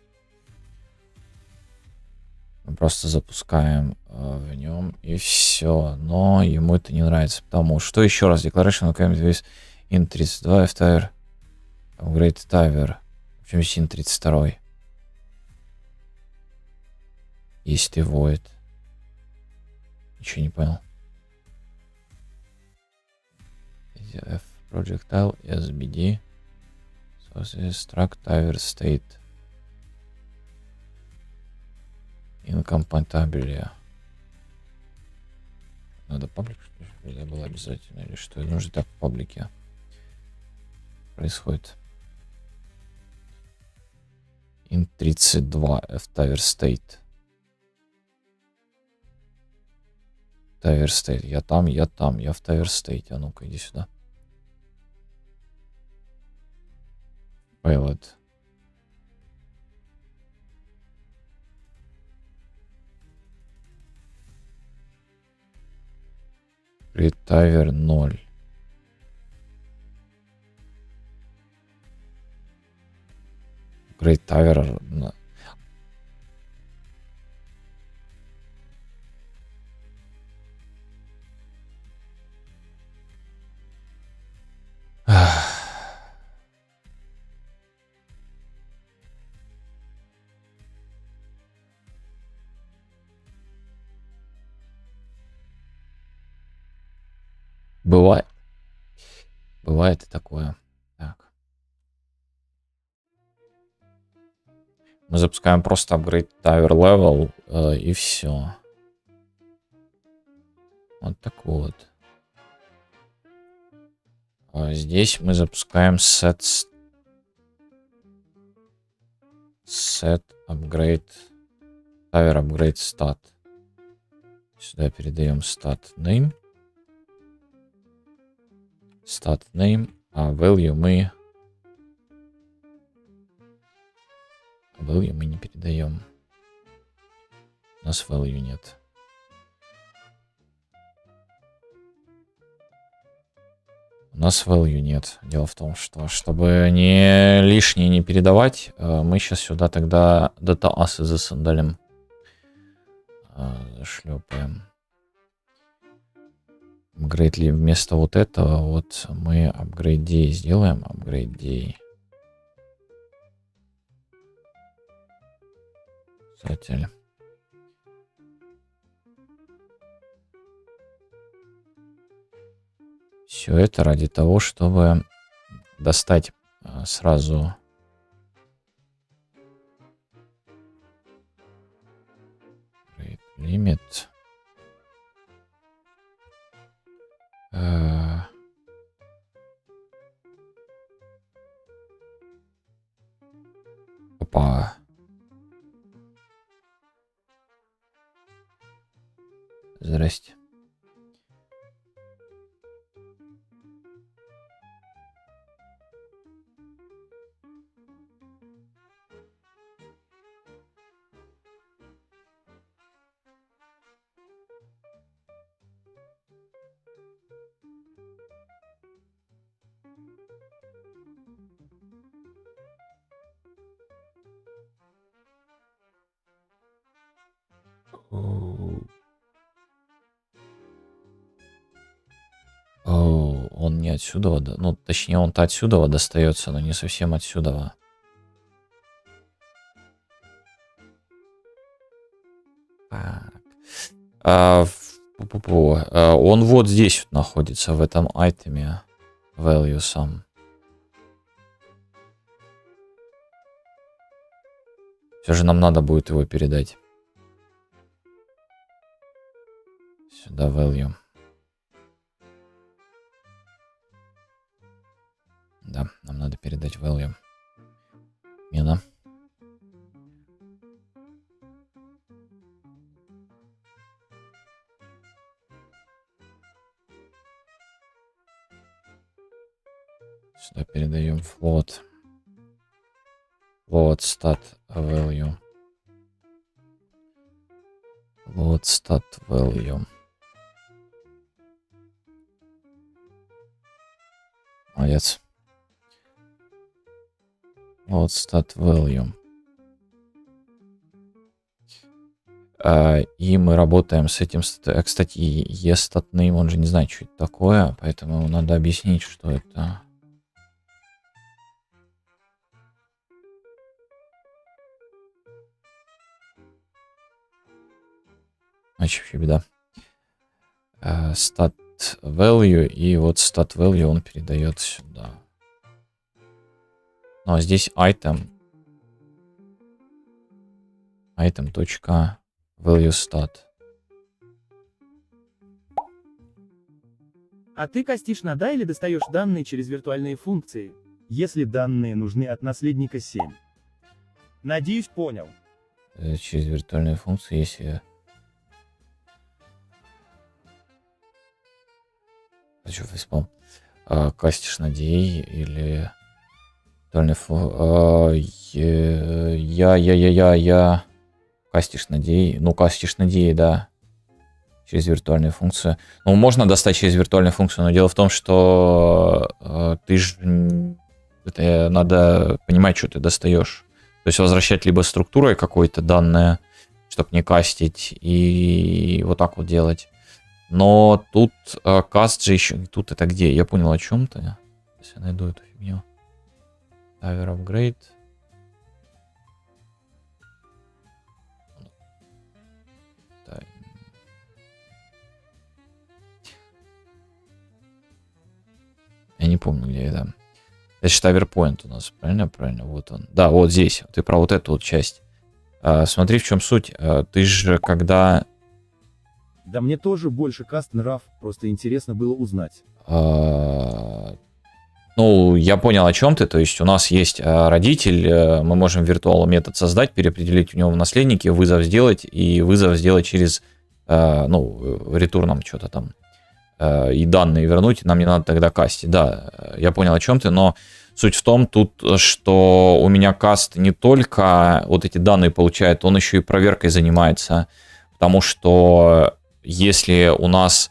Мы просто запускаем в нем и все. Но ему это не нравится. Потому что еще раз. Declaration with in 32 F-Tower. Upgrade Tower. В чем син 32? Есть ты void. Ничего не понял. F projectile SBD. So this struct Tower state. Incompatible. Надо паблик, что ли, было обязательно, или что? Это нужно так в паблике происходит. In 32 F Tower State. Tower State. Я там, я в Tower State. А ну-ка, иди сюда. Payload. Upgrade Tower 0. Upgrade Tower. Бывает. Бывает и такое. Так. Мы запускаем просто Upgrade Tower Level и все. Вот так вот. Здесь мы запускаем Set Upgrade Tower Upgrade Stat. Сюда передаем Stat Name. Stat Name, а Value мы не передаем. У нас Value нет. У нас Value нет. Дело в том, что чтобы не лишнее не передавать, мы сейчас сюда тогда Data Asset засандалим. Шлепаем. Upgrade ли вместо вот этого, вот мы Upgrade Day сделаем. Upgrade Day. Писатель. Все это ради того, чтобы достать сразу лимит. Опа. Здрасте. Он не отсюда, ну, точнее, он-то отсюда достается, но не совсем отсюда. Он вот здесь вот находится, в этом айтеме. Value сам. Все же нам надо будет его передать. Сюда value. Да, нам надо передать value. Мина. Сюда передаем float. Float stat value. Float stat value. Молодец. Вот stat value. И мы работаем с этим. Кстати, estat name, он же не знает, что это такое, поэтому ему надо объяснить, что это. Значит, вообще беда. Stat value, и вот stat value он передает сюда. Ну, а здесь item. Item.valueStat.
А ты кастишь на да или достаешь данные через виртуальные функции? Если данные нужны от наследника 7. Надеюсь, понял.
Через виртуальные функции, если... Хочу вспомнил. Кастишь на DA или... Я. Кастишь на DA. Ну, кастишь на DA, да. через виртуальную функцию. Ну, можно достать через виртуальную функцию, но дело в том, что ты же... Это надо понимать, что ты достаешь. То есть возвращать либо структурой какой-то данные, чтобы не кастить, и вот так вот делать. Но тут каст же еще... Тут это где? Я понял о чем-то. Сейчас я найду эту фигню. Tower Upgrade. Я не помню, где это. Это же Towerpoint у нас, правильно? Правильно, вот он. Да, вот здесь. Ты про вот эту вот часть. Смотри, в чем суть. Ты же когда...
Да мне тоже больше каст нрав, просто интересно было узнать.
Ну, я понял, о чем ты. То есть у нас есть родитель, мы можем виртуал метод создать, переопределить у него в наследники, вызов сделать, и вызов сделать через, ну, ретурном что-то там. И данные вернуть, нам не надо тогда кастить. Да, я понял, о чем ты, но суть в том тут, что у меня каст не только вот эти данные получает, он еще и проверкой занимается. Потому что если у нас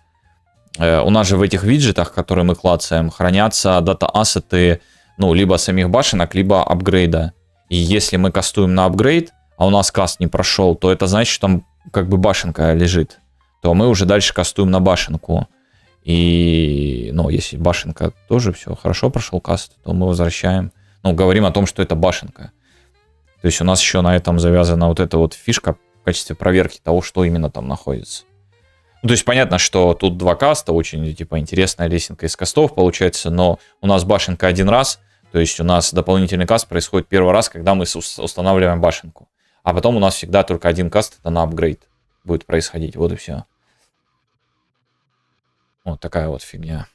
же в этих виджетах, которые мы клацаем, хранятся дата-ассеты, ну, либо самих башенок, либо апгрейда. И если мы кастуем на апгрейд, а у нас каст не прошел, то это значит, что там как бы башенка лежит. То мы уже дальше кастуем на башенку. И, ну, если башенка тоже все хорошо прошел каст, то мы возвращаем. Ну, говорим о том, что это башенка. То есть у нас еще на этом завязана вот эта вот фишка в качестве проверки того, что именно там находится. Ну, то есть понятно, что тут два каста, очень типа интересная лесенка из кастов получается, но у нас башенка один раз, то есть у нас дополнительный каст происходит первый раз, когда мы устанавливаем башенку. А потом у нас всегда только один каст, это на апгрейд будет происходить, вот и все. Вот такая вот фигня.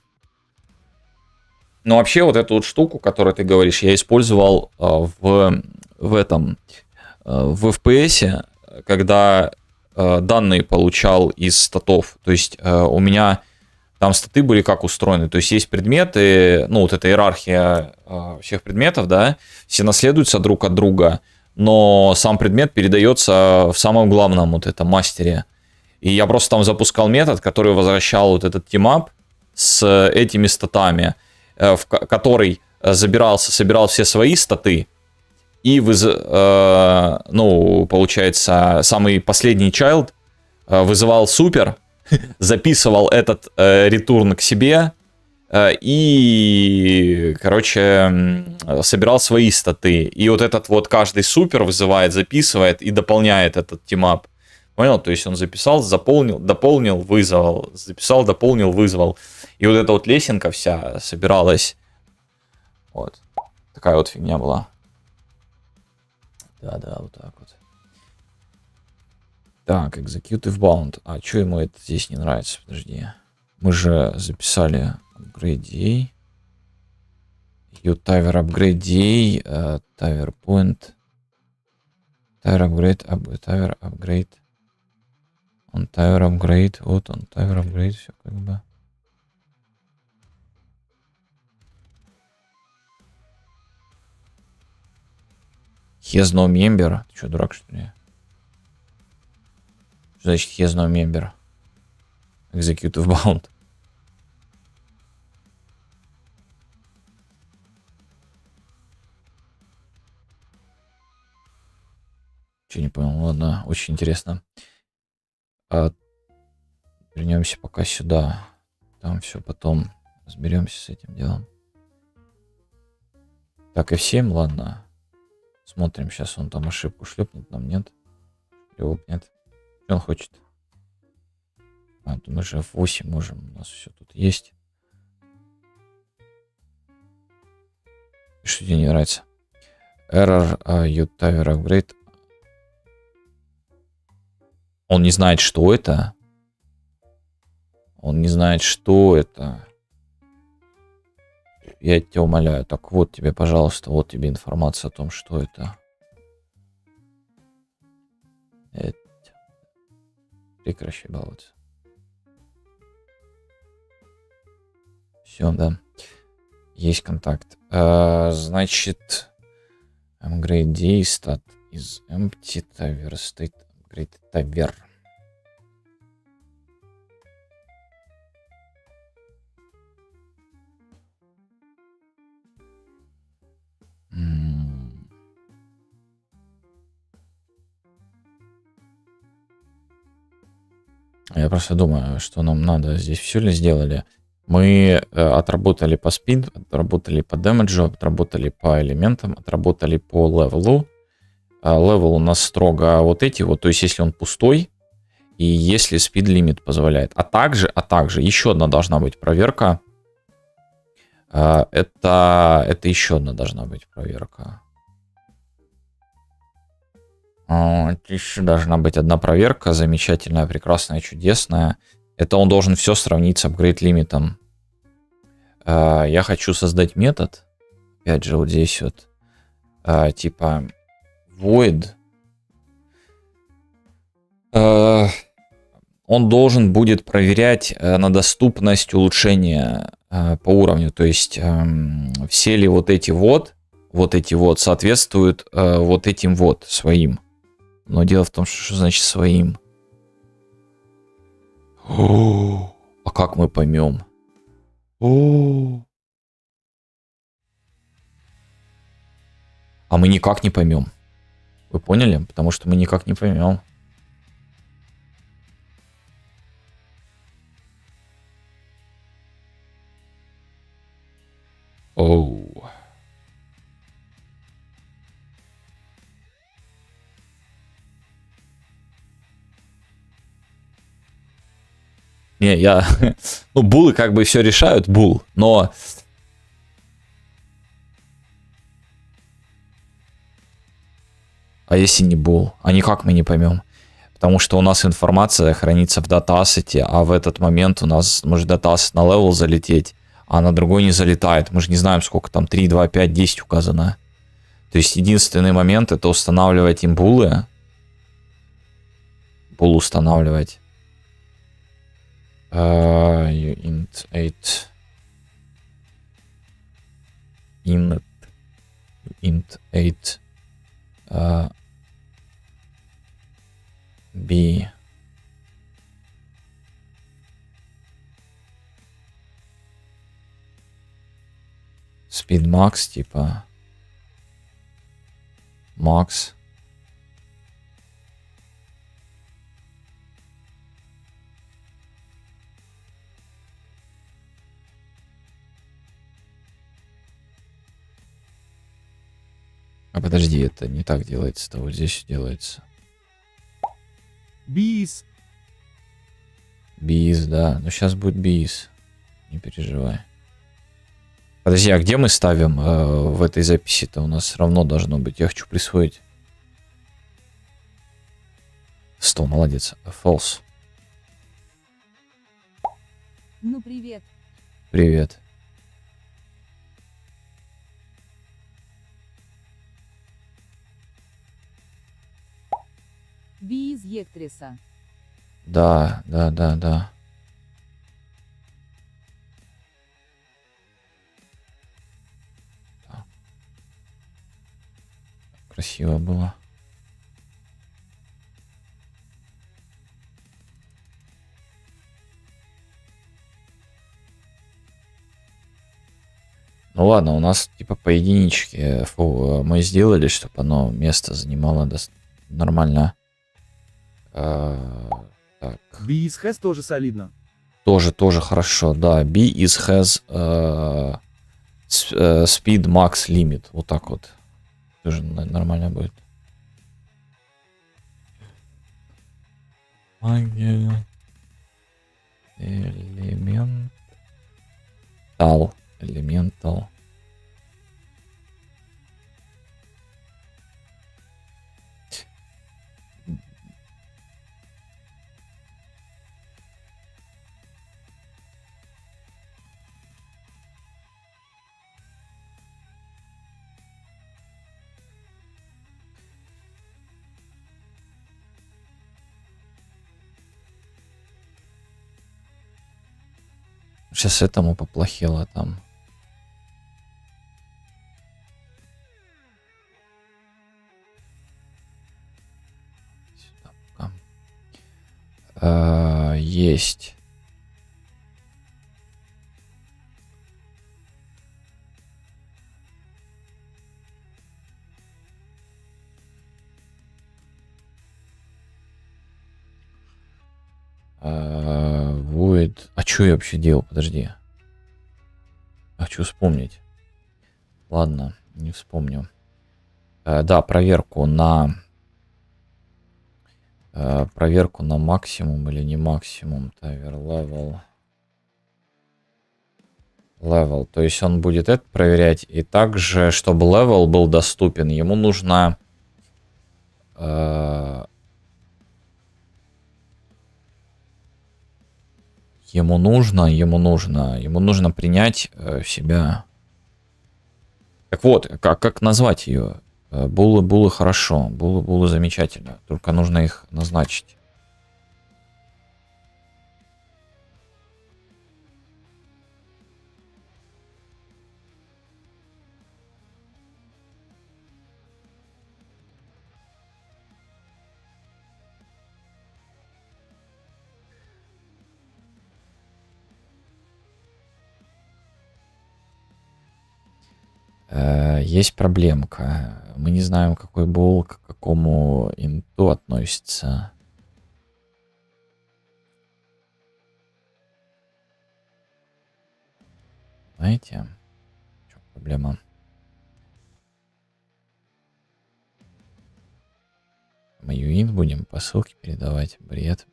Но вообще вот эту вот штуку, которую ты говоришь, я использовал в FPS, когда данные получал из статов. То есть у меня там статы были как устроены. То есть есть предметы, ну вот эта иерархия всех предметов, да, все наследуются друг от друга, но сам предмет передается в самом главном вот этом мастере. И я просто там запускал метод, который возвращал вот этот тимап с этими статами, в который собирал все свои статы, и, ну, получается, самый последний child вызывал супер, записывал этот ретурн к себе и, короче, собирал свои статы. И вот этот вот каждый супер вызывает, записывает и дополняет этот тимап. Понял? То есть он записал, заполнил, дополнил, вызвал, записал, дополнил, вызвал. И вот эта вот лесенка вся собиралась. Вот. Такая вот фигня была. Да, вот так вот. Так, Executive Bound. А что ему это здесь не нравится? Подожди. Мы же записали Upgrade. Tower Upgrade. Tower Point. Tower Upgrade. Tower Upgrade. Он Tower Upgrade. Вот он, Tower Upgrade. Все как бы. Has no member. Ты что, дурак, что ли? Что значит has no member? Executive bound. Че, не понял. Ладно, очень интересно. Вернемся пока сюда. Там все потом разберемся с этим делом. Так, F7, ладно. Смотрим, сейчас он там ошибку шлепнет, нам нет. Шлепнет. Что он хочет? А, то мы же F8 можем, у нас все тут есть. Что тебе не нравится? Error, Tower Upgrade. Он не знает, что это. Он не знает, что это. Я тебя умоляю. Так вот тебе, пожалуйста, вот тебе информация о том, что это. Прекращай баловаться. Все, да. Есть контакт. Значит, upgrade day stat is empty tower state upgrade tower. Я просто думаю, что нам надо. Здесь все ли сделали? Мы отработали по спид, отработали по дэмэджу, отработали по элементам, отработали по левелу. Левел у нас строго вот эти вот, то есть если он пустой, и если speed лимит позволяет. А также еще одна должна быть проверка. Это еще одна должна быть проверка. Еще должна быть одна проверка, замечательная, прекрасная, чудесная. Это он должен все сравнить с апгрейд лимитом. Я хочу создать метод. Опять же, вот здесь вот. Типа void. Он должен будет проверять на доступность улучшения по уровню. То есть все ли вот эти вот соответствуют вот этим вот своим. Но дело в том, что значит своим. А как мы поймем? А мы никак не поймем. Вы поняли? Потому что мы никак не поймем. Оу. Не, я... Ну, булы как бы все решают, бул, но... А если не бул? А никак мы не поймем. Потому что у нас информация хранится в датассете, а в этот момент у нас может датассет на левел залететь, а на другой не залетает. Мы же не знаем, сколько там 3, 2, 5, 10 указано. То есть единственный момент это устанавливать им булы. Бул устанавливать. Int 8. Int 8. B. Speed max типа. Max. А подожди, это не так делается-то, вот здесь делается.
Бис.
Биз, да. Но сейчас будет биз. Не переживай. Подожди, а где мы ставим в этой записи-то? У нас равно должно быть. Я хочу присвоить. 100, молодец. False.
Ну привет.
Привет.
Би из Ектриса.
Да. Красиво было. Ну ладно, у нас типа по единичке мы сделали, чтобы оно место занимало нормально. Так.
Бис Хэс тоже солидно.
Тоже хорошо, да. B is has speed max limit. Вот так вот. Тоже нормально будет. Магия. Элементал. Сейчас этому поплохело там. Сюда пока. Есть. Void. А что я вообще делал? Подожди. Хочу вспомнить. Ладно, не вспомню. Да, проверку на максимум или не максимум. Тайвер level. Level. То есть он будет это проверять. И также, чтобы level был доступен, ему нужно... Ему нужно принять в себя. Так вот, как назвать ее? Булы хорошо, булы замечательно. Только нужно их назначить. Есть проблемка. Мы не знаем, какой бол к какому инту относится. Знаете, в чем проблема? Мы юин будем по ссылке передавать. Привет.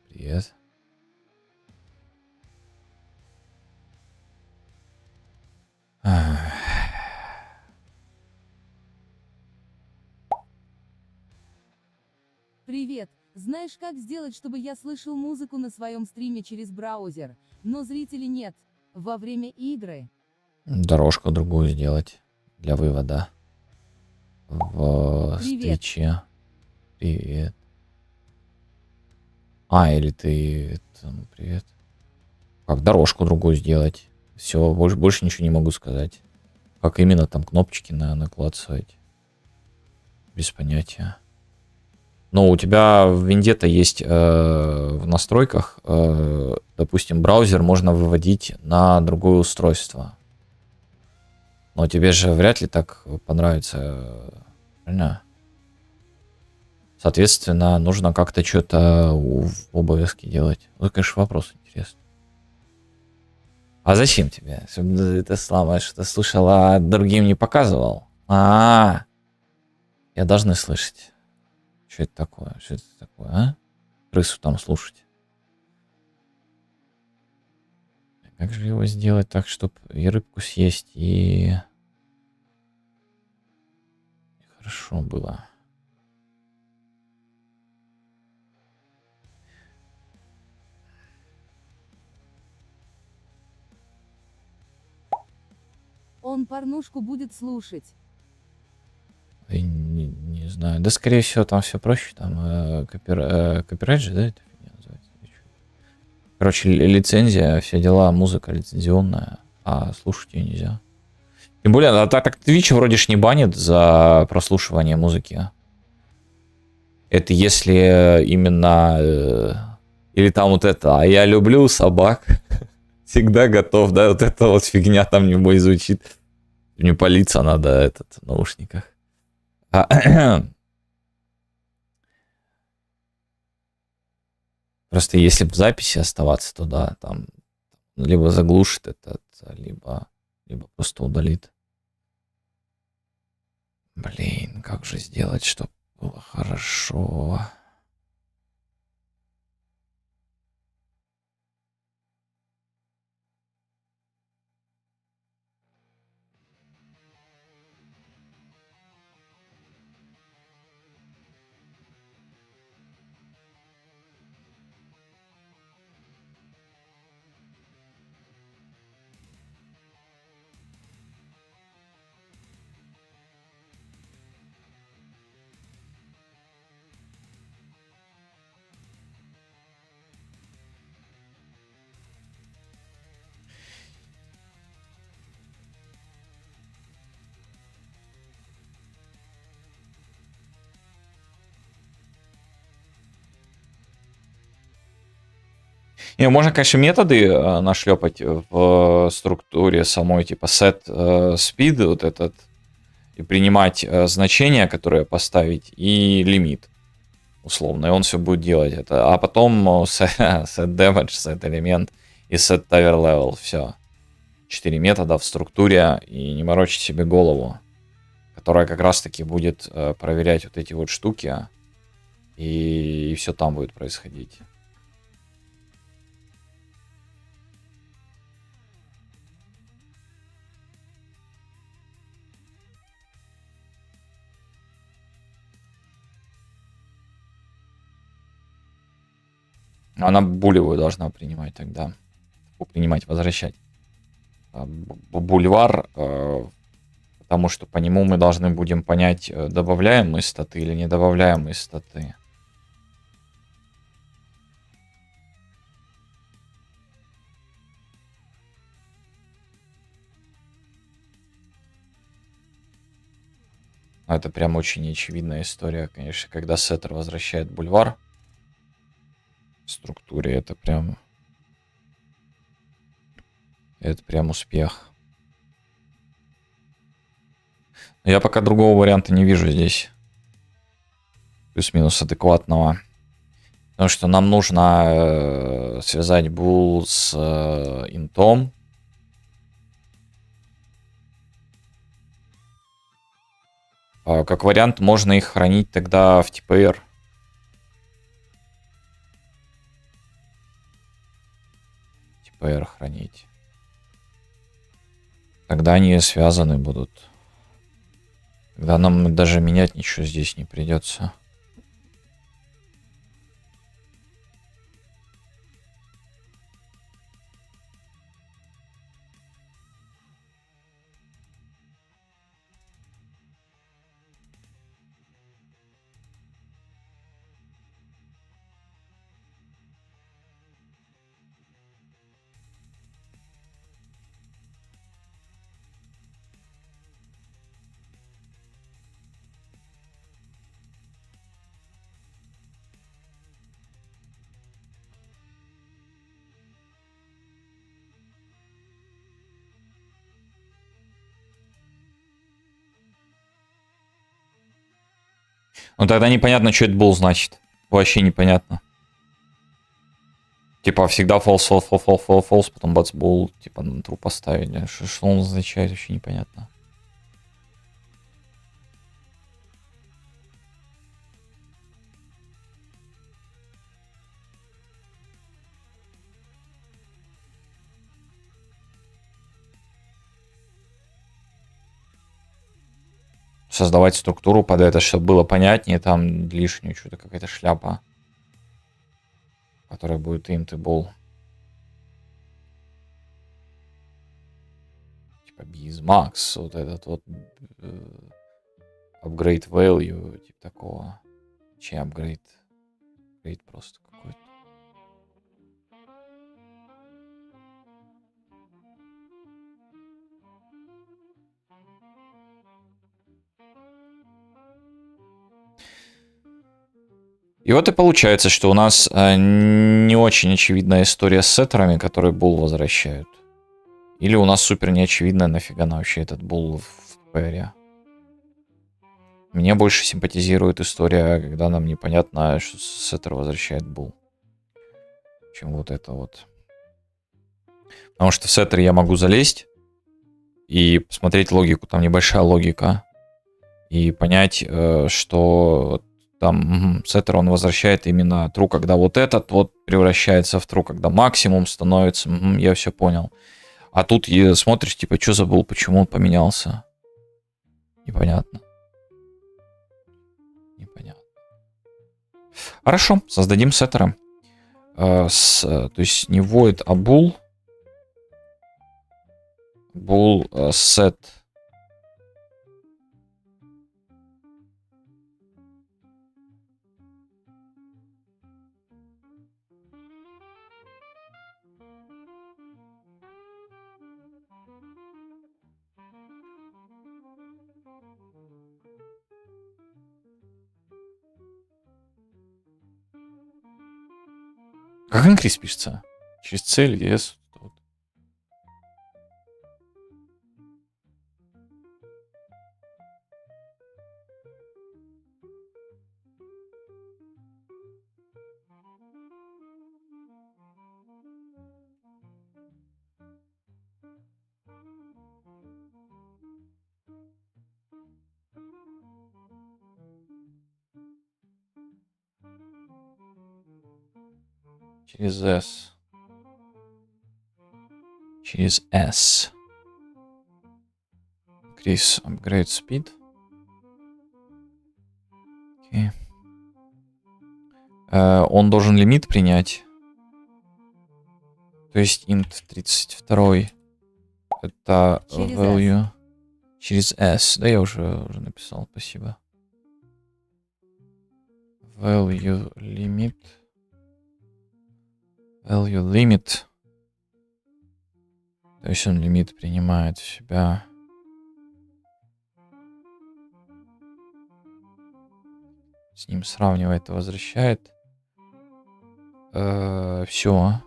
Привет! Знаешь, как сделать, чтобы я слышал музыку на своем стриме через браузер, но зрителей нет? Во время игры?
Дорожку другую сделать для вывода. В встрече. Привет. Или ты... привет. Как дорожку другую сделать? Все, больше ничего не могу сказать. Как именно там кнопочки наклацывать? Без понятия. Но у тебя в Vendetta есть в настройках, допустим, браузер можно выводить на другое устройство. Но тебе же вряд ли так понравится. Правильно? Соответственно, нужно как-то что-то в обовязке делать. Вот, конечно, вопрос интересный. А зачем тебе? Чтобы ты слава, что слышал, а другим не показывал? Я должны слышать. Что это такое? Что это такое, а? Крысу там слушать. Как же его сделать так, чтобы и рыбку съесть, и хорошо было?
Он порнушку будет слушать.
Не знаю. Да, скорее всего, там все проще. Там копирайт же, да, это фигня называется? Короче, лицензия, все дела, музыка лицензионная, а слушать ее нельзя. Тем более, так Twitch вроде ж не банит за прослушивание музыки. Это если именно... или там вот это, а я люблю собак. Всегда готов, да, вот эта вот фигня там не будет звучит. Не палиться надо в наушниках. Просто если в записи оставаться, то да, там либо заглушит этот, либо просто удалит. Блин, как же сделать, чтобы было хорошо? Не, можно, конечно, методы нашлепать в структуре самой, типа set speed вот этот, и принимать значения, которые поставить, и лимит. условно, и он все будет делать это. А потом set damage, set элемент и set tower level. Все. 4 метода в структуре, и не морочить себе голову, которая как раз-таки будет проверять вот эти вот штуки, и все там будет происходить. Она булевую должна принимать тогда. Принимать, возвращать. Бульвар, потому что по нему мы должны будем понять, добавляем мы статы или не добавляем мы статы. Это прям очень очевидная история, конечно, когда сеттер возвращает бульвар в структуре, это прям успех. Но я пока другого варианта не вижу здесь. Плюс-минус адекватного. Потому что нам нужно связать бул с интом. Как вариант, можно их хранить тогда в TPR. TPR хранить. Тогда они связаны будут. Тогда нам даже менять ничего здесь не придется. Ну тогда непонятно, что это был, значит. Вообще непонятно. Типа всегда false, false, false, false, false, false, потом бац, был, типа на true поставили. Что он означает, вообще непонятно. Создавать структуру под это, чтобы было понятнее, там лишнюю что-то, какая-то шляпа, которая будет int и bool. Типа BizMax, вот этот вот upgrade value, типа такого. Чей upgrade? Upgrade просто какой-то. И вот и получается, что у нас не очень очевидная история с сеттерами, которые бул возвращают. Или у нас супер неочевидная, нафига нам вообще этот бул в пэре. Мне больше симпатизирует история, когда нам непонятно, что сеттер возвращает бул. Чем вот это вот. Потому что в сеттер я могу залезть и посмотреть логику. Там небольшая логика. И понять, что там сеттер он возвращает именно true, когда вот этот вот превращается в true, когда максимум становится. Я все понял. А тут смотришь, типа, что забыл, почему он поменялся. Непонятно. Непонятно. Хорошо, создадим сеттеры. То есть не void, а bool. Bool set. Как increase пишется? Через цель, yes. Через S. Через S. Increase upgrade speed. Окей. Он должен лимит принять. То есть int 32 это
Через
value через S. Да, я уже написал, спасибо. Value limit. Value limit. То есть он лимит принимает в себя. С ним сравнивает и возвращает. Все.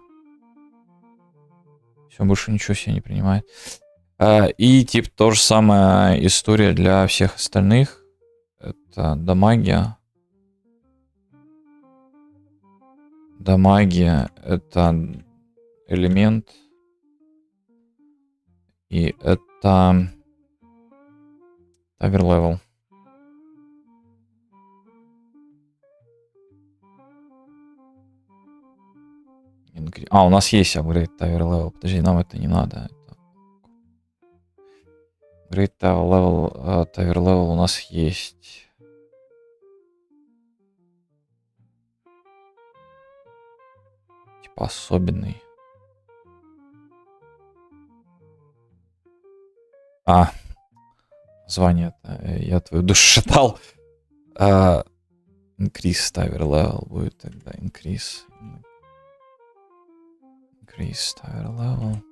Все, больше ничего себе не принимает. И типа то же самая история для всех остальных. Это дамагия. Дамагия это элемент. И это тавер левел. У нас есть upgrade Tower Level. Подожди, нам это не надо. Upgrade Tower Level у нас есть. Типа особенный. Название-то я твою душу шатал. Increase Tower Level будет тогда. Increase Tower Level.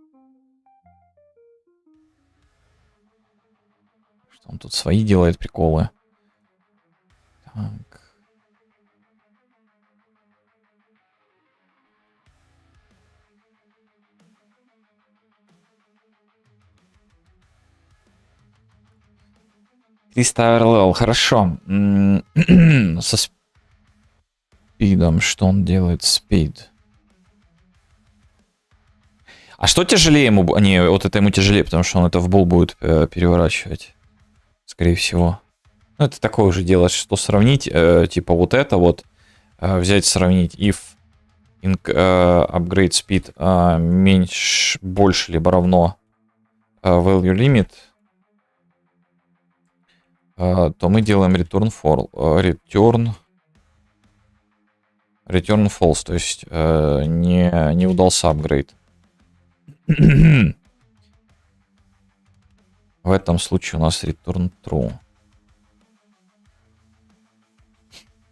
Что он тут свои делает приколы? Так. Increase Tower Level, хорошо. Со спидом, что он делает? Спид. А что тяжелее ему? Не, вот это ему тяжелее, потому что он это в бол будет переворачивать. Скорее всего. Ну, это такое же дело, что сравнить. Типа вот это вот. Взять, сравнить. If upgrade speed меньше, больше, либо равно value limit, то мы делаем return false. То есть не удался апгрейд. В этом случае у нас return true.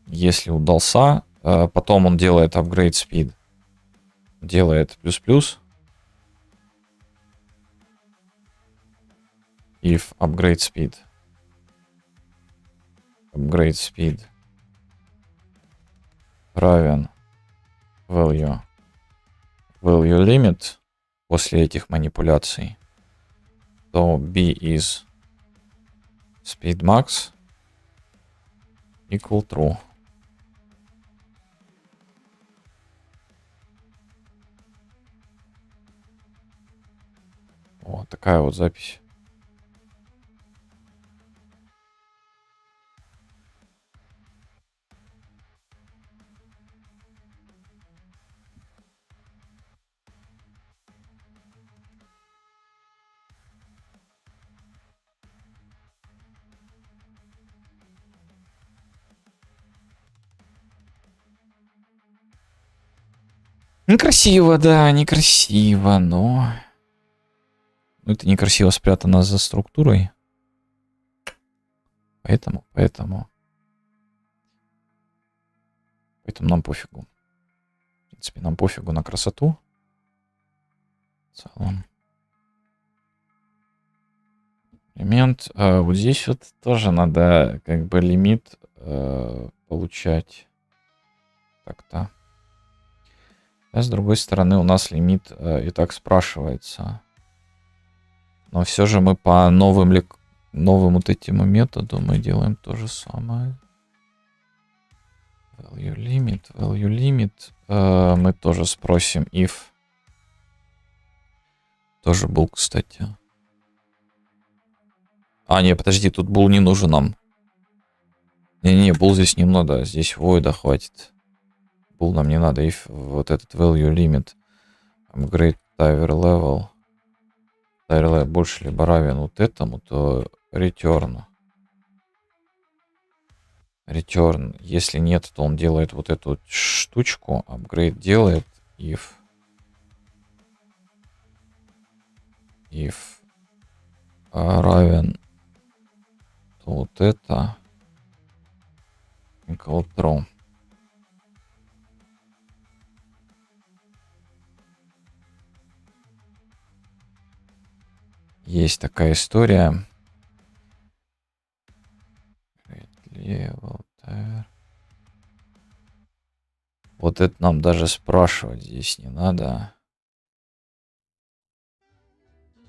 Если удался, потом он делает upgrade speed. Делает плюс-плюс. If upgrade speed. Upgrade speed равен value limit. После этих манипуляций, то b is speed max equal true. Вот такая вот запись. Некрасиво, да, некрасиво, но... Это некрасиво спрятано за структурой. Поэтому нам пофигу. В принципе, нам пофигу на красоту. В целом. Элемент. Вот здесь вот тоже надо как бы лимит получать. Так-то. А с другой стороны, у нас лимит и так спрашивается. Но все же мы по новым вот этому методу мы делаем то же самое. Value limit. Мы тоже спросим if. Тоже был, кстати. Не, подожди, тут был не нужен нам. Не, был здесь не надо, здесь void хватит. pull нам не надо. If вот этот value limit upgrade tower level больше либо равен вот этому, то return. Return. Если нет, то он делает вот эту вот штучку. Upgrade делает if равен, то вот это equal true. Есть такая история. Level tower. Вот это нам даже спрашивать здесь не надо.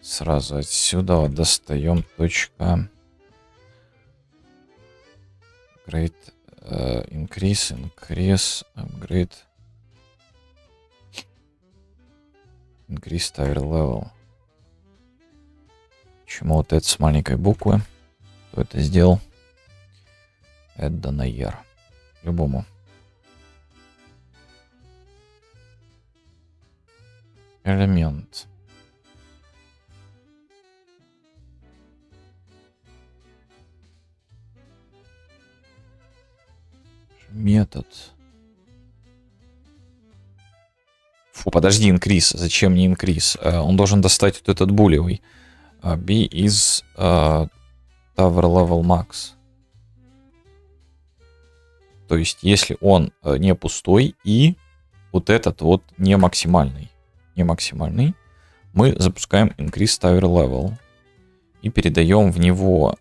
Сразу отсюда вот достаем точка upgrade increase upgrade increase tower level. Почему вот это с маленькой буквы? Кто это сделал? Это на ER. Любому. Элемент. Метод. Фу, подожди, increase. Зачем мне increase? Он должен достать вот этот булевый. B is tower level max. То есть, если он не пустой и вот этот вот не максимальный, мы запускаем increase tower level и передаем в него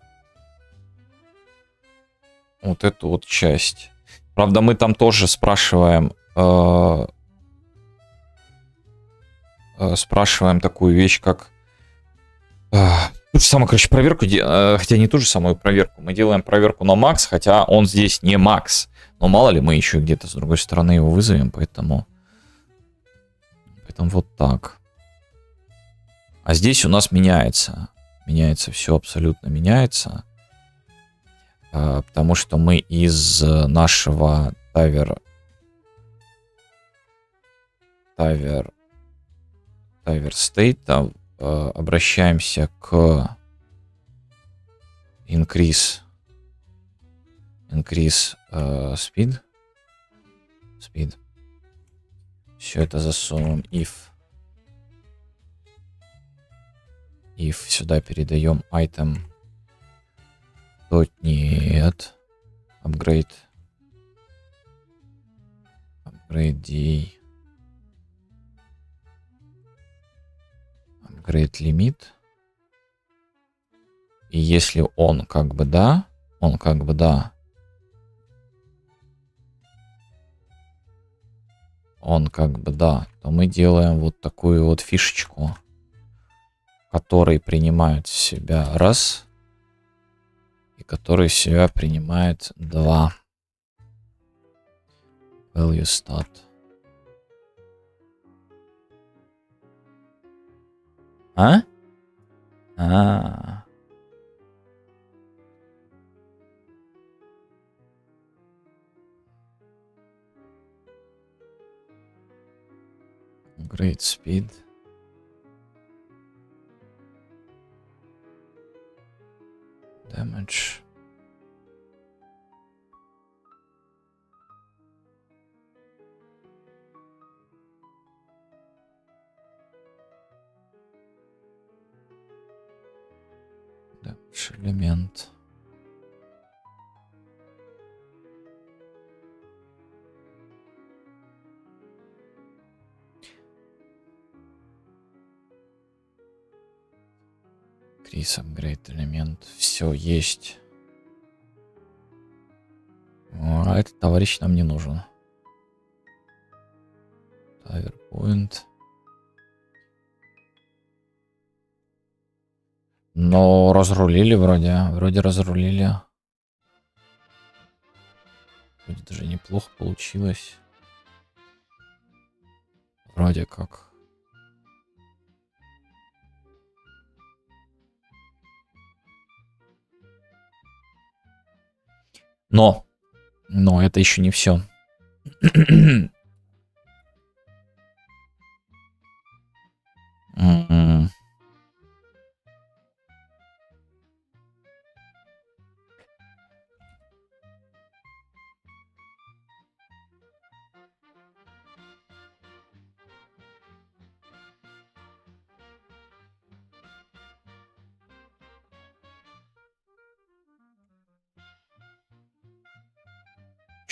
вот эту вот часть. Правда, мы там тоже спрашиваем такую вещь, как ту же самую, короче, проверку, хотя не ту же самую проверку. Мы делаем проверку на макс, хотя он здесь не макс. Но мало ли, мы еще где-то с другой стороны его вызовем, поэтому вот так. А здесь у нас меняется. Меняется все, абсолютно меняется. Потому что мы из нашего tower state обращаемся к increase speed. Все это засунем if сюда передаем item нет upgrade D upgrade limit. И если он как бы да, то мы делаем вот такую вот фишечку, который принимает в себя раз и который в себя принимает 2. Value stat. Great speed. Damage. Damage элемент. Increase upgrade элемент. Все есть. А этот товарищ нам не нужен. Tower point. Но разрулили вроде. Вроде разрулили. Вроде даже неплохо получилось. Вроде как. Но это еще не все.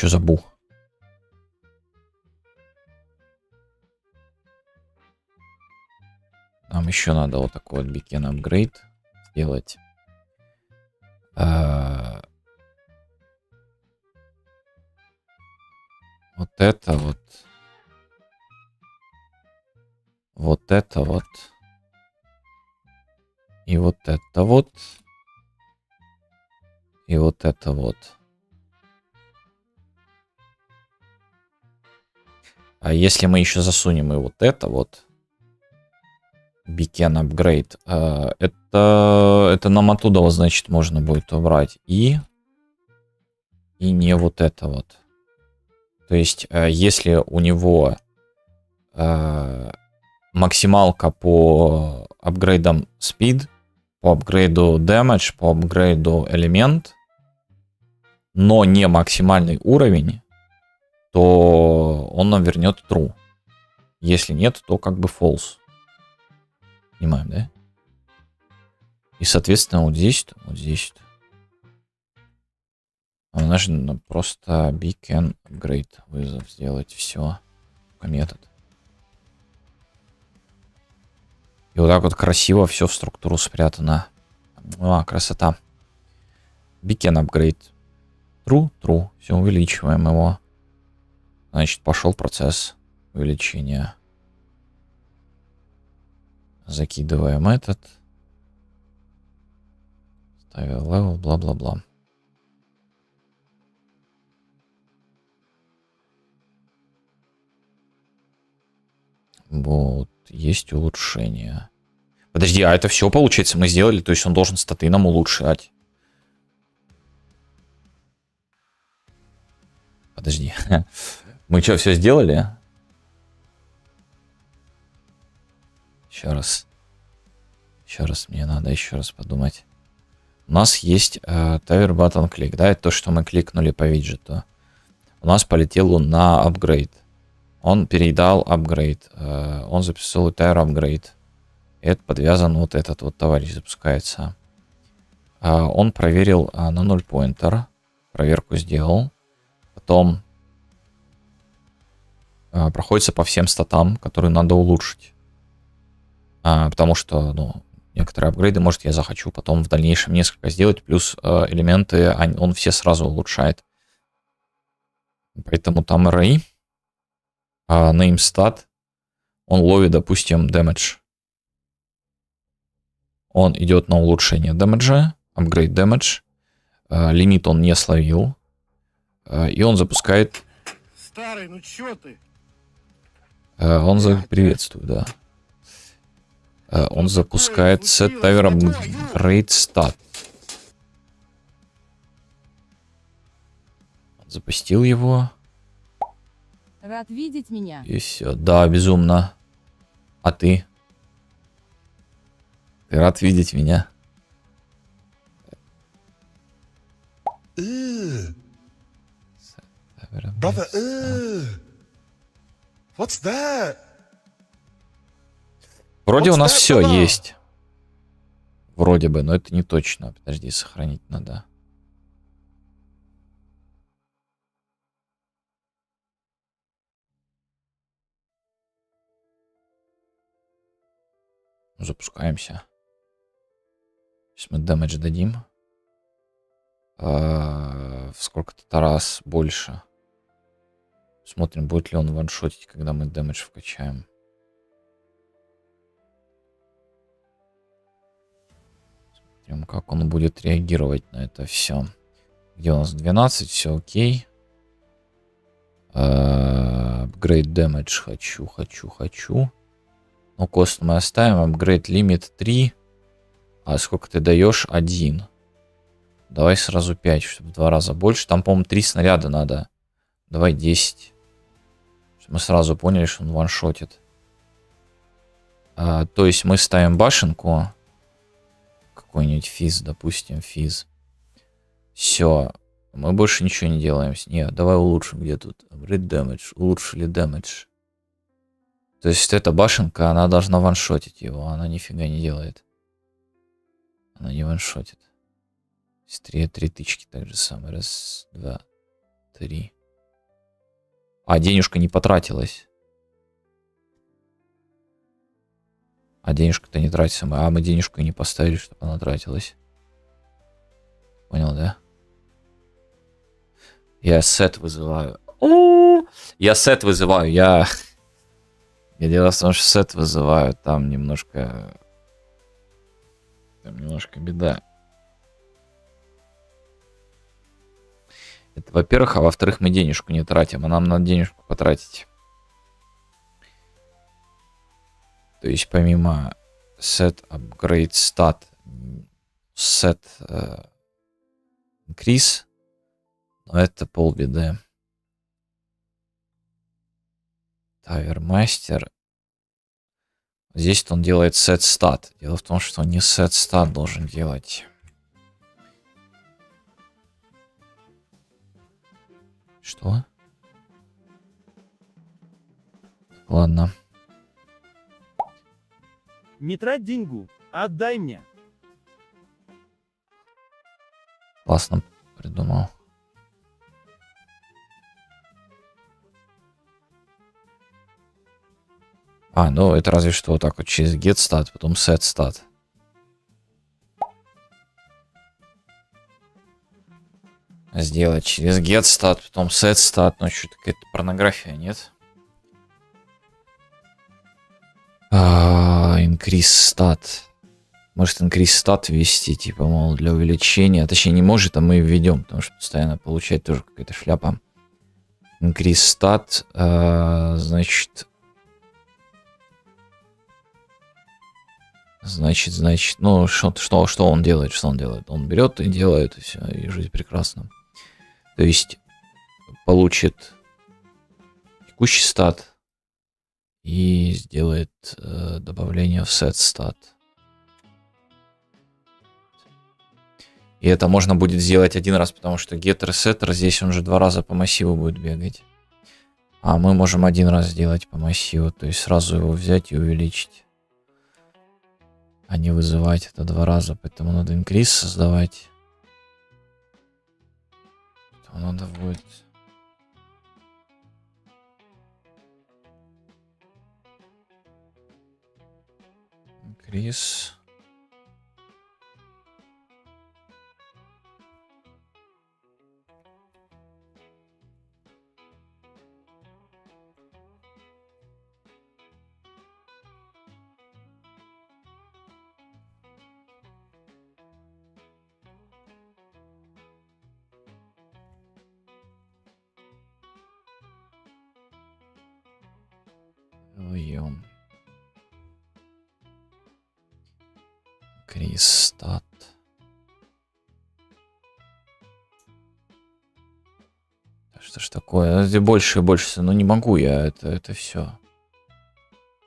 Что за бу? Нам еще надо вот такой вот beacon апгрейд сделать. Вот это вот. Вот это вот. И вот это вот. И вот это вот. А если мы еще засунем и вот это вот. Beacon апгрейд. Это нам оттуда, вот, значит, можно будет убрать. И не вот это вот. То есть, если у него максималка по апгрейдам speed, по апгрейду damage, по апгрейду элемент, но не максимальный уровень, то он нам вернет true. Если нет, то как бы false. Понимаем, да? И, соответственно, вот здесь, нужно просто beacon upgrade вызов сделать. Все. Метод. И вот так вот красиво все в структуру спрятано. Красота. Beacon upgrade. True. Все, увеличиваем его. Значит, пошел процесс увеличения. Закидываем этот. Ставим level, бла-бла-бла. Вот, есть улучшение. Подожди, а это все, получается, мы сделали? То есть он должен статы нам улучшать. Подожди. Мы что, все сделали? Еще раз, мне надо еще раз подумать. У нас есть Tower Button Click, да, это то, что мы кликнули по виджету. У нас полетел он на апгрейд. Он передал апгрейд. Он записал Tower апгрейд. Это подвязан вот этот вот товарищ запускается. Он проверил на 0 pointer. Проверку сделал. Потом проходится по всем статам, которые надо улучшить. Потому что, ну, некоторые апгрейды, может, я захочу потом в дальнейшем несколько сделать, плюс элементы, он все сразу улучшает. Поэтому там array, name stat, он ловит, допустим, damage. Он идет на улучшение damage, upgrade damage, лимит он не словил, и он запускает...
Старый, ну чё ты?
Приветствую, да. Он запускает set Tower upgrade stat. Запустил его.
Рад видеть меня.
И все. Да, безумно. А ты? Ты рад видеть меня?
Brother, what's that?
Вроде у нас
What's that,
все
brother?
есть. Вроде бы, но это не точно. Подожди, сохранить надо. Запускаемся. Сейчас мы дэмэдж дадим. В сколько-то раз больше. Смотрим, будет ли он ваншотить, когда мы дэмэдж вкачаем. Смотрим, как он будет реагировать на это все. Где у нас 12, все окей. Upgrade damage хочу. Ну, кост мы оставим. Upgrade limit 3. А сколько ты даешь? 1. Давай сразу 5, чтобы в 2 раза больше. Там, по-моему, 3 снаряда надо. Давай 10. Мы сразу поняли, что он ваншотит. То есть мы ставим башенку. Какой-нибудь физ, допустим, физ. Все. Мы больше ничего не делаем. Нет, давай улучшим, где тут. Upgrade damage. Улучшили damage. То есть эта башенка, она должна ваншотить его. Она нифига не делает. Она не ваншотит. 3 тычки так же самое. Раз, два, три. А, денежка не потратилась. А денежка-то не тратится. Мы денежку и не поставили, чтобы она тратилась. Понял, да? Я сет вызываю. Я сет вызываю. Я дело в том, что сет вызываю. Там немножко беда. Это во-первых, а во-вторых, мы денежку не тратим, а нам надо денежку потратить. То есть помимо set upgrade stat, set increase, но это полбеды. Tire Master. Здесь он делает set stat. Дело в том, что он не set stat должен делать. Что? Ладно.
Не трать деньгу, отдай мне.
Классно придумал. А, ну это разве что вот так вот через get stat, потом set stat. Сделать через get stat, потом set stat. Ну что-то какая-то порнография, нет? Increase stat. Может increase stat ввести, типа, мол, для увеличения. Точнее, не может, а мы введем, потому что постоянно получать тоже какая-то шляпа. Increase stat, значит, ну, что он делает, что он делает? Он берет и делает, и все, и жизнь прекрасна. То есть, получит текущий стат и сделает добавление в set stat. И это можно будет сделать один раз, потому что getter и setter здесь он же 2 раза по массиву будет бегать. А мы можем 1 раз сделать по массиву, то есть сразу его взять и увеличить. А не вызывать это 2 раза, поэтому надо increase создавать. Поэтому надо будет... Increase... Вьем. Кристат. Что ж такое? Это больше и больше. Ну не могу я. Это все.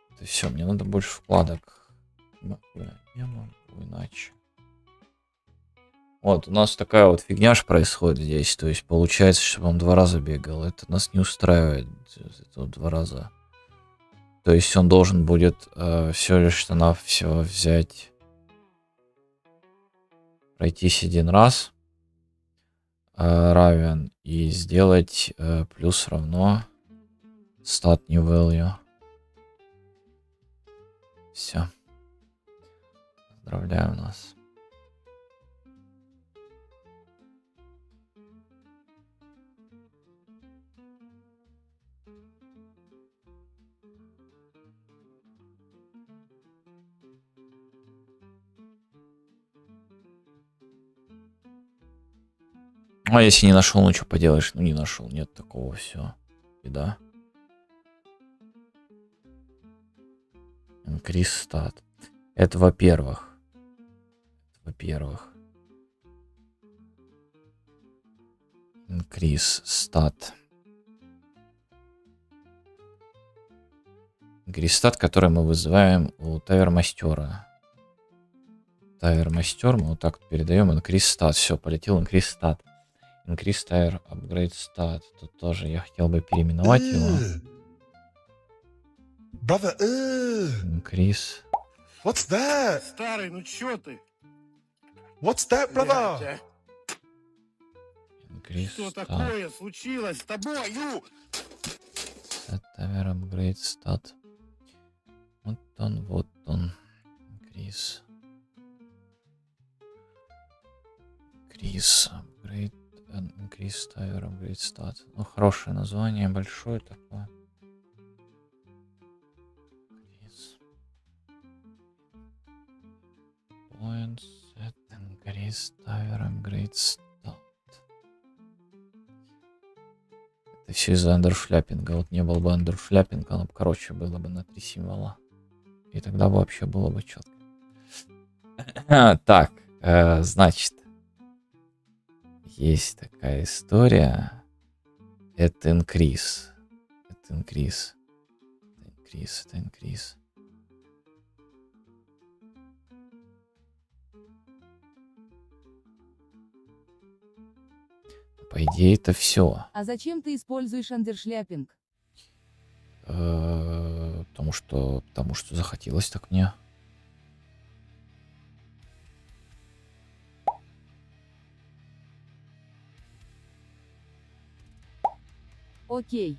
Это все. Мне надо больше вкладок. Не могу иначе. Вот, у нас такая вот фигня ж происходит здесь. То есть получается, чтобы он 2 раза бегал. Это нас не устраивает. Это вот 2 раза. То есть он должен будет все лишь на все взять, пройтись 1 раз, равен и сделать плюс равно stat new value. Все. Поздравляю нас. А если не нашел, ну что поделаешь? Ну не нашел, нет такого, все. Беда. Increase stat. Это во-первых. Во-первых. Increase stat. Increase stat, который мы вызываем у тайвер-мастера. Тайвер-мастер мы вот так вот передаем increase stat. Все, полетел increase stat. Increase tire upgrade stat. Тут тоже я хотел бы переименовать его.
Brother,
Increase.
what's that?
Старый, ну чё ты?
What's that, brother?
Increase
Что
stat.
такое случилось с тобою?
Set Tower Upgrade Stat. Вот он, вот он. Increase. Increase. Upgrade. Increase Tower Upgrade Stat. Ну, хорошее название, большое такое. Increase. Points. Set Increase Tower Upgrade Stat. Это все из-за андершляпинга. Вот не был бы андершляпинга, оно бы короче было бы на 3 символа. И тогда бы вообще было бы четко. Так, значит, есть такая история. Это increase. Это increase. Это increase. Это increase. По идее, это все.
А зачем ты используешь андершляпинг?
Потому что захотелось так мне.
Окей.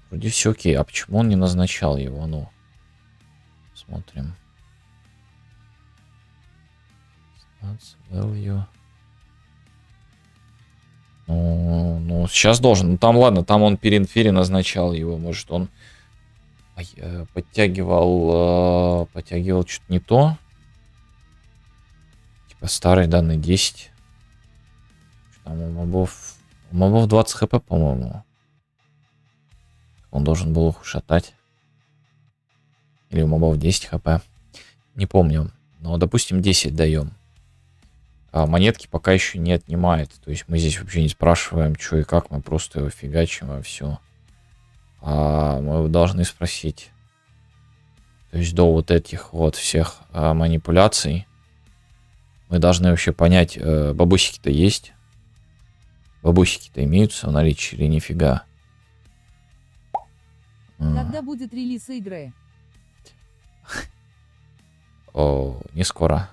Вроде все окей. А почему он не назначал его? Ну, смотрим. Stats, value. Ну, сейчас должен. Ну, там, ладно, там он перед инфери назначал его. Может, он подтягивал что-то не то. Типа старый данный 10. Там у мобов 20 хп, по-моему. Он должен был их ушатать. Или у мобов 10 хп. Не помню. Но, допустим, 10 даем. А монетки пока еще не отнимает. То есть мы здесь вообще не спрашиваем, что и как. Мы просто его фигачим, и все. А мы должны спросить. То есть до вот этих вот всех манипуляций мы должны вообще понять, бабусики-то есть. Бабусики-то имеются в наличии или нифига.
Когда будет релиз игры?
О, не скоро.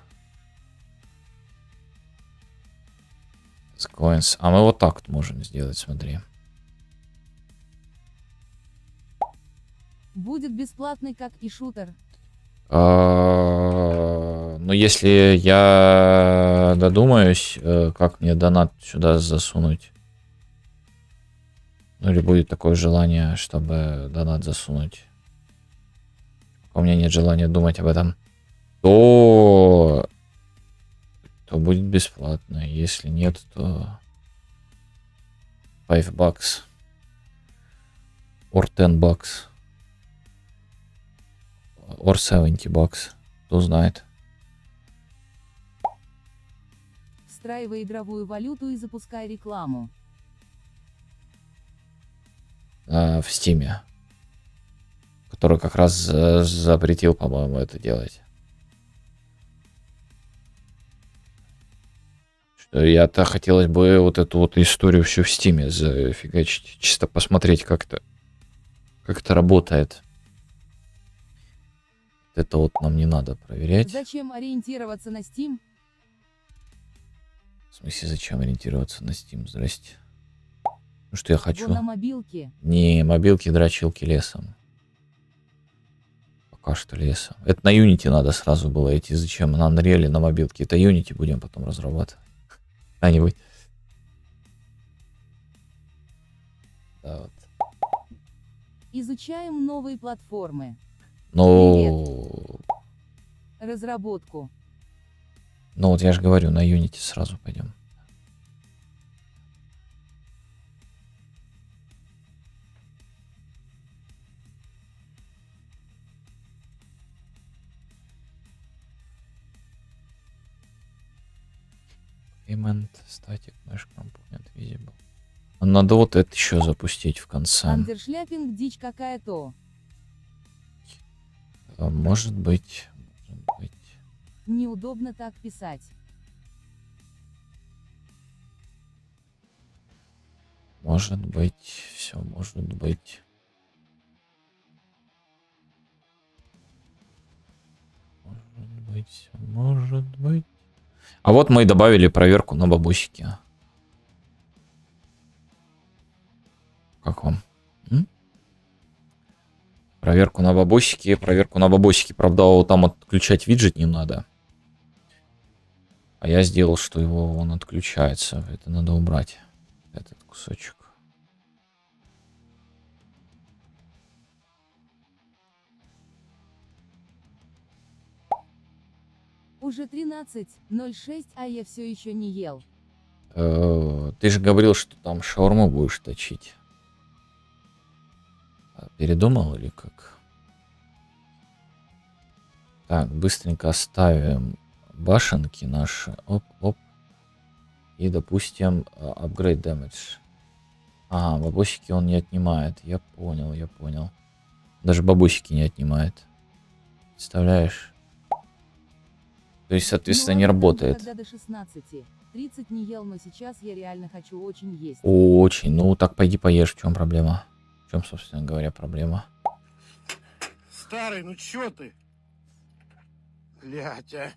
Coins. А мы вот так вот можем сделать, смотри.
Будет бесплатный, как и шутер.
Ну, если я додумаюсь, как мне донат сюда засунуть. Ну, или будет такое желание, чтобы донат засунуть. У меня нет желания думать об этом. То будет бесплатно. Если нет, то 5 bucks. Or 10 bucks. Or 70 bucks. Кто знает.
Встраивай игровую валюту и запускай рекламу.
В Стиме. Который как раз запретил, по-моему, это делать. Я-то хотелось бы вот эту вот историю всю в Стиме зафигачить. Чисто посмотреть, как это работает. Это вот нам не надо проверять.
Зачем ориентироваться на Steam?
В смысле, зачем ориентироваться на Steam? Здрасте. Ну что я хочу?
На мобилке.
Не, мобилки, дрочилки лесом. Пока что лесом. Это на Unity надо сразу было идти. Зачем? На Unreal, на мобилке. Это Unity будем потом разрабатывать. Когда-нибудь. Да, вот.
Изучаем новые платформы.
Ну,
Разработку.
ну вот я же говорю, на Unity сразу пойдем. Payment, static, mesh component, visible. Надо вот это еще запустить в конце.
Андершляпинг дичь какая-то.
Может быть. Может быть.
Неудобно так писать.
Может быть, все может быть. Может быть, всё может быть. А вот мы и добавили проверку на бабусики. Как вам? М? Проверку на бабусики, проверку на бабусики. Правда, вот там отключать виджет не надо. А я сделал, что его он отключается. Это надо убрать. Этот кусочек.
Уже 13:06, а я все еще не ел.
Ты же говорил, что там шаурму будешь точить. Передумал или как? Так, быстренько оставим башенки наши. Оп-оп. И, допустим, upgrade damage. Ага, бабусики он не отнимает. Я понял, я понял. Даже бабусики не отнимает. Представляешь? То есть, соответственно,
Ну,
не
ладно,
работает.
Когда до 16:30 не ел, но сейчас я реально хочу очень есть.
Очень. Ну, так пойди поешь. В чем проблема? В чем, собственно говоря, проблема?
Старый, ну чё ты? Блядь, а.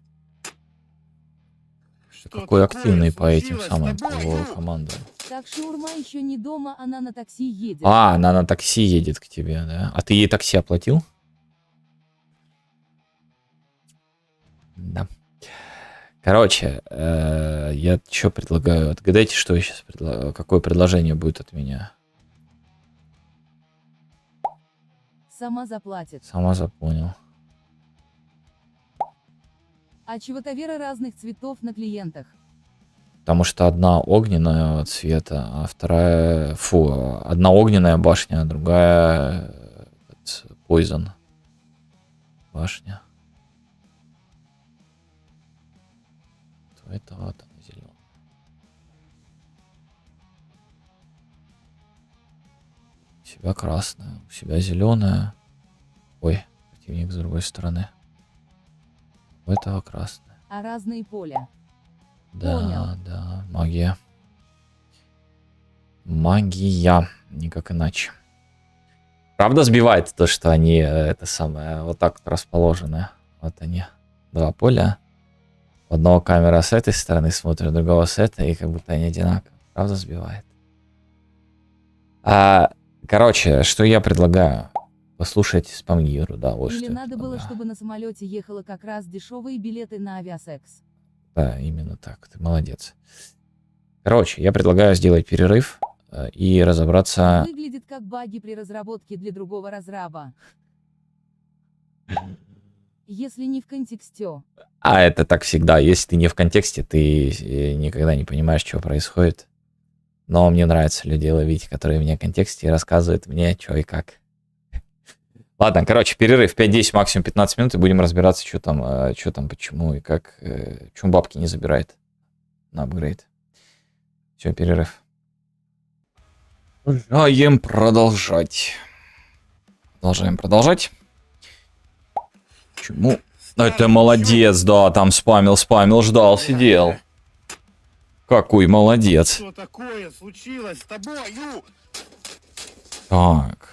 Ты
Что
какой
такое
активный по этим
случилось с
самым
тобой,
по
Ю?
командам.
Так шаурма еще не дома, она на такси едет.
А, она на такси едет к тебе, да? А ты ей такси оплатил? Да. Короче, я что предлагаю? Отгадайте, что я сейчас предлагаю. Какое предложение будет от меня?
Сама заплатит.
Сама запомнил.
А чего-то разных цветов на клиентах.
Потому что одна огненная цвета, а вторая... Фу, одна огненная башня, а другая... Poison башня. Это вот она зеленая. У себя красная, у себя зеленая. Ой, противник с другой стороны. У этого красная.
А разные поля.
Да,
Понял.
да, магия. Магия, никак иначе. Правда сбивает то, что они это самое вот так вот расположены. Вот они, два поля. У одного камера с этой стороны смотрит, другого с этой, и как будто они одинаковые. Правда сбивает. Короче, что я предлагаю? Послушайте спамгиру, да, вот
Или
что я
надо было,
предлагаю.
чтобы на самолете ехало как раз дешевые билеты на авиасекс.
Да, именно так, ты молодец. Короче, я предлагаю сделать перерыв и разобраться...
Выглядит как баги при разработке для другого разраба. Если не в контексте.
А это так всегда. Если ты не в контексте, ты никогда не понимаешь, что происходит. Но мне нравится людей ловить, которые вне контексте и рассказывают мне, что и как. Ладно, короче, перерыв 5-10, максимум 15 минут, и будем разбираться, что там, почему и как. Почему бабки не забирает на апгрейд. Все, перерыв. Продолжаем продолжать. Почему? Это молодец, да, там спамил, ждал, сидел. Какой молодец.
Что такое случилось с тобой, Ю?
Так.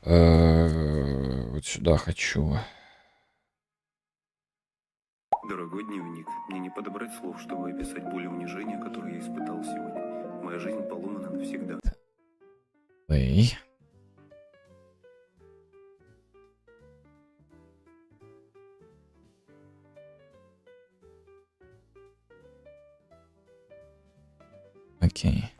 Вот сюда хочу.
Дорогой дневник, мне не подобрать слов, чтобы описать боль и унижение, которое я испытал сегодня. Моя жизнь поломана навсегда.
Эй. Окей.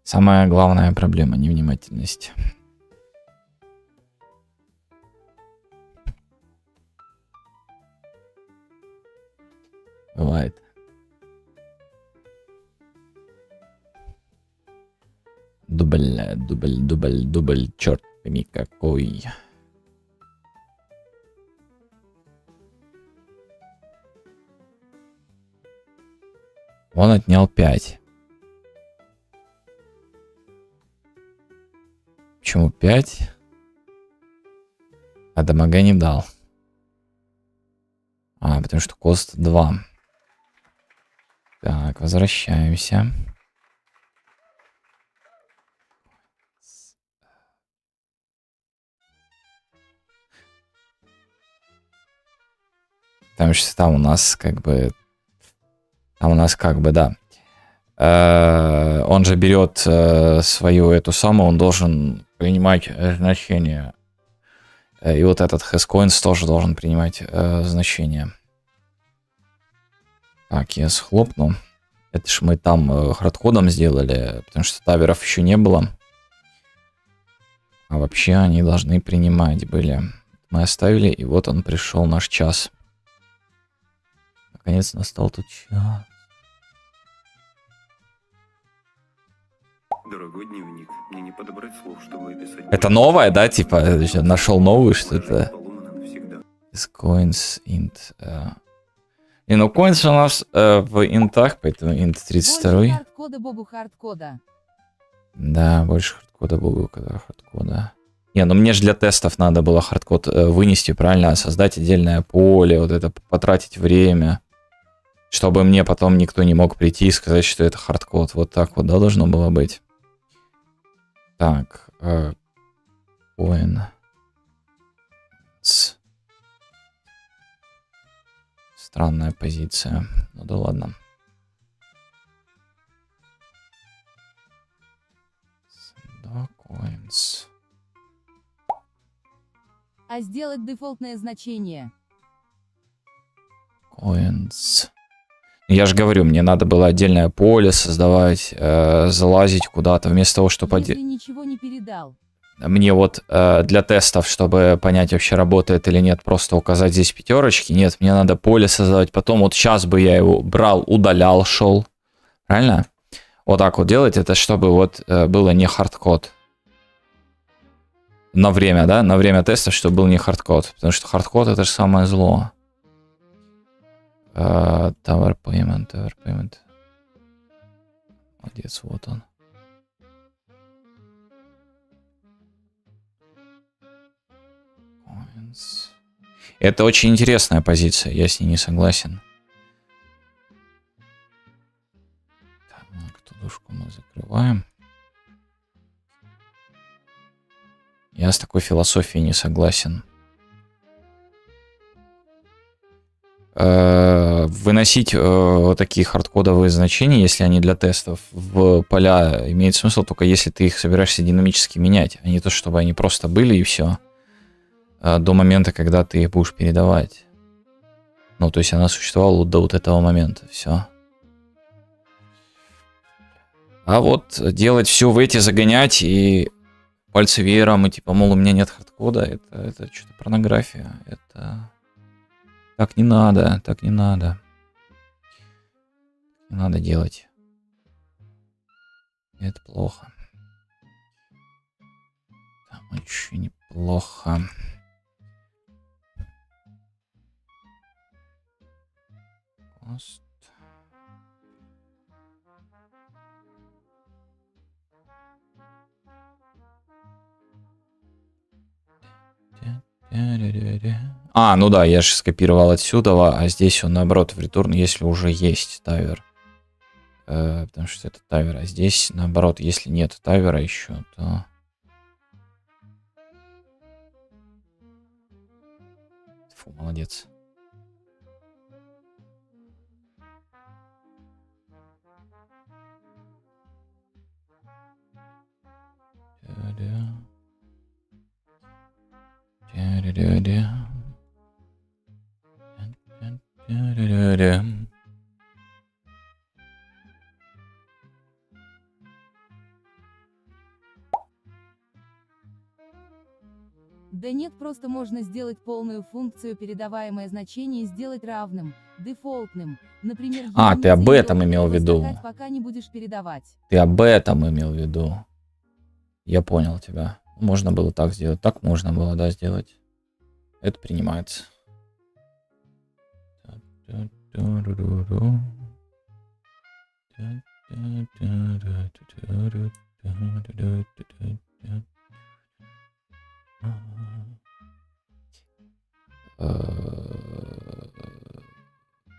Самая главная проблема — невнимательность. Бывает. Дубль, черт пойми какой. Он отнял 5. Почему 5? А дамага не дал. Потому что кост 2. Так, возвращаемся. Потому что там у нас как бы... да. Он же берет свою эту самую, он должен принимать значение. И вот этот Hascoins тоже должен принимать значение. Так, я схлопну. Это ж мы там хардкодом сделали, потому что таверов еще не было. А вообще они должны принимать были. Мы оставили, и вот он пришел, наш час. Наконец настал тот час.
Дорогой дневник, мне не подобрать слов, чтобы описать...
Это новое, да? Типа, нашел новую, что это?
Поломана навсегда.
Coins, int. Не, ну coins у нас в интах, поэтому int 32.
Больше хардкода богу хардкода.
Да, больше хардкода богу хардкода. Не, ну мне же для тестов надо было хардкод вынести, правильно? Создать отдельное поле, вот это потратить время. Чтобы мне потом никто не мог прийти и сказать, что это хардкод. Вот так вот, да, должно было быть. Так. Coins. Странная позиция. Ну да ладно. Да, coins.
А сделать дефолтное значение.
Coins. Я же говорю, мне надо было отдельное поле создавать, залазить куда-то, вместо того, чтобы...
Если ничего не передал.
Мне вот для тестов, чтобы понять, вообще работает или нет, просто указать здесь пятерочки. Нет, мне надо поле создавать. Потом вот сейчас бы я его брал, удалял, шел. Правильно? Вот так вот делать, это чтобы вот было не хардкод. На время, да? На время тестов, чтобы был не хардкод. Потому что хардкод это же самое зло. Tower payment. Молодец, вот он. Это очень интересная позиция, я с ней не согласен. Так, тудушку мы закрываем. Я с такой философией не согласен. Выносить вот такие хардкодовые значения, если они для тестов, в поля имеет смысл только если ты их собираешься динамически менять, а не то, чтобы они просто были и все. До момента, когда ты их будешь передавать. Ну, то есть она существовала до вот этого момента. Все. А вот делать все в эти, загонять и пальцы веером, и типа, мол, у меня нет хардкода, это что-то порнография. Это... Так не надо, так не надо. Не надо делать. Это плохо. Там очень неплохо. Cost. Ну да, я же скопировал отсюда, а здесь он наоборот в return, если уже есть тавер. Потому что это тавер, а здесь наоборот, если нет тавера еще, то... Фу, молодец.
Да нет, просто можно сделать полную функцию передаваемое значение сделать равным, дефолтным. Например,
ты об этом имел в виду.
Пока не будешь передавать.
Ты об этом имел в виду. Я понял тебя. Можно было так сделать. Так можно было, да, сделать. Это принимается.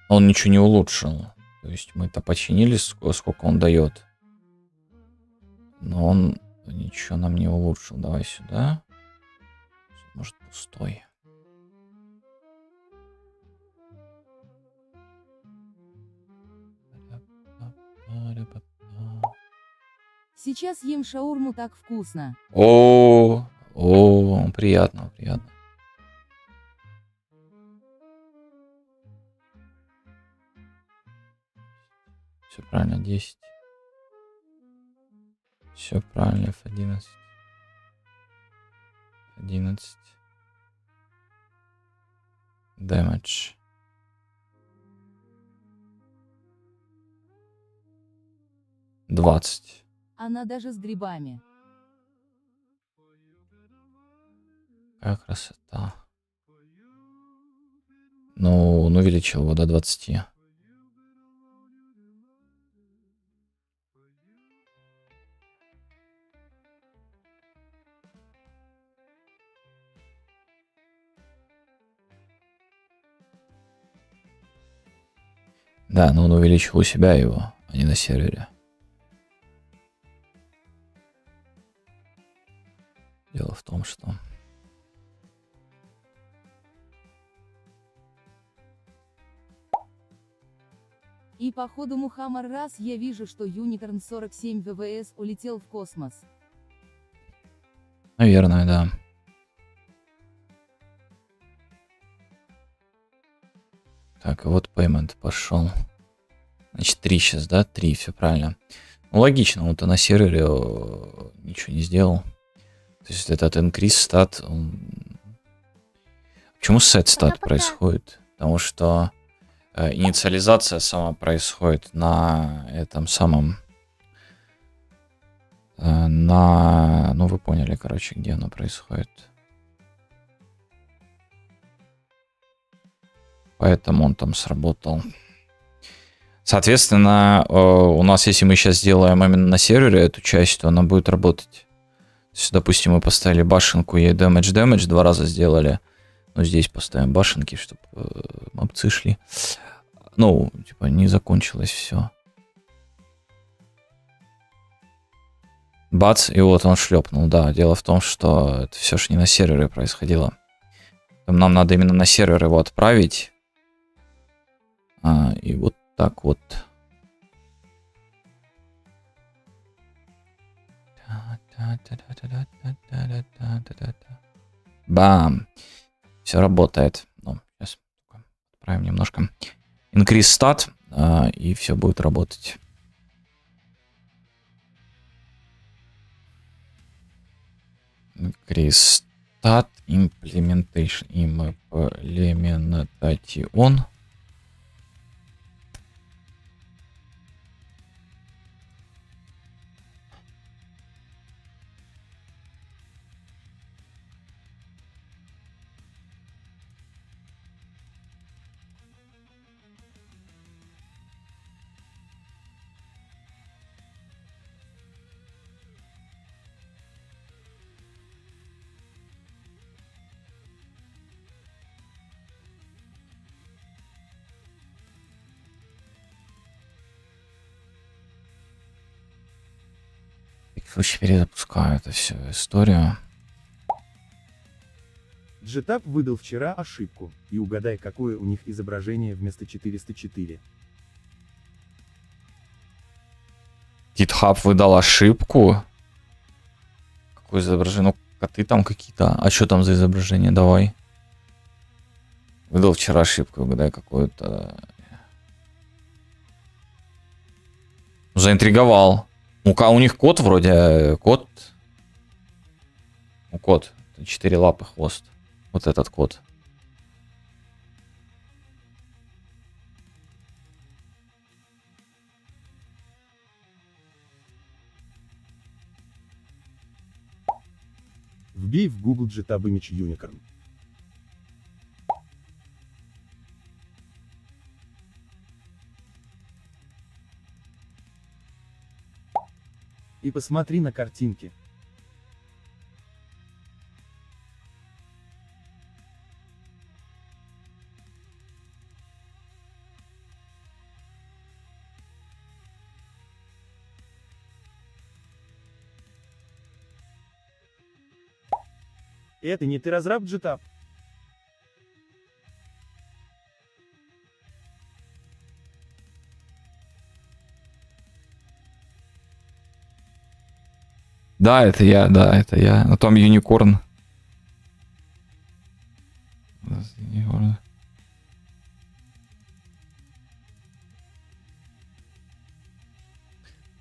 Он ничего не улучшил. То есть мы-то починили, сколько он дает. Но он ничего нам не улучшил. Давай сюда. Может, пустой.
Сейчас ем шаурму, так вкусно.
О, приятно, приятно. Все правильно, 10. Все правильно, F11. 11. Damage. Двадцать.
Она даже с грибами.
Какая красота. Ну, он увеличил его до 20. Да, но он увеличил у себя его, а не на сервере. Дело в том, что...
И по ходу Мухаммар раз я вижу, что Юникорн 47 ВВС улетел в космос.
Наверное, да. Так, и вот payment пошел. Значит, 3 сейчас, да? 3, все правильно. Ну, логично, он-то на сервере ничего не сделал. То есть этот increase stat, он... Почему set stat
Пока-пока.
происходит? Потому что инициализация сама происходит на этом самом... Ну, вы поняли, короче, где оно происходит. Поэтому он там сработал. Соответственно, у нас, если мы сейчас сделаем именно на сервере эту часть, то она будет работать. То есть, допустим, мы поставили башенку и damage 2 раза сделали. Но здесь поставим башенки, чтобы мобцы шли. Ну, типа, не закончилось все. Бац, и вот он шлепнул. Да, дело в том, что это все же не на сервере происходило. Нам надо именно на сервер его отправить. И вот так вот. Бам! Все работает. Ну, сейчас отправим немножко. Increase stat, и все будет работать. Increase stat, implementation, implementation. Лучше перезапускаю эту всю историю.
GitHub выдал вчера ошибку, и угадай, какое у них изображение вместо 404.
GitHub выдал ошибку. Какое изображение? Ну, коты там какие-то. А что там за изображение? Давай. Выдал вчера ошибку, угадай какую-то. Заинтриговал. Ну-ка, у них кот вроде. Кот. Ну, кот. 4 лапы, хвост. Вот этот кот.
Вбей в Google GTA Image Unicorn.
И посмотри на картинки. Это не ты разраб GTA?
Да, это я, да, это я. Но там юникорн.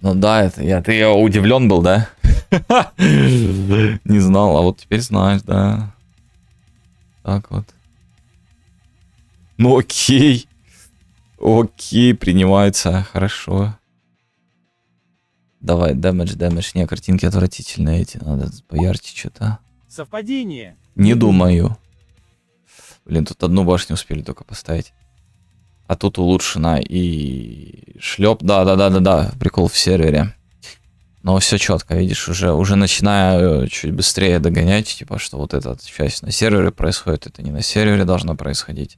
Ну да, это я. Ты удивлен был, да? Не знал, а вот теперь знаешь, да. Так вот. Ну окей. Окей, принимается, хорошо. Давай, дэмэдж. Не, картинки отвратительные эти, надо поярче что-то.
Совпадение.
Не думаю. Блин, тут одну башню успели только поставить. А тут улучшена и шлеп. Да. Прикол в сервере. Но все четко, видишь, уже начинаю чуть быстрее догонять, типа, что вот эта часть на сервере происходит, это не на сервере должно происходить.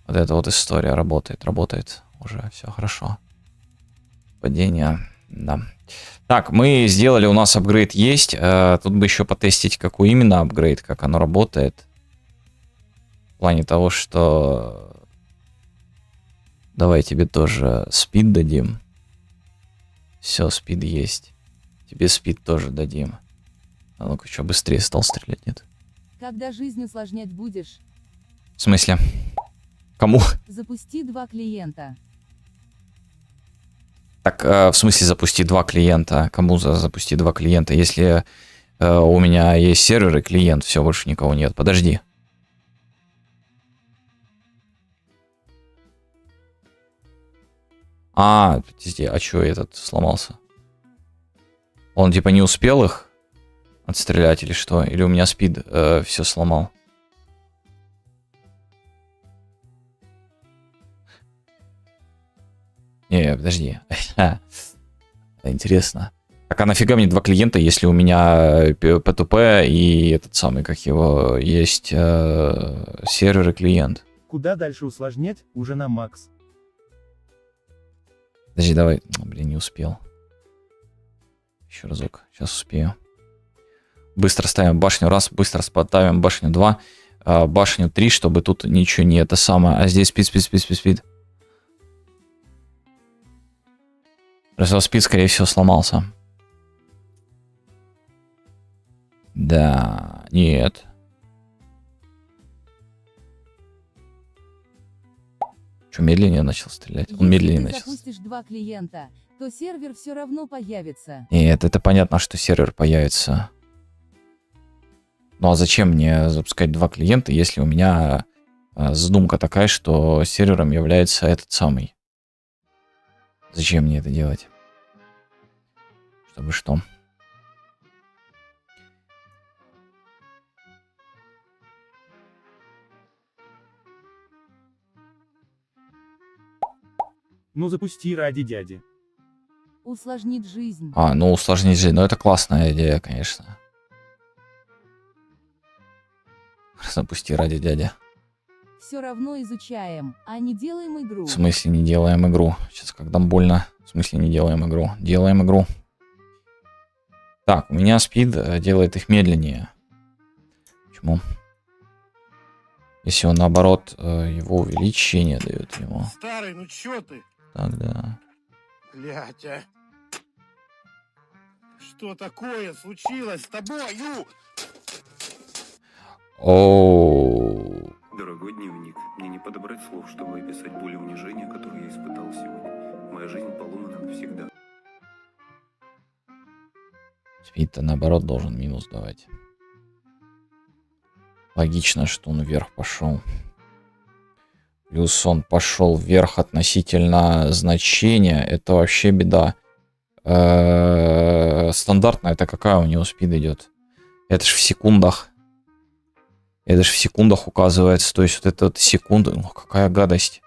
Вот эта вот история работает уже, все хорошо. Падение, да. Так, мы сделали, у нас апгрейд есть. Тут бы еще потестить, какой именно апгрейд, как оно работает. В плане того, что... Давай тебе тоже спид дадим. Все, спид есть. Тебе спид тоже дадим. А ну-ка, что, быстрее стал стрелять, нет?
Когда жизнь усложнять будешь,
В смысле? Кому?
запусти 2 клиента.
Так, в смысле запусти 2 клиента? Кому запусти 2 клиента? Если у меня есть сервер и клиент, все, больше никого нет. Подожди. Подожди, а чё этот сломался? Он типа не успел их отстрелять или что? Или у меня спид все сломал? Не, подожди. Интересно. Так а нафига мне 2 клиента, если у меня P2P и этот самый, как его, есть сервер и клиент?
Куда дальше усложнять? Уже на макс.
Подожди, давай. Блин, не успел. Еще разок. Сейчас успею. Быстро ставим башню раз, быстро ставим башню 2, башню 3, чтобы тут ничего не это самое. А здесь спид. Просто спид, скорее всего, сломался. Да, нет. Что, медленнее начал стрелять? Он медленнее начал.
Если ты запустишь 2 клиента, то сервер все равно появится.
Нет, это понятно, что сервер появится. Ну а зачем мне запускать 2 клиента, если у меня задумка такая, что сервером является этот самый? Зачем мне это делать? Чтобы что?
Ну запусти ради дяди.
Усложнит жизнь.
Ну усложнить жизнь. Ну это классная идея, конечно. Запусти ради дяди.
Все равно изучаем, а не делаем игру.
В смысле не делаем игру? Сейчас когда больно. В смысле не делаем игру? Делаем игру. Так, у меня спид делает их медленнее. Почему? Если он наоборот его увеличение дает ему.
Старый, ну чё ты?
Так, да.
Блядь, а? Что такое случилось с тобой,
Оу.
Дорогой дневник, мне не подобрать слов, чтобы описать боль и унижение, которые я испытал сегодня. Моя жизнь поломана навсегда.
Спид-то наоборот должен минус давать. Логично, что он вверх пошел. Плюс он пошел вверх относительно значения. Это вообще беда. Стандартно это какая у него спид идет? Это ж в секундах. Это ж в секундах указывается. То есть вот это вот секунды. Ну, какая гадость.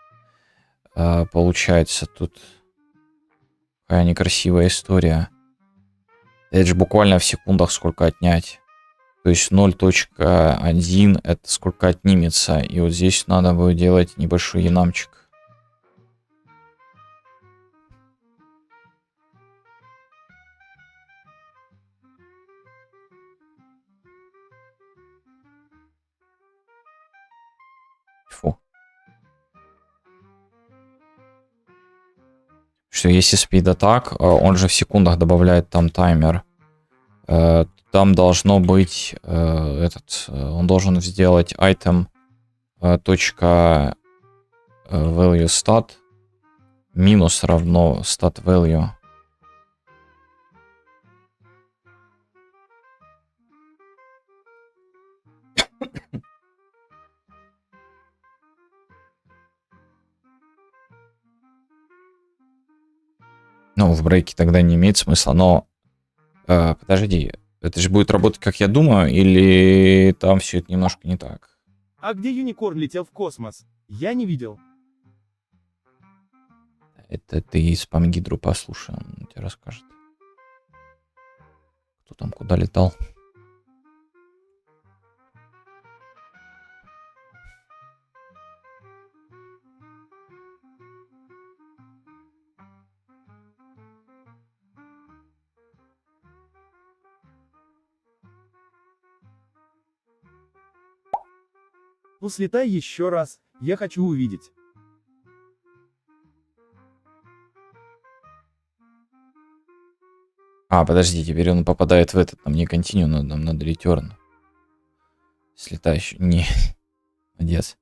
Получается тут. Какая некрасивая история. Это же буквально в секундах сколько отнять. То есть 0.1 это сколько отнимется. И вот здесь надо будет делать небольшой янамчик. Фу. Что если speed attack, он же в секундах добавляет там таймер. Там должно быть он должен сделать item точка value stat минус равно stat value. Ну, в брейке тогда не имеет смысла, но подожди, это же будет работать, как я думаю, или там все это немножко не так?
А где Юникорн летел в космос? Я не видел.
Это ты спам-гидру послушай, он тебе расскажет. Кто там куда летал?
Ну слетай еще раз, я хочу увидеть.
Подожди, теперь он попадает в этот, нам не континью, нам надо ретерн. Слетающий. Не. Молодец.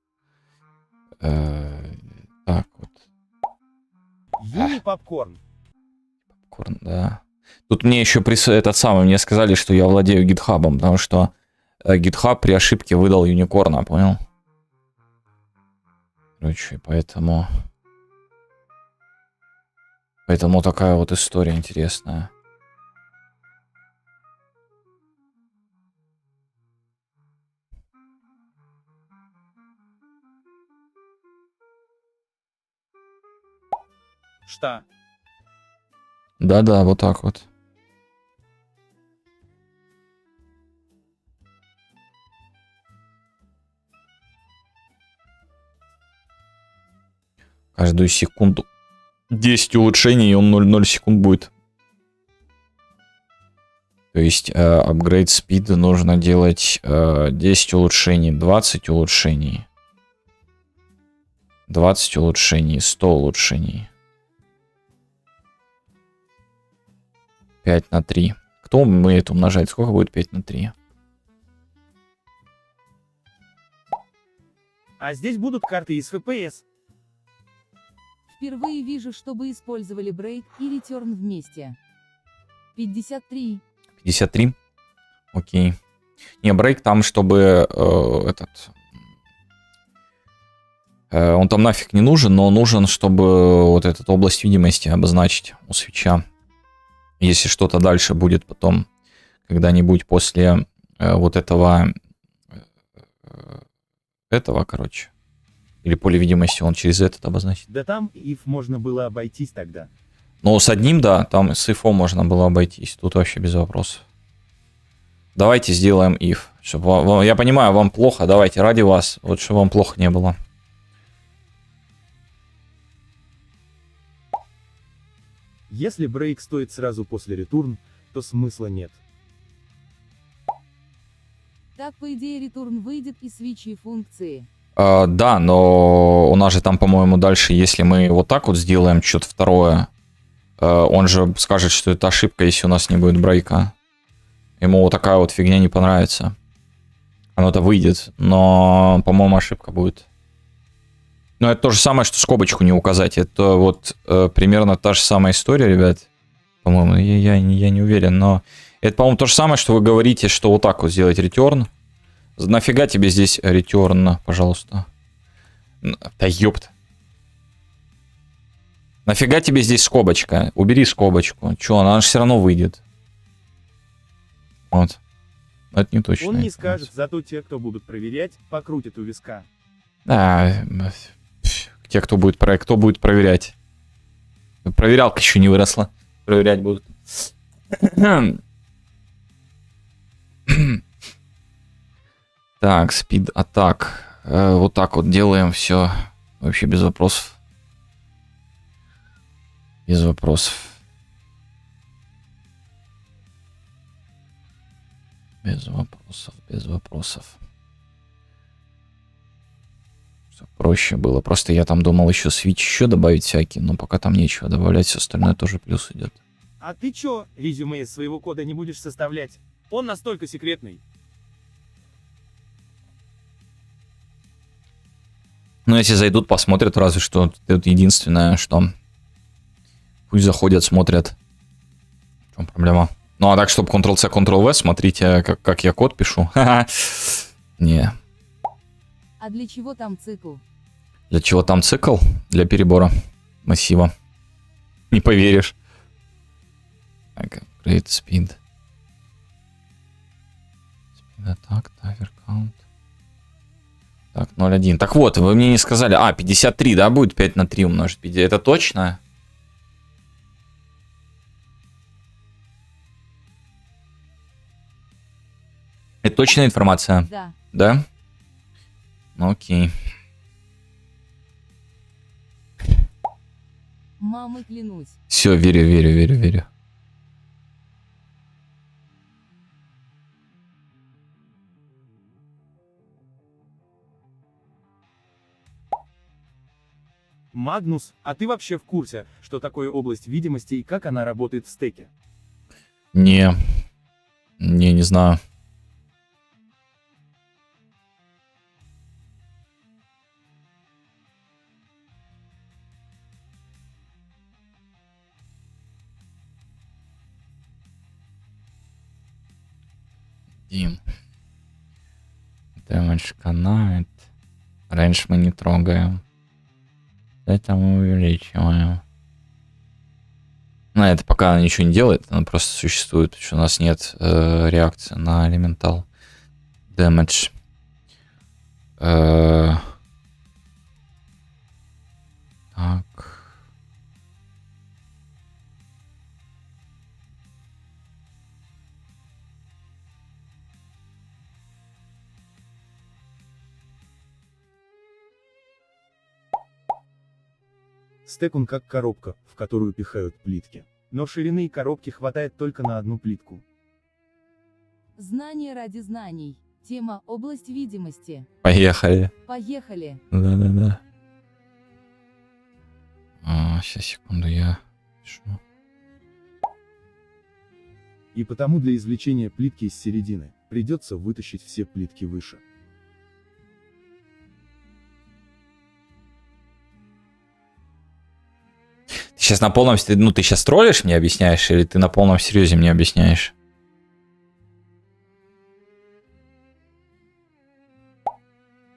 Так вот.
Юни попкорн.
Попкорн, да. Тут мне еще мне сказали, что я владею гитхабом, потому что GitHub при ошибке выдал юникорна, понял? Короче, поэтому такая вот история интересная.
Что?
Да-да, вот так вот. Каждую секунду 10 улучшений, и он 0,0 секунд будет. То есть upgrade speed нужно делать 10 улучшений, 20 улучшений, 20 улучшений, 100 улучшений. 5 на 3. Кто умеет умножать? Сколько будет 5 на 3?
А здесь будут карты из FPS.
Впервые вижу, чтобы использовали брейк и ретерн вместе. 53.
53? Окей. Не, брейк там, чтобы он там нафиг не нужен, но нужен, чтобы вот эту область видимости обозначить у свитча. Если что-то дальше будет потом, когда-нибудь после вот этого, короче. Или поле видимости он через этот обозначит.
Да там if можно было обойтись тогда.
Но с одним, да, там с if можно было обойтись. Тут вообще без вопросов. Давайте сделаем if. Я понимаю, вам плохо, давайте, ради вас. Вот чтобы вам плохо не было.
Если брейк стоит сразу после return, то смысла нет.
Так, по идее, return выйдет из свитчей функции.
Да, но у нас же там, по-моему, дальше, если мы вот так вот сделаем что-то второе, он же скажет, что это ошибка, если у нас не будет брейка. Ему вот такая вот фигня не понравится. Оно-то выйдет, но, по-моему, ошибка будет. Но это то же самое, что скобочку не указать. Это вот примерно та же самая история, ребят. По-моему, я не уверен, но это, по-моему, то же самое, что вы говорите, что вот так вот сделать return. Нафига тебе здесь return, пожалуйста? Да ёпт. Нафига тебе здесь скобочка? Убери скобочку. Чё, она же все равно выйдет. Вот. Это не точно.
Он не скажет, зато те, кто будут проверять, покрутят у виска.
Да, те, кто будет проверять. Проверялка еще не выросла. Проверять будут. Так, спид атак. Вот так вот делаем все. Вообще без вопросов. Без вопросов. Без вопросов, без вопросов. Чтоб проще было. Просто я там думал еще свич еще добавить всякие, но пока там нечего добавлять, все остальное тоже плюс идет.
А ты чё, резюме из своего кода не будешь составлять? Он настолько секретный.
Ну, если зайдут, посмотрят, разве что. Это единственное, что... Пусть заходят, смотрят. В чем проблема? Ну, а так, чтобы Ctrl-C, Ctrl-V, смотрите, как я код пишу. Не.
А для чего там цикл?
Для чего там цикл? Для перебора массива. Не поверишь. Так, upgrade speed. Speed attack, timer count. Так, 0,1. Так вот, вы мне не сказали... 53, да, будет 5 на 3 умножить 50. Это точно? Это точная информация?
Да.
Да? Ну, окей.
Мамой клянусь.
Все, верю.
Магнус, а ты вообще в курсе, что такое область видимости и как она работает в стеке?
Не, не знаю. Дим. Damage канает. Range мы не трогаем. Это мы увеличиваем. Ну, это пока она ничего не делает, она просто существует, потому что у нас нет реакции на элементал. Damage. Так.
Стек он как коробка, в которую пихают плитки.
Но ширины коробки хватает только на одну плитку.
Знание ради знаний. Тема «Область видимости».
Поехали.
Поехали.
Да. Сейчас, секунду, я пишу.
И потому для извлечения плитки из середины, придется вытащить все плитки выше.
Ты сейчас на полном... Ну, ты сейчас троллишь, мне объясняешь, или ты на полном серьезе мне объясняешь?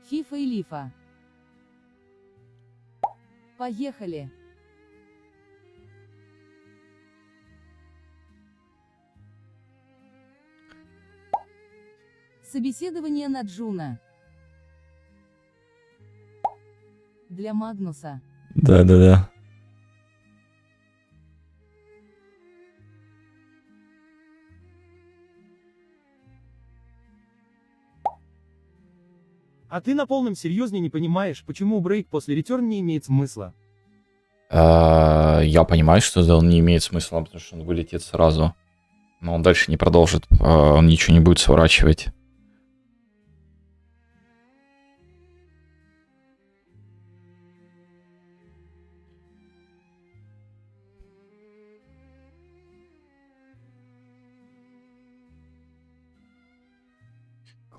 Фифа и лифа. Поехали. Собеседование на Джуна. Для Магнуса.
Да.
А ты на полном серьезе не понимаешь, почему брейк после ретерн не имеет смысла?
Я понимаю, что он не имеет смысла, потому что он вылетит сразу. Но он дальше не продолжит, он ничего не будет сворачивать.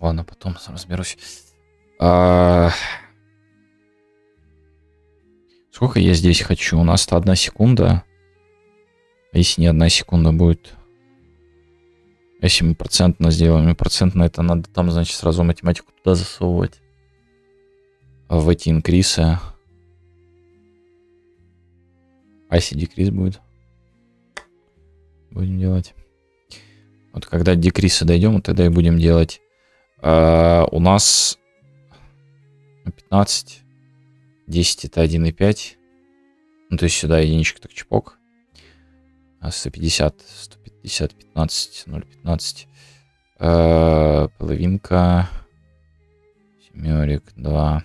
Ладно, потом разберусь. Сколько я здесь хочу? У нас-то 1 секунда. А если не 1 секунда будет? Если мы процентно сделаем, и процентно это надо там, значит, сразу математику туда засовывать. А в эти инкрисы. А если декриз будет? Будем делать. Вот когда до декриса дойдем, вот тогда и будем делать. У нас 15, 10 это 1,5. Ну, то есть сюда единичка, так чпок. 150, 150, 15, 0,15. Половинка. Семерик, 2.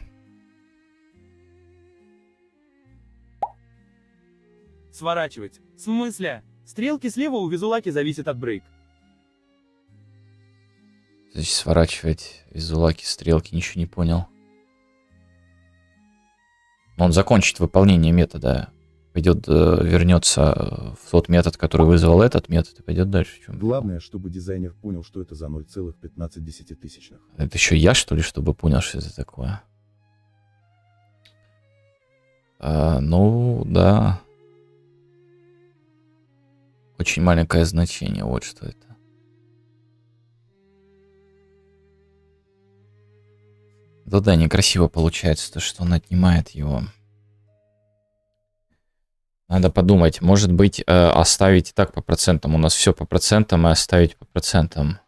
Сворачивать. В смысле? Стрелки слева у Визулаки зависят от брейк.
Здесь сворачивать визулаки, стрелки, ничего не понял. Он закончит выполнение метода. Пойдет, вернется в тот метод, который вызвал этот метод, и пойдет дальше.
Главное, чтобы дизайнер понял, что это за 0,15.
Это еще я, что ли, чтобы понял, что это такое? Ну, да. Очень маленькое значение, вот что это. Да-да, некрасиво получается, то, что он отнимает его. Надо подумать, может быть, оставить и так по процентам. У нас все по процентам, и оставить по процентам.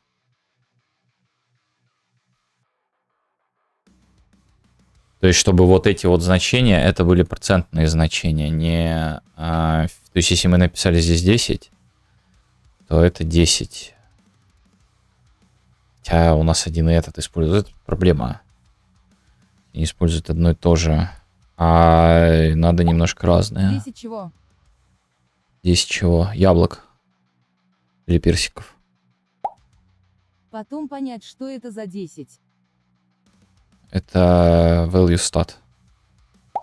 То есть, чтобы вот эти вот значения, это были процентные значения, не... то есть, если мы написали здесь 10, то это 10. Хотя у нас один и этот использует. Это проблема. Они используют одно и то же. А надо немножко разное.
10 чего?
10 чего? Яблок. Или персиков.
Потом понять, что это за 10.
Это value stat.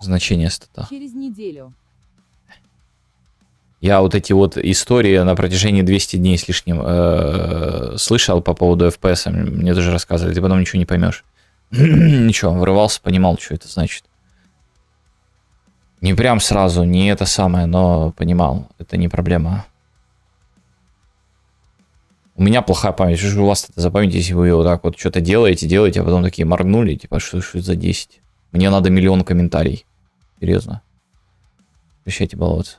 Значение стата.
Через неделю.
Я вот эти вот истории на протяжении 200 дней с лишним слышал по поводу FPS. Мне даже рассказывали, ты потом ничего не поймешь. Ничего, врывался, понимал, что это значит. Не прям сразу, не это самое, но понимал. Это не проблема. У меня плохая память. Что же у вас это за память, если вы вот так вот что-то делаете, а потом такие моргнули, типа, что это за 10? Мне надо 1 миллион комментариев. Серьезно. Прощайте баловаться.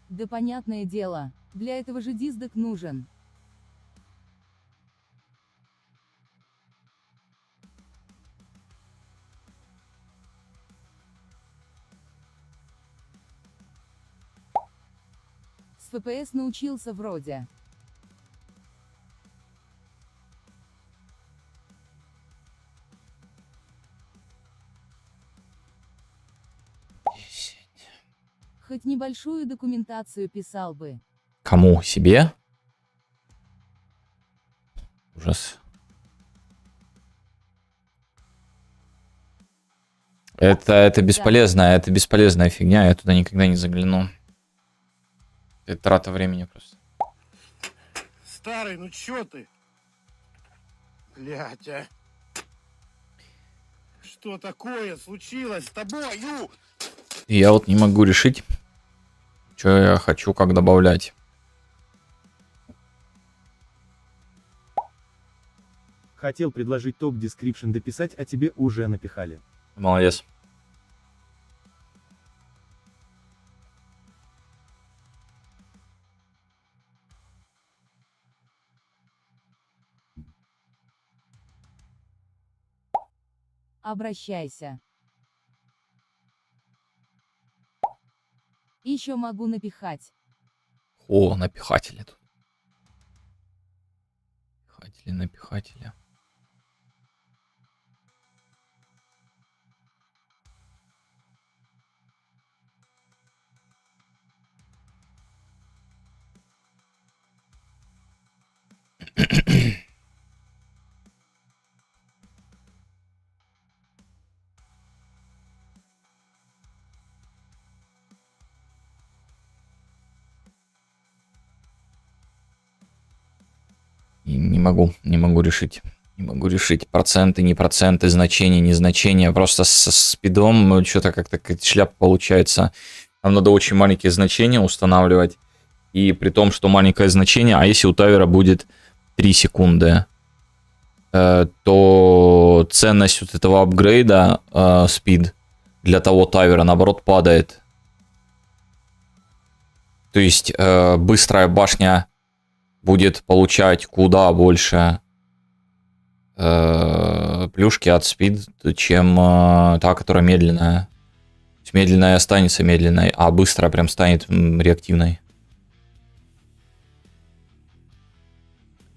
Да понятное дело. Для этого же диздок нужен. С FPS научился вроде. Хоть небольшую документацию писал бы.
Кому? Себе? Ужас. Это бесполезная, это бесполезная фигня, я туда никогда не загляну. Это трата времени просто.
Старый, ну чё ты? Блядь, а? Что такое случилось с тобою?
И я вот не могу решить, что я хочу, как добавлять.
Хотел предложить топ-дескрипшн дописать, а тебе уже напихали.
Молодец.
Обращайся. Еще могу напихать.
О, напихатели тут. Напихатели. Не могу решить. Не могу решить. Проценты, не проценты, значения, не значения. Просто со спидом что-то как-то шляпа получается. Нам надо очень маленькие значения устанавливать. И при том, что маленькое значение, а если у тайвера будет 3 секунды, то ценность вот этого апгрейда speed для того тайвера, наоборот, падает. То есть быстрая башня будет получать куда больше плюшки от спид, чем та, которая медленная. То есть медленная останется медленной, а быстрая прям станет реактивной.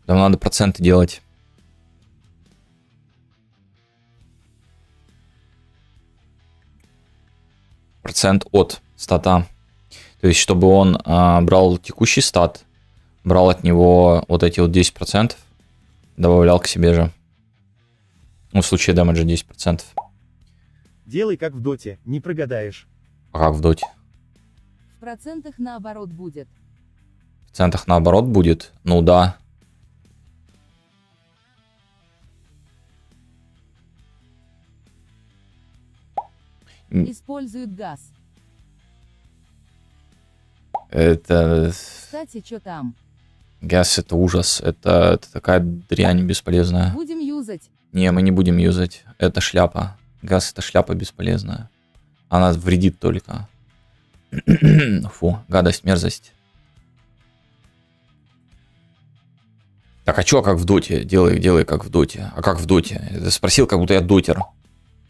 Там надо проценты делать. Процент от стата. То есть, чтобы он брал текущий стат, брал от него вот эти вот 10%, добавлял к себе же. Ну, в случае дамаджа 10%.
Делай как в доте, не прогадаешь.
А как в доте?
В процентах наоборот будет.
В процентах наоборот будет? Ну да.
Используют газ.
Это...
Кстати, что там?
Газ это ужас. Это такая дрянь бесполезная.
Будем юзать.
Не, мы не будем юзать. Это шляпа. Газ это шляпа бесполезная. Она вредит только. Фу, гадость, мерзость. Так, а чё как в доте? Делай как в доте. А как в доте? Ты спросил, как будто я дотер.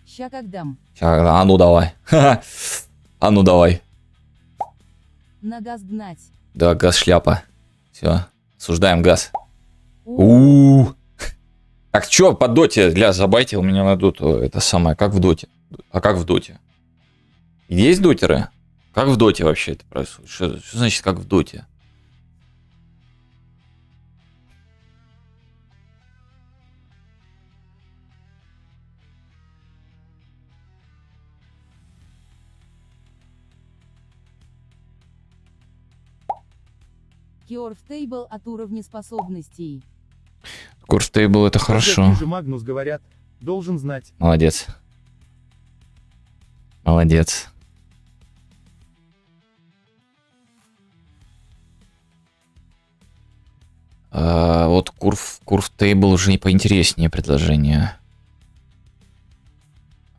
Ща как дам.
А ну давай. А ну давай.
На газ гнать.
Да, газ шляпа. Все, осуждаем газ.
У,
Так чё по доте? Забайтил меня на доту. Это самое, как в доте. А как в доте? Есть дотеры? Как в доте вообще это происходит? Что значит как в доте?
Cure в Table от уровня способностей.
Курстейбл это хорошо.
Же Магнус говорят, должен знать.
Молодец. Молодец. Вот Curve Table уже поинтереснее предложение.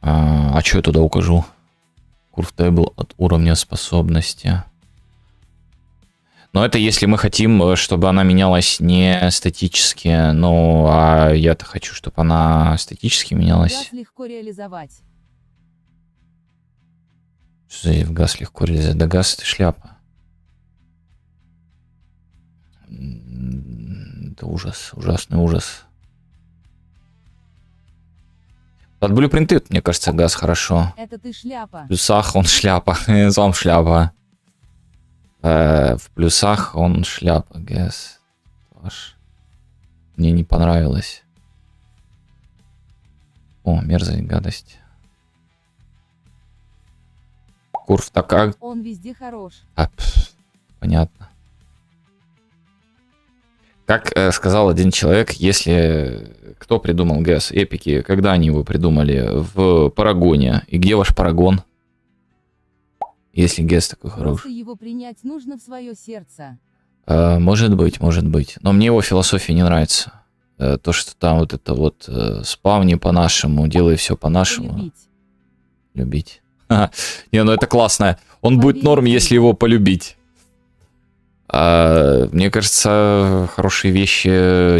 А что я туда укажу? Curve Table от уровня способности. Но это если мы хотим, чтобы она менялась не статически. Ну, а я-то хочу, чтобы она статически менялась.
Газ легко реализовать.
Что за в газ легко реализовать? Да газ это шляпа. Это ужас, ужасный ужас. Под блюпринты, мне кажется, газ хорошо.
Это ты шляпа.
В плюсах он шляпа, сам шляпа. В плюсах он шляпа, газ. Мне не понравилось. О, мерзость, гадость. Курв такая.
Он везде хорош.
Понятно. Как сказал один человек, если... Кто придумал ГЭС? Эпики. Когда они его придумали? В Парагоне. И где ваш Парагон? Если ГЭС такой хороший.
Просто его принять нужно в свое сердце.
Может быть, может быть. Но мне его философия не нравится. То, что там вот это вот спавни по-нашему, делай все по-нашему.
Полюбить.
Любить. Не, ну это классно. Он будет норм, если его полюбить. Мне кажется, хорошие вещи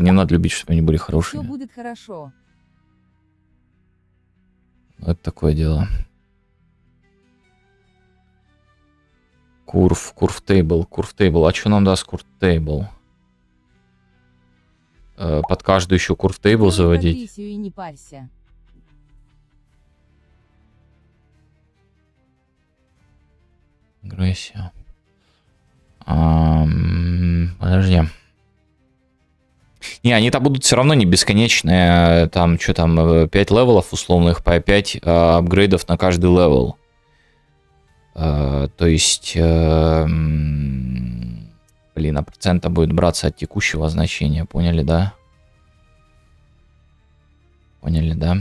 не надо любить, чтобы они были
Все
хорошими.
будет хорошо.
Это такое дело. Curve table. А что нам даст curve table? Под каждую еще curve table
Делай
заводить?
прогрессию и не парься.
Агрессия. Подожди. Не, они-то будут все равно не бесконечные. Там, что там, 5 левелов условных по 5 апгрейдов на каждый левел. То есть, блин, а процента будет браться от текущего значения. Поняли, да? Поняли, да?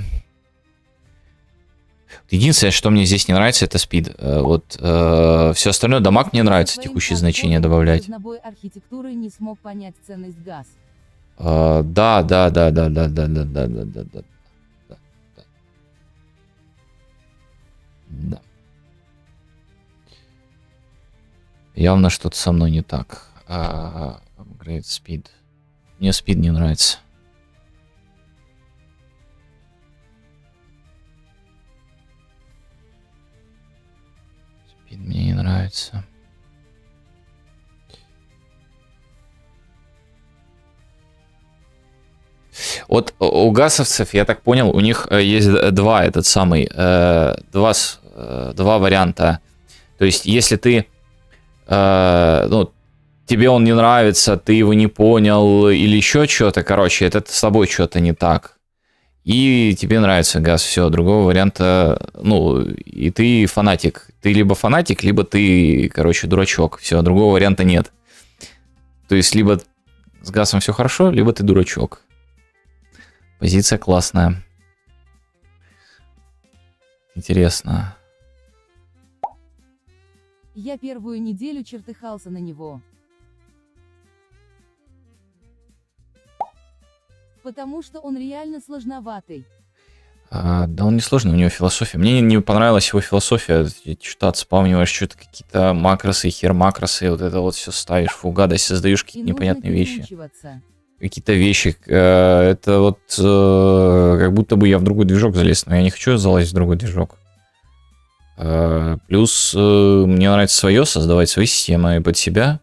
Единственное, что мне здесь не нравится, это спид. Вот все остальное, дамаг мне нравится
Своим
текущие
подходом
значения добавлять.
разнобой архитектуры не смог понять ценность газ.
Да. Явно что-то со мной не так. Upgrade speed. Мне speed не нравится. Speed мне не нравится. Вот у гасовцев, я так понял, у них есть два варианта. То есть, если ты, тебе он не нравится, ты его не понял или еще что-то, короче, это с тобой что-то не так. И тебе нравится газ, все, другого варианта, и ты фанатик. Ты либо фанатик, либо ты, короче, дурачок. Все, другого варианта нет. То есть, либо с газом все хорошо, либо ты дурачок. Позиция классная. Интересно.
Я первую неделю чертыхался на него. Потому что он реально сложноватый.
Да он не сложный, у него философия. Мне не понравилась его философия. Что-то отспавниваешь, что-то какие-то макросы, хер макросы, вот это вот все ставишь, фу, гадость, создаешь какие-то непонятные вещи. Какие-то вещи, это вот как будто бы я в другой движок залез, но я не хочу залазить в другой движок. Плюс мне нравится свое, создавать свои системы под себя,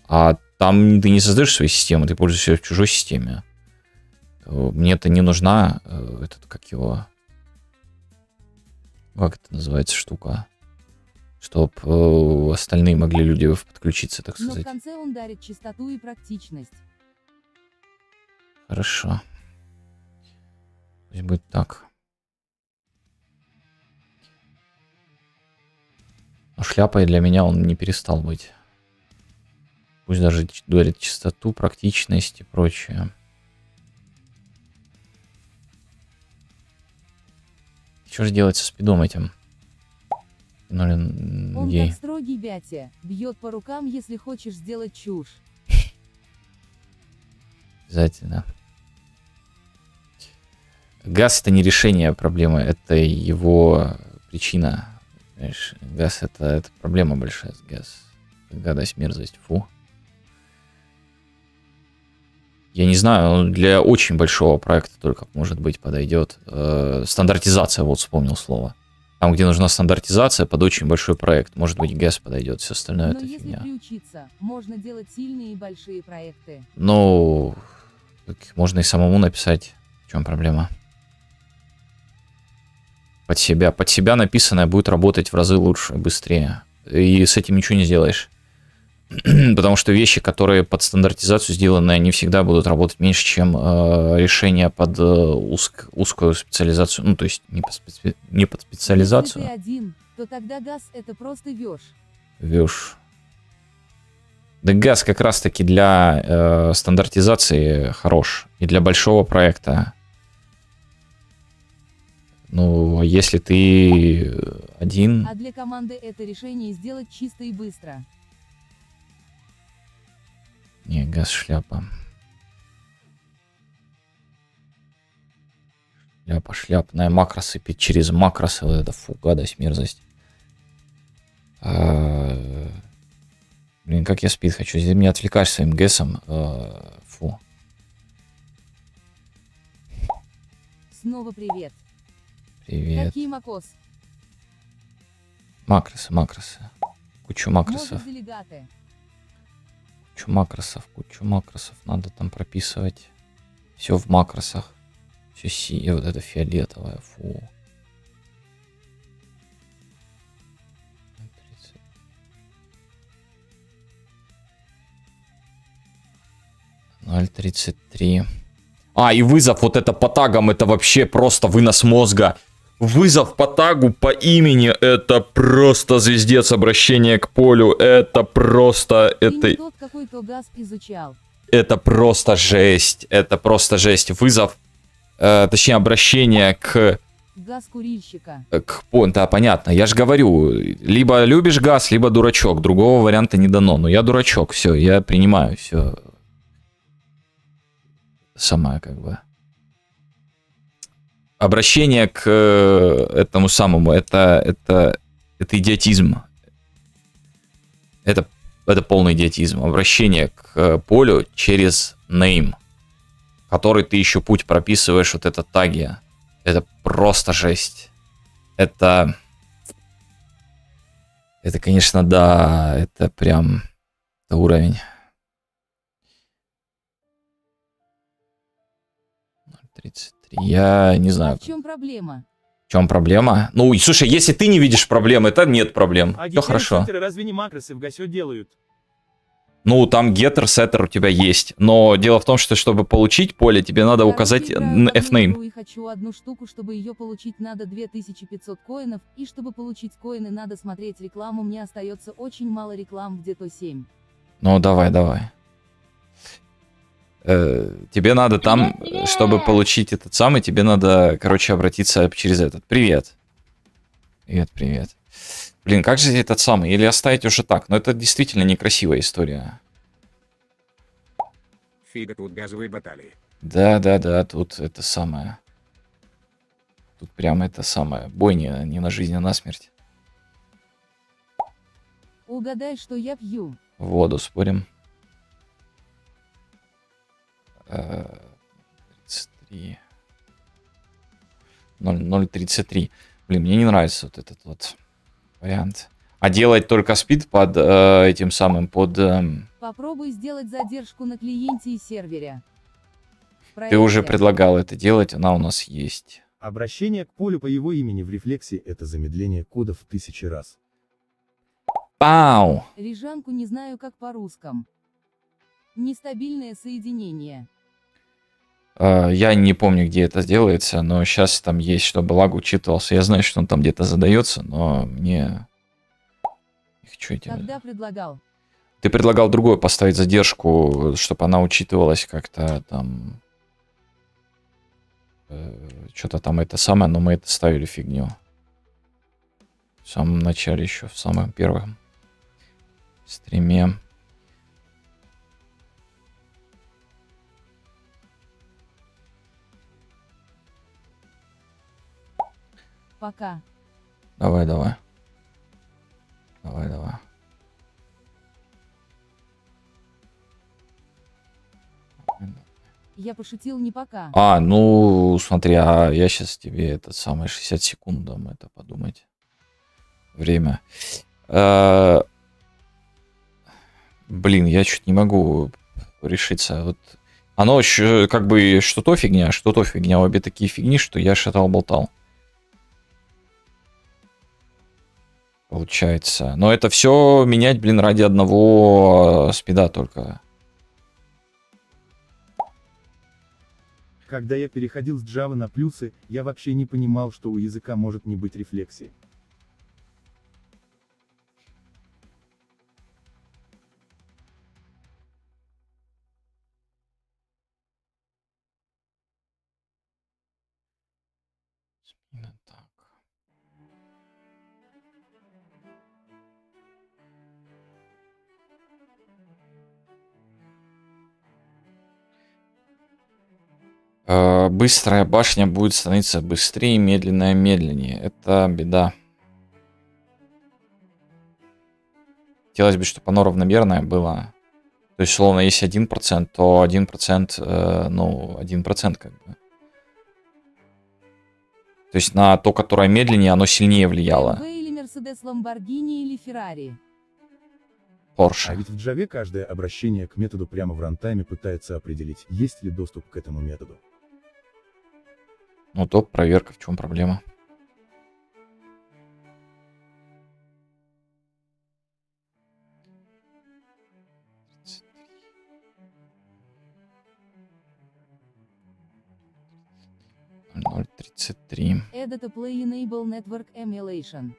а там ты не создаешь свои системы, ты пользуешься в чужой системе. Мне это не нужна, как это называется штука, чтоб остальные могли люди подключиться, так сказать.
Но в конце он дарит чистоту и практичность.
Хорошо. Пусть будет так. Но шляпой для меня он не перестал быть. Пусть даже дарит чистоту, практичность и прочее. Что же делать со спидом этим?
Он как строгий бятя, бьет по рукам, если хочешь сделать чушь.
Обязательно. Газ — это не решение проблемы, это его причина. Знаешь, газ — это проблема большая. Газ. Гадость, мерзость, фу. Я не знаю, он для очень большого проекта только, может быть, подойдет. Стандартизация, вот вспомнил слово. Там, где нужна стандартизация под очень большой проект, может быть, газ подойдет, все остальное это
если
фигня.
приучиться, можно делать сильные и большие проекты.
Ну, можно и самому написать. В чем проблема? Под себя написанное будет работать в разы лучше, быстрее. И с этим ничего не сделаешь. Потому что вещи, которые под стандартизацию сделаны, они всегда будут работать меньше, чем решения под узкую специализацию. Ну, то есть не под специализацию.
Если ты один, то тогда газ это просто вёж.
Вёж. Да газ как раз-таки для стандартизации хорош. И для большого проекта. Ну, если ты один...
А для команды это решение сделать чисто и быстро.
Не, газ шляпа. Шляпная макросы, пить через макросы, вот это фу, гадость, мерзость. Блин, как я спид хочу, здесь меня отвлекаешь своим гэсом, фу.
Снова привет.
Привет.
Какие макос?
Макросы. Кучу макросов.
Делегаты.
Кучу макросов надо там прописывать. Все в макросах. Все вот это фиолетовое, фу. 0.33. И вызов вот это по тагам, это вообще просто вынос мозга. Вызов по тагу по имени, это просто звездец, обращение к полю, это просто...
Тот какой-то газ изучал.
Это просто жесть, Вызов, точнее обращение к...
Газ курильщика.
Да, понятно, я же говорю, либо любишь газ, либо дурачок, другого варианта не дано. Но я дурачок, все, я принимаю, все. Сама как бы... Обращение к этому самому, это идиотизм. Это это полный идиотизм. Обращение к полю через name, который ты еще путь прописываешь, вот это таги. Это просто жесть. Это, конечно, да, это прям это уровень. 33. Я не
А
знаю,
в чем проблема?
в чем проблема. Ну, и слушай, если ты не видишь проблемы, то нет проблем.
А
Все хорошо.
гетеры разве не макросы в Go делают?
Ну, там getter, setter у тебя есть. Но дело в том, что чтобы получить поле, тебе надо указать fname.
И хочу одну штуку, чтобы ее получить, надо 2500 коинов, и чтобы получить коины, надо смотреть рекламу, мне остается очень мало реклам, где-то 7.
Ну, давай. Тебе надо там, чтобы получить этот самый, тебе надо, короче, обратиться через этот. Привет. Привет. Блин, как же этот самый? Или оставить уже так? Но это действительно некрасивая история.
Фига тут газовые баталии.
Да, тут это самое. Тут прям это самое. Бойня не на жизнь, а на смерть.
Угадай, что я пью.
Воду спорим. 33. 0,33. Блин, мне не нравится вот этот вот вариант. А делать только спид под этим самым, под...
Попробуй сделать задержку на клиенте и сервере.
Ты уже
Проверьте.
предлагал это делать, она у нас есть.
Обращение к полю по его имени в рефлексе — это замедление кода в 1000 раз.
Пау!
Рижанку не знаю как по-русскому. Нестабильное соединение.
Я не помню, где это делается, но сейчас там есть, чтобы лаг учитывался. Я знаю, что он там где-то задается, но мне... Не хочу эти...
Когда предлагал?
Ты предлагал другое поставить задержку, чтобы она учитывалась как-то там... Что-то там это самое, но мы это ставили фигню. В самом начале еще, в самом первом стриме.
Пока.
Давай.
Я пошутил не пока.
Ну, смотри, а я сейчас тебе этот самый 60 секунд дам это подумать. Время. Блин, я чуть не могу решиться. Вот оно как бы что-то фигня. Обе такие фигни, что я шатал-болтал. Получается. Но это все менять, блин, ради одного спида только.
Когда я переходил с Java на плюсы, я вообще не понимал, что у языка может не быть рефлексии.
Именно так. Быстрая башня будет становиться быстрее, медленная медленнее. Это беда. Хотелось бы, чтобы оно равномерное было. То есть, условно, если 1%, то 1%, ну, 1% как бы. То есть на то, которое медленнее, оно сильнее влияло.
BMW или Mercedes, Lamborghini или Ferrari.
А
Porsche.
ведь в Java каждое обращение к методу прямо в рантайме пытается определить, есть ли доступ к этому методу.
Ну, топ, проверка, в чем проблема? Ноль 33.
Add to play enable network emulation.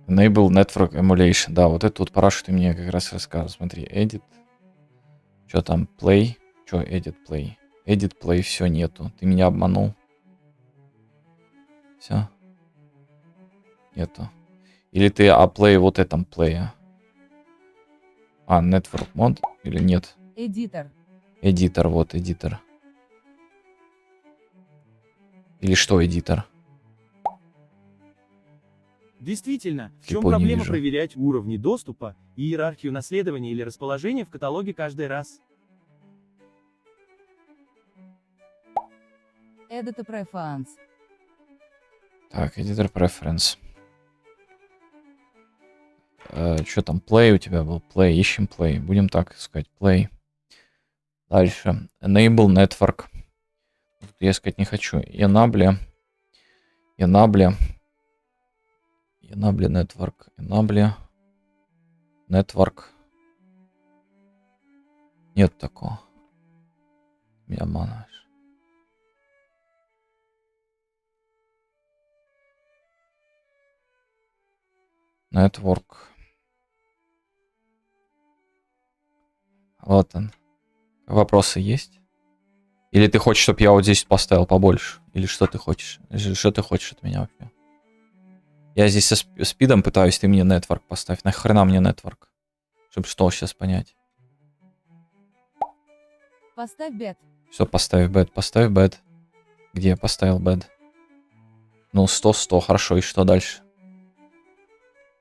Enable Network Emulation. Да, вот это вот парашу ты мне как раз рассказывал. Смотри, Edit. Что там? Play. Что Edit Play? Edit Play, все нету. Ты меня обманул. Все. Нету. Или ты Play вот этом Play. Network Mod или нет?
Editor.
Эдитор, вот эдитор. Или что эдитор?
Действительно, в чем
Слепой не
проблема
вижу.
проверять уровни доступа и иерархию наследования или расположения в каталоге каждый раз?
Editor Preference.
Так, Editor Preference. Что там, Play у тебя был? Play, ищем Play. Будем так искать, Play. Дальше. Enable Network. Я искать не хочу. Enable Network. Enable Network. Нет такого. Меня обманываешь. Network. Вот он. Вопросы есть? Или ты хочешь, чтобы я вот здесь поставил побольше? Или что ты хочешь? Что ты хочешь от меня вообще? Я здесь со спидом пытаюсь, ты мне Network поставь. Нахрена мне Network? Чтобы что сейчас понять?
Поставь бет.
Все, поставь бет, поставь бет. Где я поставил бет? Ну, 100, хорошо, и что дальше?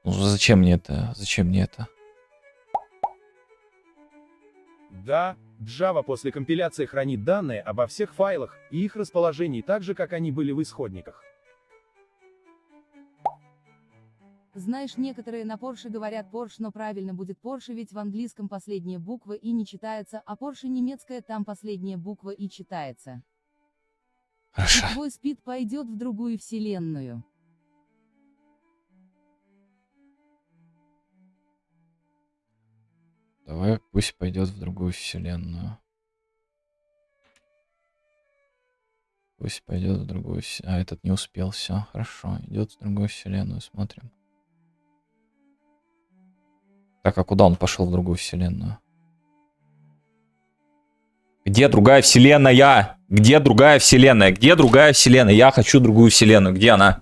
Ну, зачем мне это? Зачем мне это?
Да, Java после компиляции хранит данные обо всех файлах и их расположении так же, как они были в исходниках.
Знаешь, некоторые на Porsche говорят Porsche, но правильно будет Porsche, ведь в английском последняя буква и не читается, а Porsche немецкая, там последняя буква и читается.
Хорошо.
И твой спид пойдет в другую вселенную.
Давай, пусть пойдет в другую вселенную. Пусть пойдет в другую вселенную. А, этот не успел, все, хорошо. Идет в другую вселенную, смотрим. Так, а куда он пошел в другую вселенную? Где другая вселенная? Где другая вселенная? Где другая вселенная? Я хочу другую вселенную. Где она?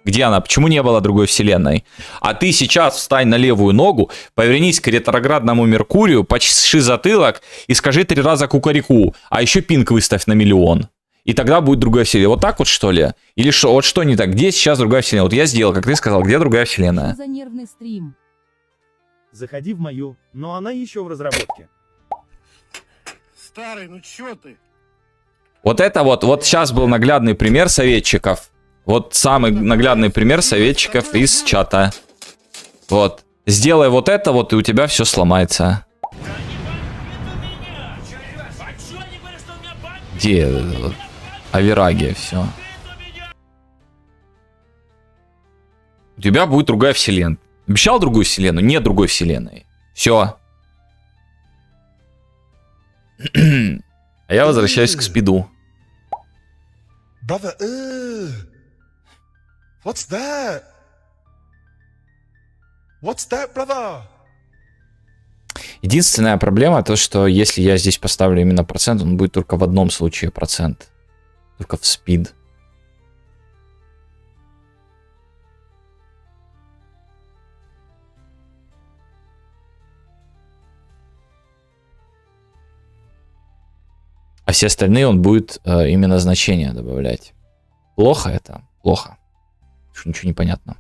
Где она? Почему не было другой вселенной? А ты сейчас встань на левую ногу, повернись к ретроградному Меркурию, почеши затылок и скажи 3 раза кукареку. А еще пинг выставь на 1 000 000. И тогда будет другая вселенная. Вот так вот, что ли? Или что? Вот что не так? Где сейчас другая вселенная? Вот я сделал, как ты сказал, где другая вселенная?
Что за нервный стрим?
Заходи в мою, но она еще в разработке.
Старый, ну чё ты?
Вот это вот сейчас был наглядный пример советчиков. Вот самый наглядный пример советчиков из чата. Вот. Сделай вот это вот, и у тебя все сломается. Где Аверагия, все. У тебя будет другая вселенная. Обещал другую вселенную? Нет другой вселенной. Все. А я возвращаюсь к спиду.
Brother, what's that? What's that, brother?
Единственная проблема то, что если я здесь поставлю именно процент, он будет только в одном случае процент. Только в спид. А все остальные он будет именно значения добавлять. Плохо это? Плохо. Что ничего не понятно.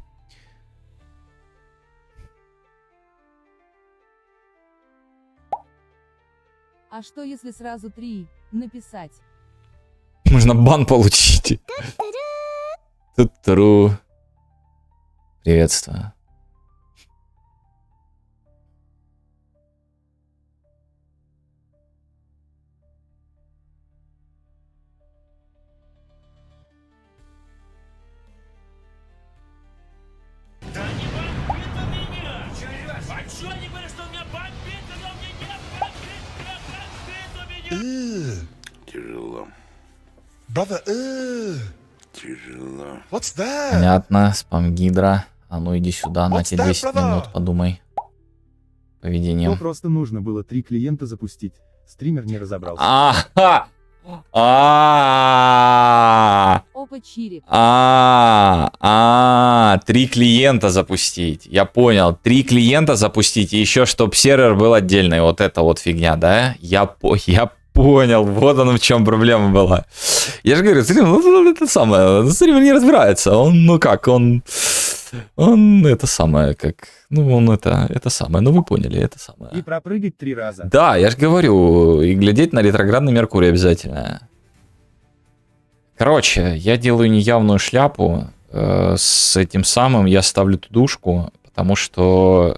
А что если сразу 3 написать?
Можно бан получить. Ту-туру. Приветствую.
Тяжело.
Brother,
Тяжело.
what's that?
Понятно, спам гидра. А ну иди сюда, на тебе 10 минут, подумай.
То
Поведением.
просто нужно было 3 клиента запустить. Стример не разобрался.
Опа, чирик. 3 клиента запустить. Я понял. 3 клиента запустить. И еще, чтобы сервер был отдельный. Вот это вот фигня, да? Я понял. Вот оно в чем проблема была. Я же говорю, стрим, это самое. Стример не разбирается. Он, ну как, он... Он это самое, как... Ну, он это самое, ну вы поняли, это самое.
И пропрыгать 3 раза.
Да, я же говорю, и глядеть на ретроградный Меркурий обязательно. Короче, я делаю неявную шляпу с этим самым, я ставлю тудушку, потому что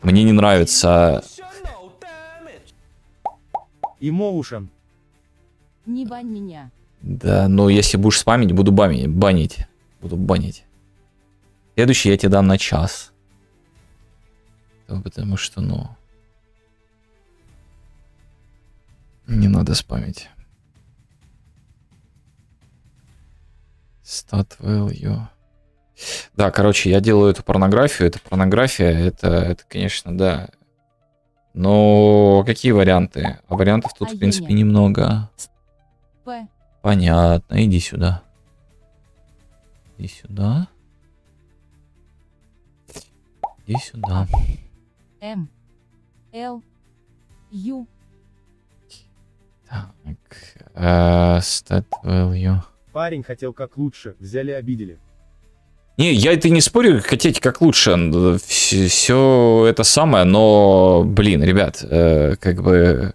мне не нравится...
Emotion.
Не бань меня.
Да, но если будешь спамить, буду банить. Буду банить. Следующий я тебе дам на час. Потому что, ну... Не надо спамить. Stat value. Да, короче, я делаю эту порнографию. Это порнография, это конечно, да. Но какие варианты? А вариантов тут, в принципе,
Еня.
немного.
П.
Понятно, иди сюда. Иди сюда. Иди сюда.
М. Л. Ю.
Так. Stat value.
Парень хотел как лучше, взяли обидели.
Не, я это не спорю, хотите как лучше. Все это самое, но, блин, ребят, как бы...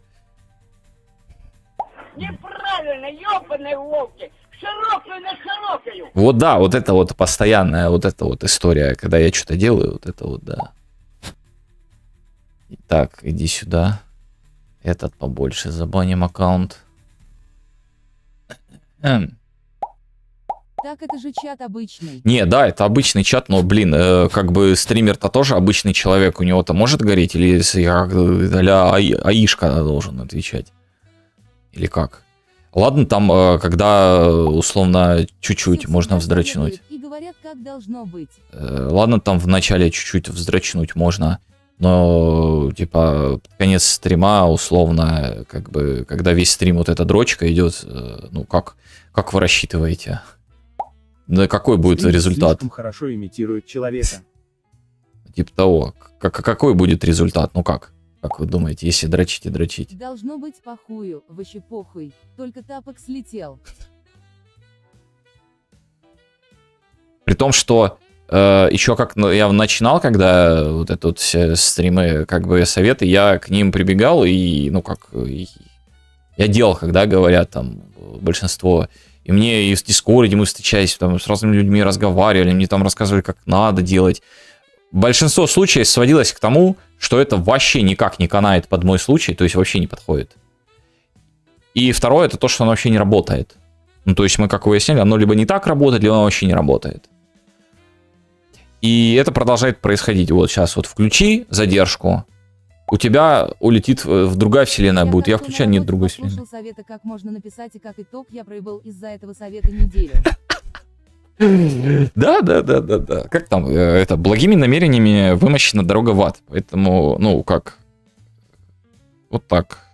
Неправильно, ёбаные волки! Широкую на широкую!
Вот да, вот это вот постоянная вот эта вот история, когда я что-то делаю, вот это вот, да. Так, иди сюда. Этот побольше, забаним аккаунт.
Так это же чат обычный.
Не, да, это обычный чат, но, блин, как бы стример-то тоже обычный человек, у него-то может гореть, или а-ля аишка должен отвечать? Или как? Ладно, там, когда, условно, чуть-чуть
Всех
можно
всегда
вздрачнуть.
советуют И говорят, как должно быть.
Ладно, там в начале чуть-чуть вздрачнуть можно, но, типа, под конец стрима, условно, как бы, когда весь стрим вот эта дрочка идет, ну, как вы рассчитываете? Да какой будет
Стрим
результат?
слишком хорошо имитирует человека.
Типа того. Какой будет результат? Ну как? Как вы думаете, если дрочить и дрочить?
Должно быть похую, вообще похуй. Только тапок слетел.
При том, что еще как я начинал, когда вот это вот все стримы, как бы советы, я к ним прибегал и, ну как, я делал, когда говорят там большинство. И мне и в Дискорде мы встречались, там с разными людьми разговаривали, мне там рассказывали, как надо делать. Большинство случаев сводилось к тому, что это вообще никак не канает под мой случай, то есть вообще не подходит. И второе, это то, что оно вообще не работает. Ну, то есть мы, как выяснили, оно либо не так работает, либо оно вообще не работает. И это продолжает происходить. Вот сейчас вот включи задержку, у тебя улетит в другая вселенная будет. Я
как-то
включаю,
на
нет
работе
другой
послушал
вселенной.
совета, как можно написать, и как итог я проебал из-за этого совета неделю.
Да. Как там? Это благими намерениями вымощена дорога в ад. Поэтому, ну, как? Вот так.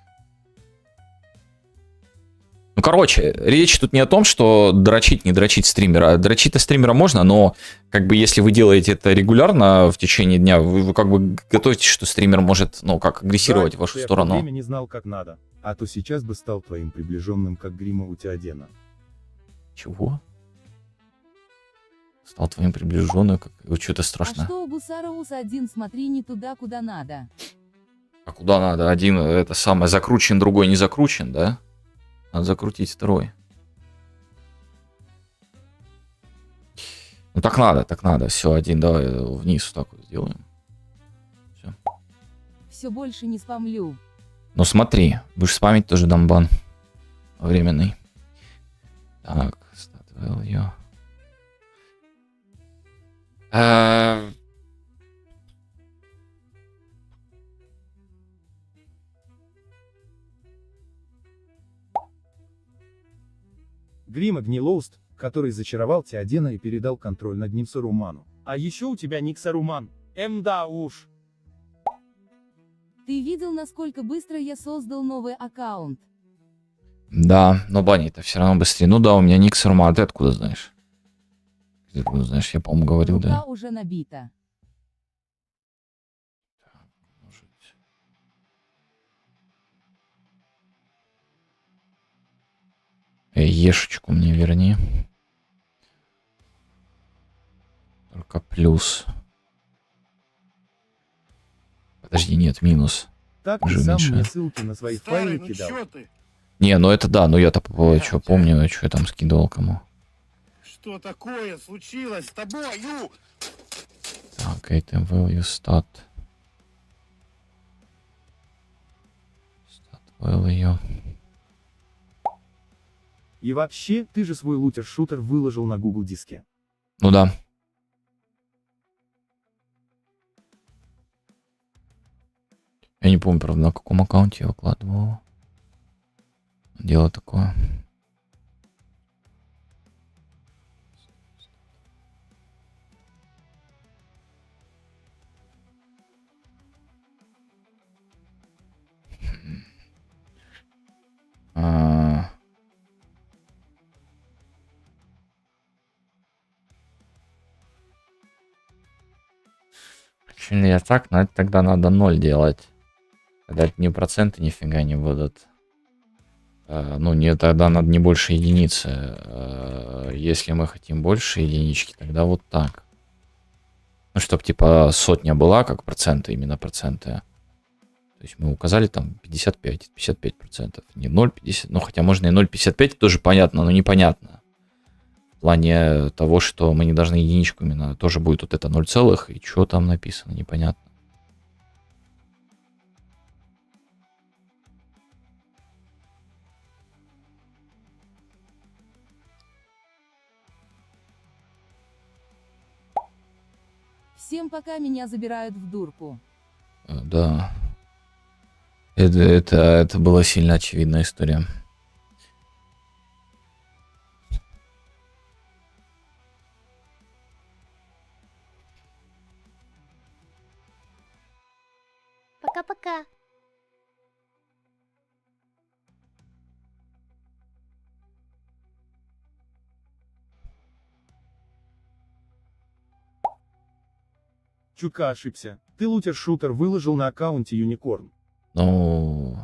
Ну, короче, речь тут не о том, что дрочить, не дрочить стримера. Дрочить-то стримера можно, но как бы если вы делаете это регулярно в течение дня, вы как бы готовитесь, что стример может, ну, как агрессировать в вашу
Я в то
сторону.
время не знал, как надо. А то сейчас бы стал твоим приближенным, как грима у Теодена.
Чего? Стал твоим приближенным, как... Что-то
А
страшно.
что у Гусаровус один, смотри не туда, куда надо.
А куда надо? Один, это самое, закручен, другой не закручен, да? Надо закрутить второй. Ну так надо. Все, один, давай вниз вот так вот сделаем. Все.
Все больше не спамлю.
Ну смотри, будешь спамить, тоже дам бан. Временный. Так, stat value.
Грима Гнилоуст, который зачаровал Теодена и передал контроль над ним Саруману. А еще у тебя ник Саруман. Да уж.
Ты видел, насколько быстро я создал новый аккаунт?
Да, но банить-то все равно быстрее. Ну да, у меня ник Саруман, а ты откуда знаешь? Ты откуда знаешь, я, по-моему, говорил,
Рука
да.
уже набита. Ешечку мне верни.
только плюс. Подожди, нет, минус.
Так ты
Уже
сам
меньше.
мне ссылки на свои
Старый,
файлы
ну
кидал.
чё ты?
Не, ну это да, ну я-то что помню, что я там скидывал кому.
Что такое случилось с тобой? Ну!
Так, item value stat. Stat value.
И вообще, ты же свой лутер-шутер выложил на Google диске.
Ну да. Я не помню, правда, на каком аккаунте я выкладывал. Дело такое. А. Почему я так? Но это тогда надо 0 делать. Тогда это не проценты нифига не будут. Ну, не, тогда надо не больше единицы. Если мы хотим больше единички, тогда вот так. Ну, чтобы типа сотня была, как проценты, именно проценты. То есть мы указали там 55%. Не 0,50. Ну, хотя можно и 0,55, тоже понятно, но непонятно. В плане того, что мы не должны единичку именно. Тоже будет вот это 0, и что там написано, непонятно.
Всем пока, меня забирают в дурку.
Да. Это была сильно очевидная история.
Пока-пока.
Чутка ошибся. Ты лутер-шутер выложил на аккаунте Unicorn.
Ну,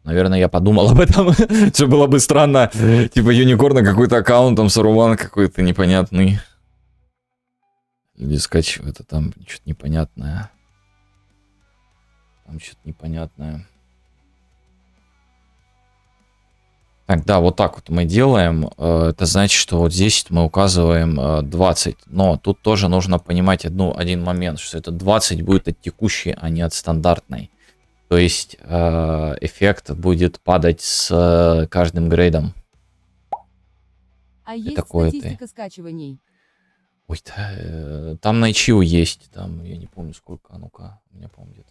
наверное, я подумал об этом. Что было бы странно. Типа Юникорна какой-то аккаунт, там Саруман какой-то непонятный. Люди скачивают, а там что-то непонятное. Там что-то непонятное. Так, да, вот так вот мы делаем. Это значит, что вот здесь мы указываем 20. Но тут тоже нужно понимать один момент, что это 20 будет от текущей, а не от стандартной. То есть эффект будет падать с каждым грейдом.
А есть
такое ты.
статистика скачиваний?
Ой, там на Ичио есть. Там, я не помню сколько. А ну-ка, у меня, по-моему, где-то.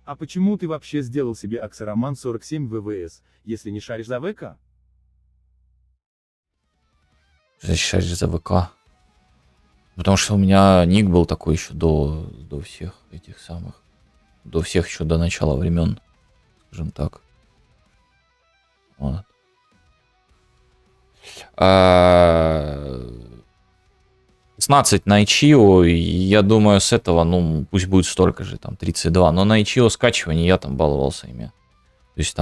А почему ты вообще сделал себе Аксароман 47 ВВС, если не шаришь за ВК?
Защищаешь за ВК. Потому что у меня ник был такой еще до всех этих самых. До всех еще до начала времен. Скажем так. Вот. 16 на Ичио, я думаю, с этого, ну, пусть будет столько же, там, 32. Но на Ичио скачивание я там баловался ими. То есть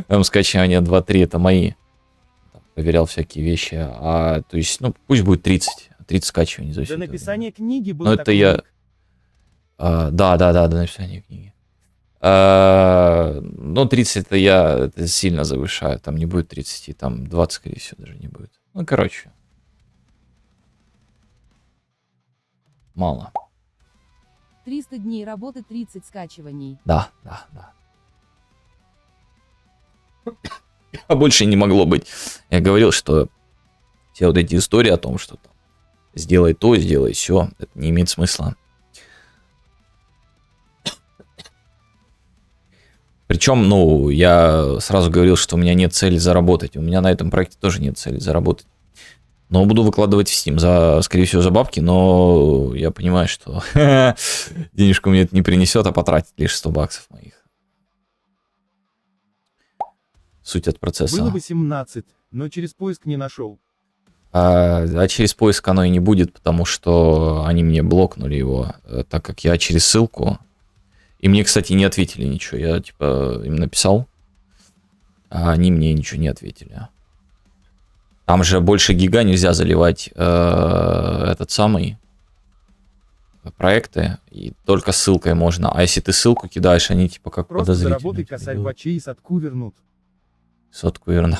там скачивание 2-3 это мои. Там, проверял всякие вещи. То есть, ну, пусть будет 30. 30 скачиваний за все
До
это
написания книги был
Но это
такой
я...
ник.
Да, до написания книги. Ну, 30 это сильно завышаю. Там не будет 30, там 20, скорее всего, даже не будет. Ну, короче. Мало.
300 дней работы, 30 скачиваний.
Да. А больше не могло быть. Я говорил, что все вот эти истории о том, что там сделай то, сделай все, это не имеет смысла. Причем, ну, я сразу говорил, что у меня нет цели заработать. У меня на этом проекте тоже нет цели заработать. Но буду выкладывать в Steam, скорее всего, за бабки, но я понимаю, что денежку мне это не принесет, а потратить лишь 100 баксов моих. Суть от процесса.
Было бы 17, но через поиск не нашел.
А через поиск оно и не будет, потому что они мне блокнули его, так как я через ссылку. И мне, кстати, не ответили ничего. Я типа им написал, а они мне ничего не ответили. Там же больше гига нельзя заливать этот самый проекты, и только ссылкой можно. А если ты ссылку кидаешь, они типа как
Просто
подозрительно.
заработай косарь бачей и сотку вернут.
Сотку верно.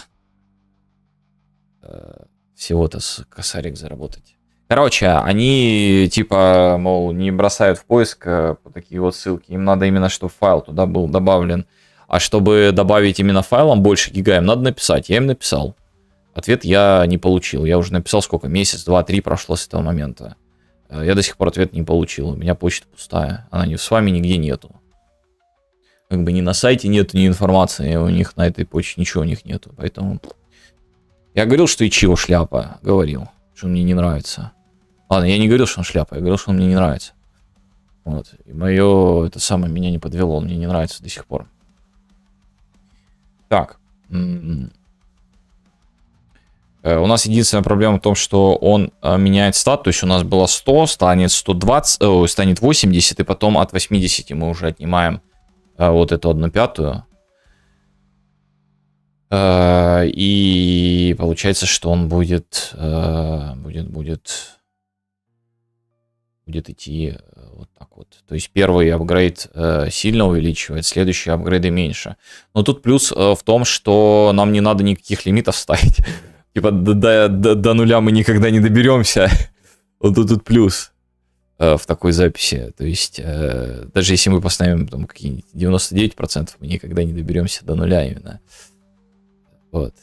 Всего-то косарик заработать. Короче, они типа, мол, не бросают в поиск такие вот ссылки. Им надо именно, чтобы файл туда был добавлен. А чтобы добавить именно файлом больше гига, им надо написать. Я им написал. Ответ я не получил. Я уже написал сколько? Месяц, 2-3 прошло с этого момента. Я до сих пор ответ не получил. У меня почта пустая. Она с вами нигде нету. Как бы ни на сайте нету, ни информации у них на этой почте, ничего у них нету. Поэтому я говорил, что Ичио шляпа. Говорил, что он мне не нравится. Ладно, я не говорил, что он шляпа. Я говорил, что он мне не нравится. Вот. И мое, это самое, меня не подвело. Он мне не нравится до сих пор. Так. У нас единственная проблема в том, что он меняет стат. То есть у нас было 100, станет 120, станет 80, и потом от 80 мы уже отнимаем вот эту 1/5. И получается, что он будет идти вот так вот. То есть первый апгрейд сильно увеличивает, следующие апгрейды меньше. Но тут плюс в том, что нам не надо никаких лимитов ставить. Типа до нуля мы никогда не доберемся. Вот тут плюс в такой записи. То есть даже если мы поставим там какие-нибудь 99%, мы никогда не доберемся до нуля именно. Вот.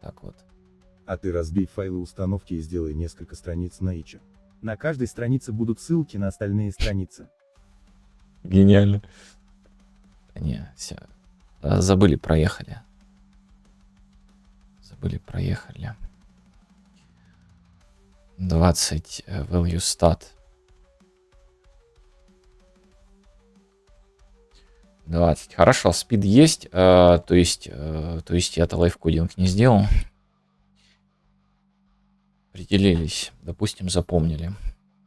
Так вот.
А ты разбей файлы установки и сделай несколько страниц на Ичи.
На каждой странице будут ссылки на остальные страницы.
Гениально. Не, все. Забыли, проехали. Забыли, проехали. 20 value stat. 20. Хорошо, спид есть. То есть я-то лайфкодинг не сделал. Определились. Допустим, запомнили.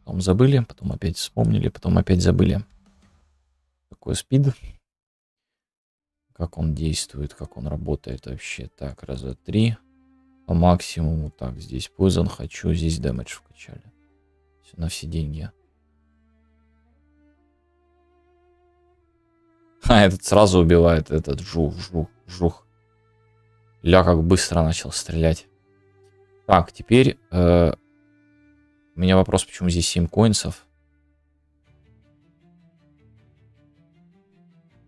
Потом забыли, потом опять вспомнили, потом опять забыли. Такой спид. Как он действует, как он работает вообще. Так, раз, два, три. По максимуму. Так, здесь poison хочу, здесь damage вкачали. Все на все деньги. Этот сразу убивает, этот жух. Ля, как быстро начал стрелять. Так, теперь у меня вопрос, почему здесь 7 коинсов.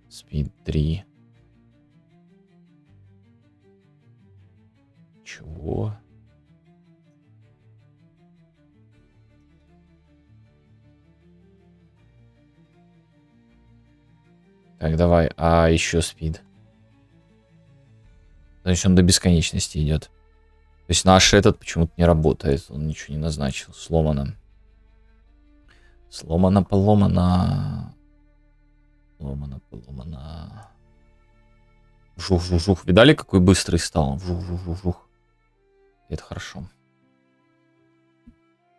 Speed 3. Чего? Так, давай. А еще спид. Значит, он до бесконечности идет. То есть наш этот почему-то не работает. Он ничего не назначил. Сломано. Сломано, поломано. Сломано, поломано. Жух. Видали, какой быстрый стал? Жух. Это хорошо.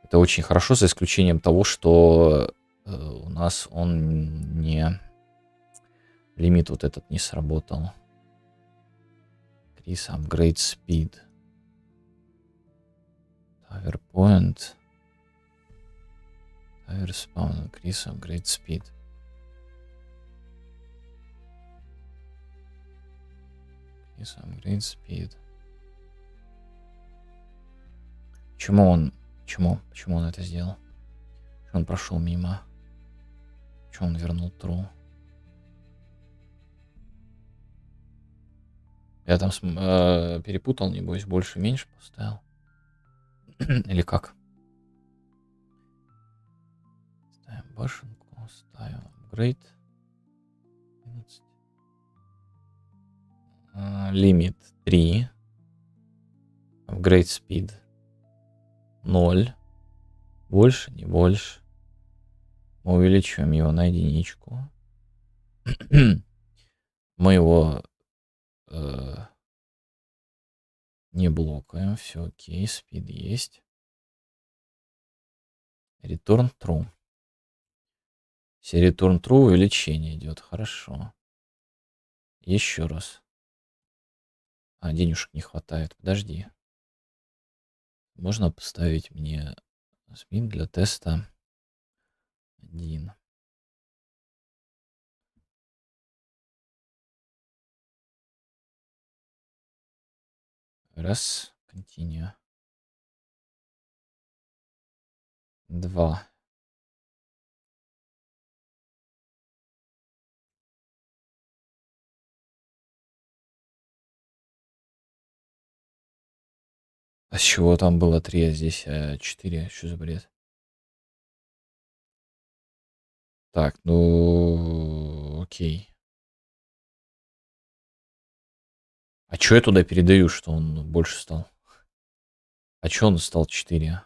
Это очень хорошо, за исключением того, что у нас он не... Лимит вот этот не сработал. Increase upgrade speed. Tower point. Tower spawn. Increase upgrade speed. Increase upgrade speed. Почему он это сделал? Почему он прошел мимо? Почему он вернул true? Я там перепутал, небось, больше-меньше поставил. Или как? Ставим башенку, ставим апгрейд. Лимит 3. Апгрейд спид 0. Больше, не больше. Мы увеличиваем его на единичку. Мы его не блокаем. Все окей, спид есть. Return true. Все return true, увеличение идет. Хорошо. Еще раз. А, денежек не хватает. Подожди. Можно поставить мне спин для теста 1. Раз. Continue. 2. А с чего там было 3, а здесь 4? Что за бред? Так, ну окей. А чё я туда передаю, что он больше стал? А чё он стал 4?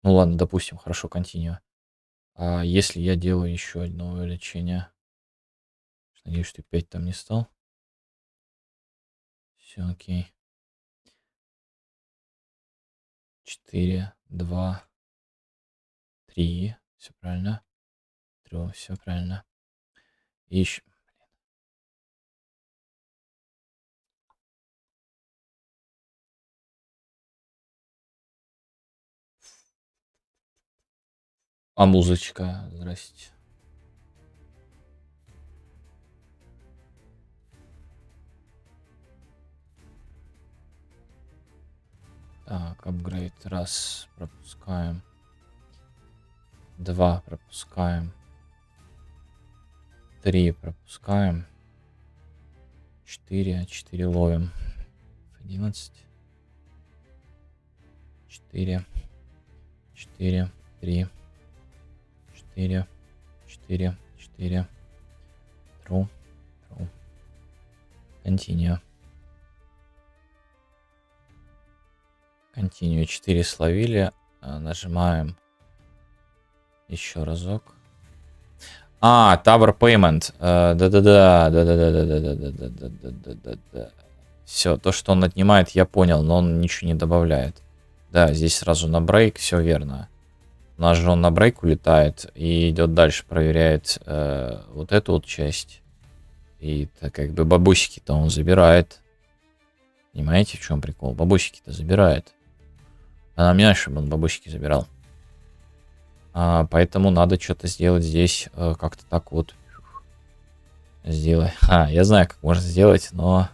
Ну ладно, допустим, хорошо, continue. А если я делаю еще одно увеличение? Надеюсь, что 5 там не стал. Все окей. 4, 2, 3. Все правильно. 3, все правильно. И еще. А музычка, здрасте. Так, апгрейд. Раз, пропускаем. 2, пропускаем. 3, пропускаем. 4 ловим. 11. 4, 3. 4. True. Continue. Continue. 4 словили. Нажимаем еще разок. А, Tower Payment. Да. Все, то, что он отнимает, я понял, но он ничего не добавляет. Да, здесь сразу на брейк, все верно. У нас же он на брейк улетает и идет дальше, проверяет вот эту вот часть. И так как бы бабусики-то он забирает. Понимаете, в чем прикол? Бабусики-то забирает. А нам не надо, чтобы он бабусики забирал. Поэтому надо что-то сделать здесь. Как-то так вот. Сделай. Я знаю, как можно сделать, но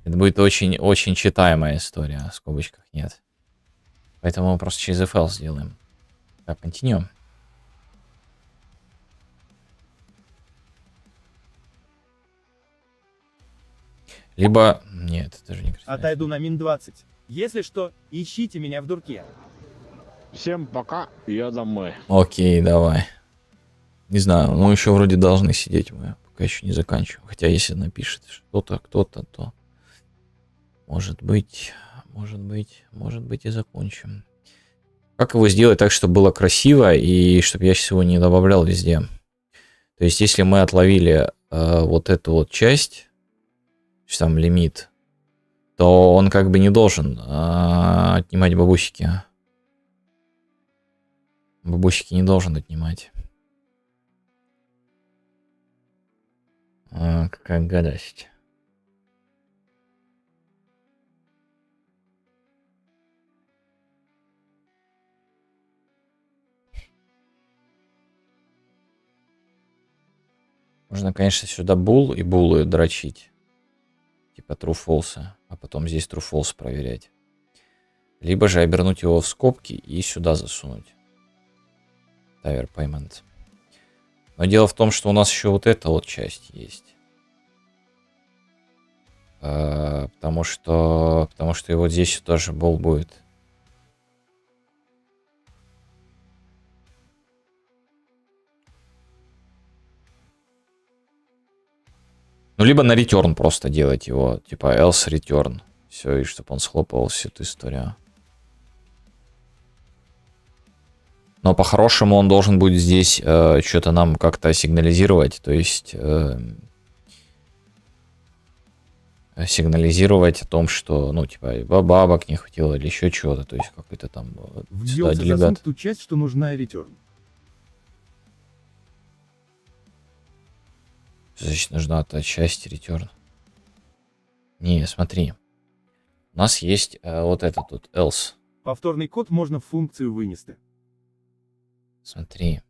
это будет очень читаемая история. В скобочках нет. Поэтому мы просто через FL сделаем. Так, continue. Либо... Нет, это же не красиво.
Отойду на мин 20. Если что, ищите меня в дурке.
Всем пока, я домой.
Окей, давай. Не знаю, ну еще вроде должны сидеть мы. Пока еще не заканчиваем. Хотя если напишет что-то, кто-то, то... Может быть и закончим. Как его сделать так, чтобы было красиво и чтобы я сейчас его не добавлял везде? То есть, если мы отловили вот эту вот часть, там лимит, то он как бы не должен отнимать бабусики. Бабусики не должен отнимать. Какая гадость. Можно, конечно, сюда бул и булы дрочить. Типа true false, а потом здесь true false проверять. Либо же обернуть его в скобки и сюда засунуть. Tower Payment. Но дело в том, что у нас еще вот эта вот часть есть. Потому что и вот здесь тоже бол будет. Ну, либо на return просто делать его. Типа else return. Все, и чтобы он схлопывал всю эту историю. Но по-хорошему он должен будет здесь что-то нам как-то сигнализировать. То есть сигнализировать о том, что, ну, типа, бабок не хватило или еще чего-то. То есть какой-то там сюда делегат.
Ту часть, что нужна return.
Значит, нужна та часть return. Не, смотри. У нас есть вот это тут, else.
Повторный код можно в функцию вынести.
Смотри.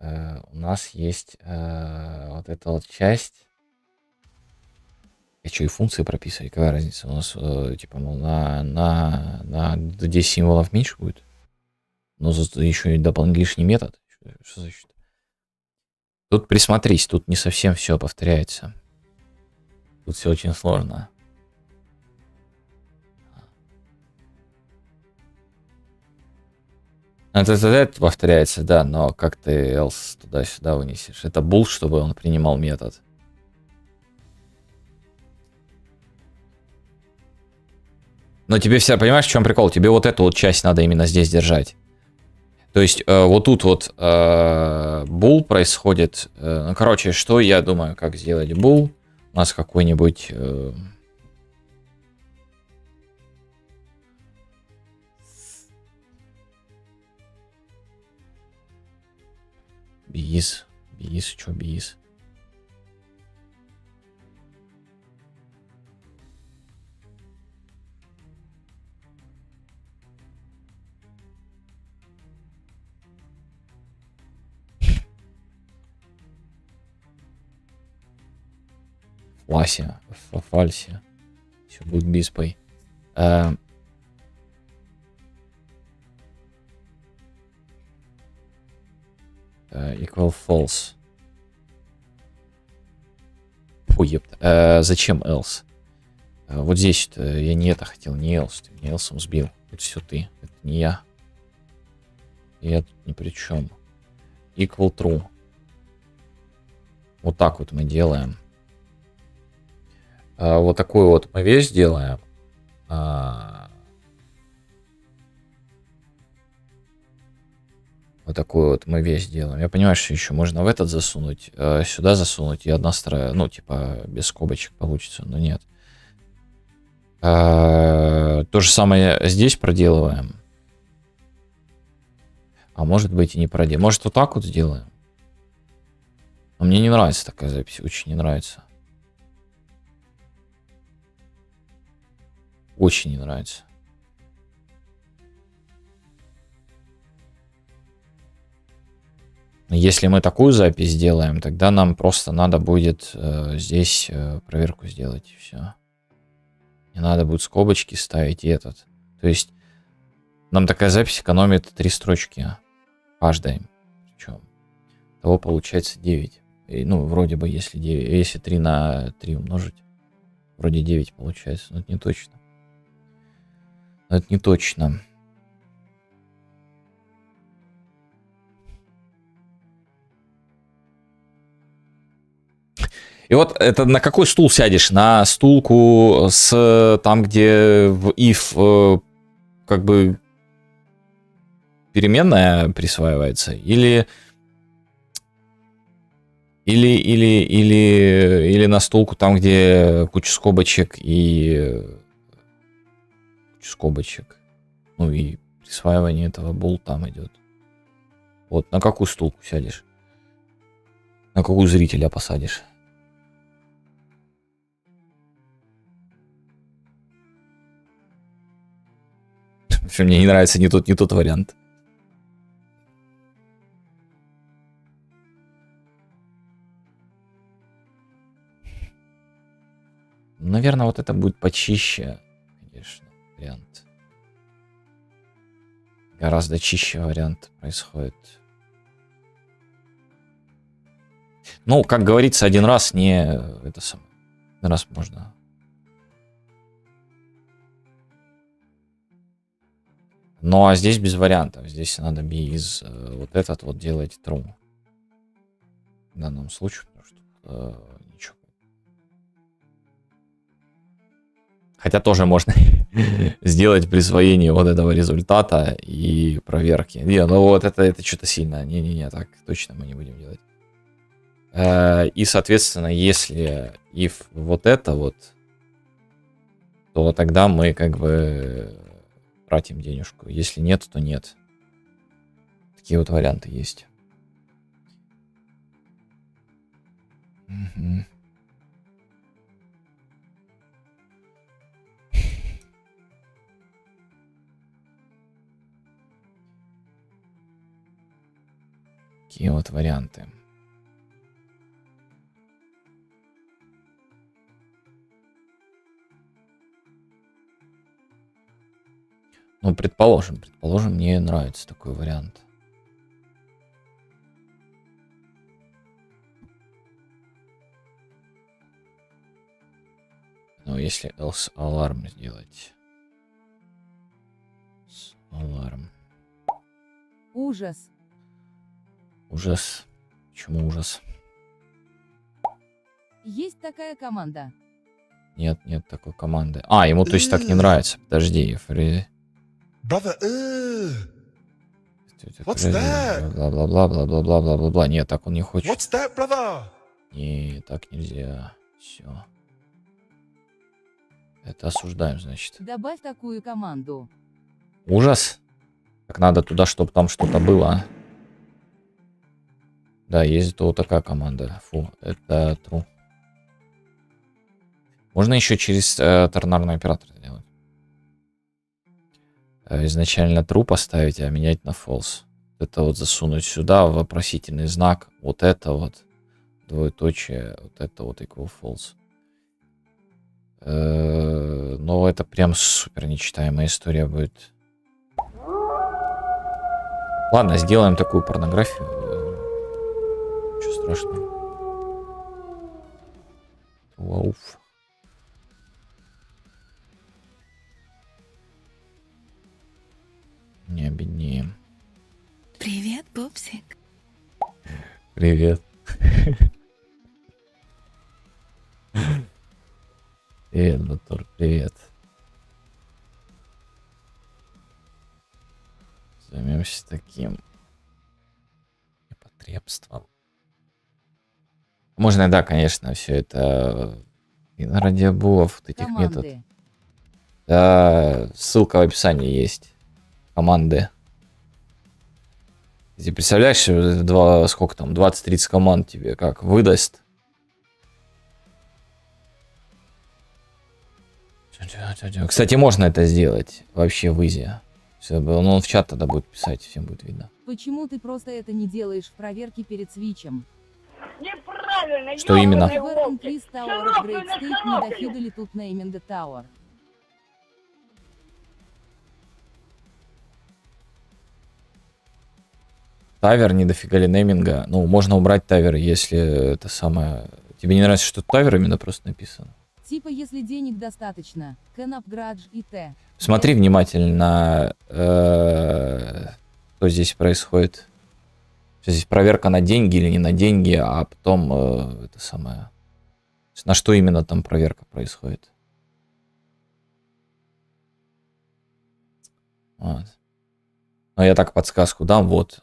У нас есть вот эта вот часть. Я что, и функции прописывать? Какая разница? У нас, типа, мол, на 10 символов меньше будет. Но еще и дополнительный метод. Что значит? Тут присмотрись, тут не совсем все повторяется. Тут все очень сложно. Это повторяется, да, но как ты else туда-сюда вынесешь? Это bool, чтобы он принимал метод. Но тебе вся, понимаешь, в чем прикол? Тебе вот эту вот часть надо именно здесь держать. То есть вот тут вот bool происходит. Ну, короче, что я думаю, как сделать bool? У нас какой-нибудь... Биз, что биз? Фласе, фальсе. Все будет биспой. Equal false. Фу, епта. Зачем else? Вот здесь я не это хотел, не else. Ты мне else сбил. Это все ты. Это не я. Я тут ни при чем. Equal true. Вот так вот мы делаем. Вот такой вот мы вещь делаем. Вот такую вот мы вещь делаем. Я понимаю, что еще можно в этот засунуть, сюда засунуть, и одна сторона, ну, типа, без скобочек получится, но нет. То же самое здесь проделываем. А может быть и не проделаем. Может, вот так вот сделаем? Но мне не нравится такая запись, очень не нравится. Очень не нравится. Если мы такую запись сделаем, тогда нам просто надо будет здесь проверку сделать, и все. Не надо будет скобочки ставить и этот. То есть нам такая запись экономит 3 строчки. Каждая. Причем. Того получается 9. И, ну, вроде бы, если 9, если 3 на 3 умножить, вроде 9 получается. Но это не точно. Но это не точно. И вот это на какой стул сядешь? На стулку с там, где в if как бы переменная присваивается? Или на стулку там, где куча скобочек и куча скобочек. Ну и присваивание этого bool там идет. Вот, на какую стулку сядешь? На какую зрителя посадишь? В общем, мне не нравится ни тот вариант. Наверное, вот это будет почище, конечно, вариант. Гораздо чище вариант происходит. Ну, как говорится, один раз не это самое. Один раз можно. Ну, а здесь без вариантов. Здесь надо без вот этот вот делать true. В данном случае, потому что ничего. Хотя тоже можно сделать присвоение вот этого результата и проверки. Не, ну вот это что-то сильно. Не-не-не, так точно мы не будем делать. И, соответственно, если if вот это вот, то тогда мы как бы тратим денежку. Если нет, то нет. Такие вот варианты есть. Угу. такие вот варианты. Ну, предположим, мне нравится такой вариант. Ну, если else alarm сделать. Alarm.
Ужас.
Ужас. Почему ужас?
Есть такая команда.
Нет такой команды. А, ему то есть так не нравится. Подожди,
Brother, What's that?
Бла-бла-бла-бла-бла-бла-бла-бла. Нет, так он не хочет.
what's that, brother?
Не, так нельзя. Все. Это осуждаем, значит.
Добавь такую команду.
Ужас? Так надо туда, чтобы там что-то было. Да, есть то такая команда. Фу, это true. Можно еще через тернарный оператор сделать. Изначально true поставить, а менять на false. Это вот засунуть сюда вопросительный знак. Вот это вот. Двоеточие. Вот это вот equal false. Но это прям супер нечитаемая история будет. Ладно, сделаем такую порнографию. Ничего страшного. Вауф. Не обеднеем.
Привет, пупсик.
Привет. Привет, Батур, привет. Займемся таким непотребством. Можно, да, конечно, все это и на радиобулов, вот этих методов.
Команды.
Да, ссылка в описании есть. Команды. Ты представляешь, сколько там, 20-30 команд тебе как выдаст? Кстати, можно это сделать вообще в изи. Он в чат тогда будет писать, всем будет видно.
Почему ты просто это не делаешь в проверке перед свитчем?
Неправильно,
Что именно?
ёбаные
В
волки.
Increase Tower
Широкую
Upgrade
на
State не
широкую.
дофидали тут naming the tower.
Тавер, не дофига ли нейминга. Ну, можно убрать тавер, если это самое... Тебе не нравится, что тавер именно просто написано?
Типа если денег достаточно. Can upgrade и т.
Смотри внимательно, что здесь происходит. Здесь проверка на деньги или не на деньги, а потом это самое... На что именно там проверка происходит. Вот. Но я так подсказку дам. Вот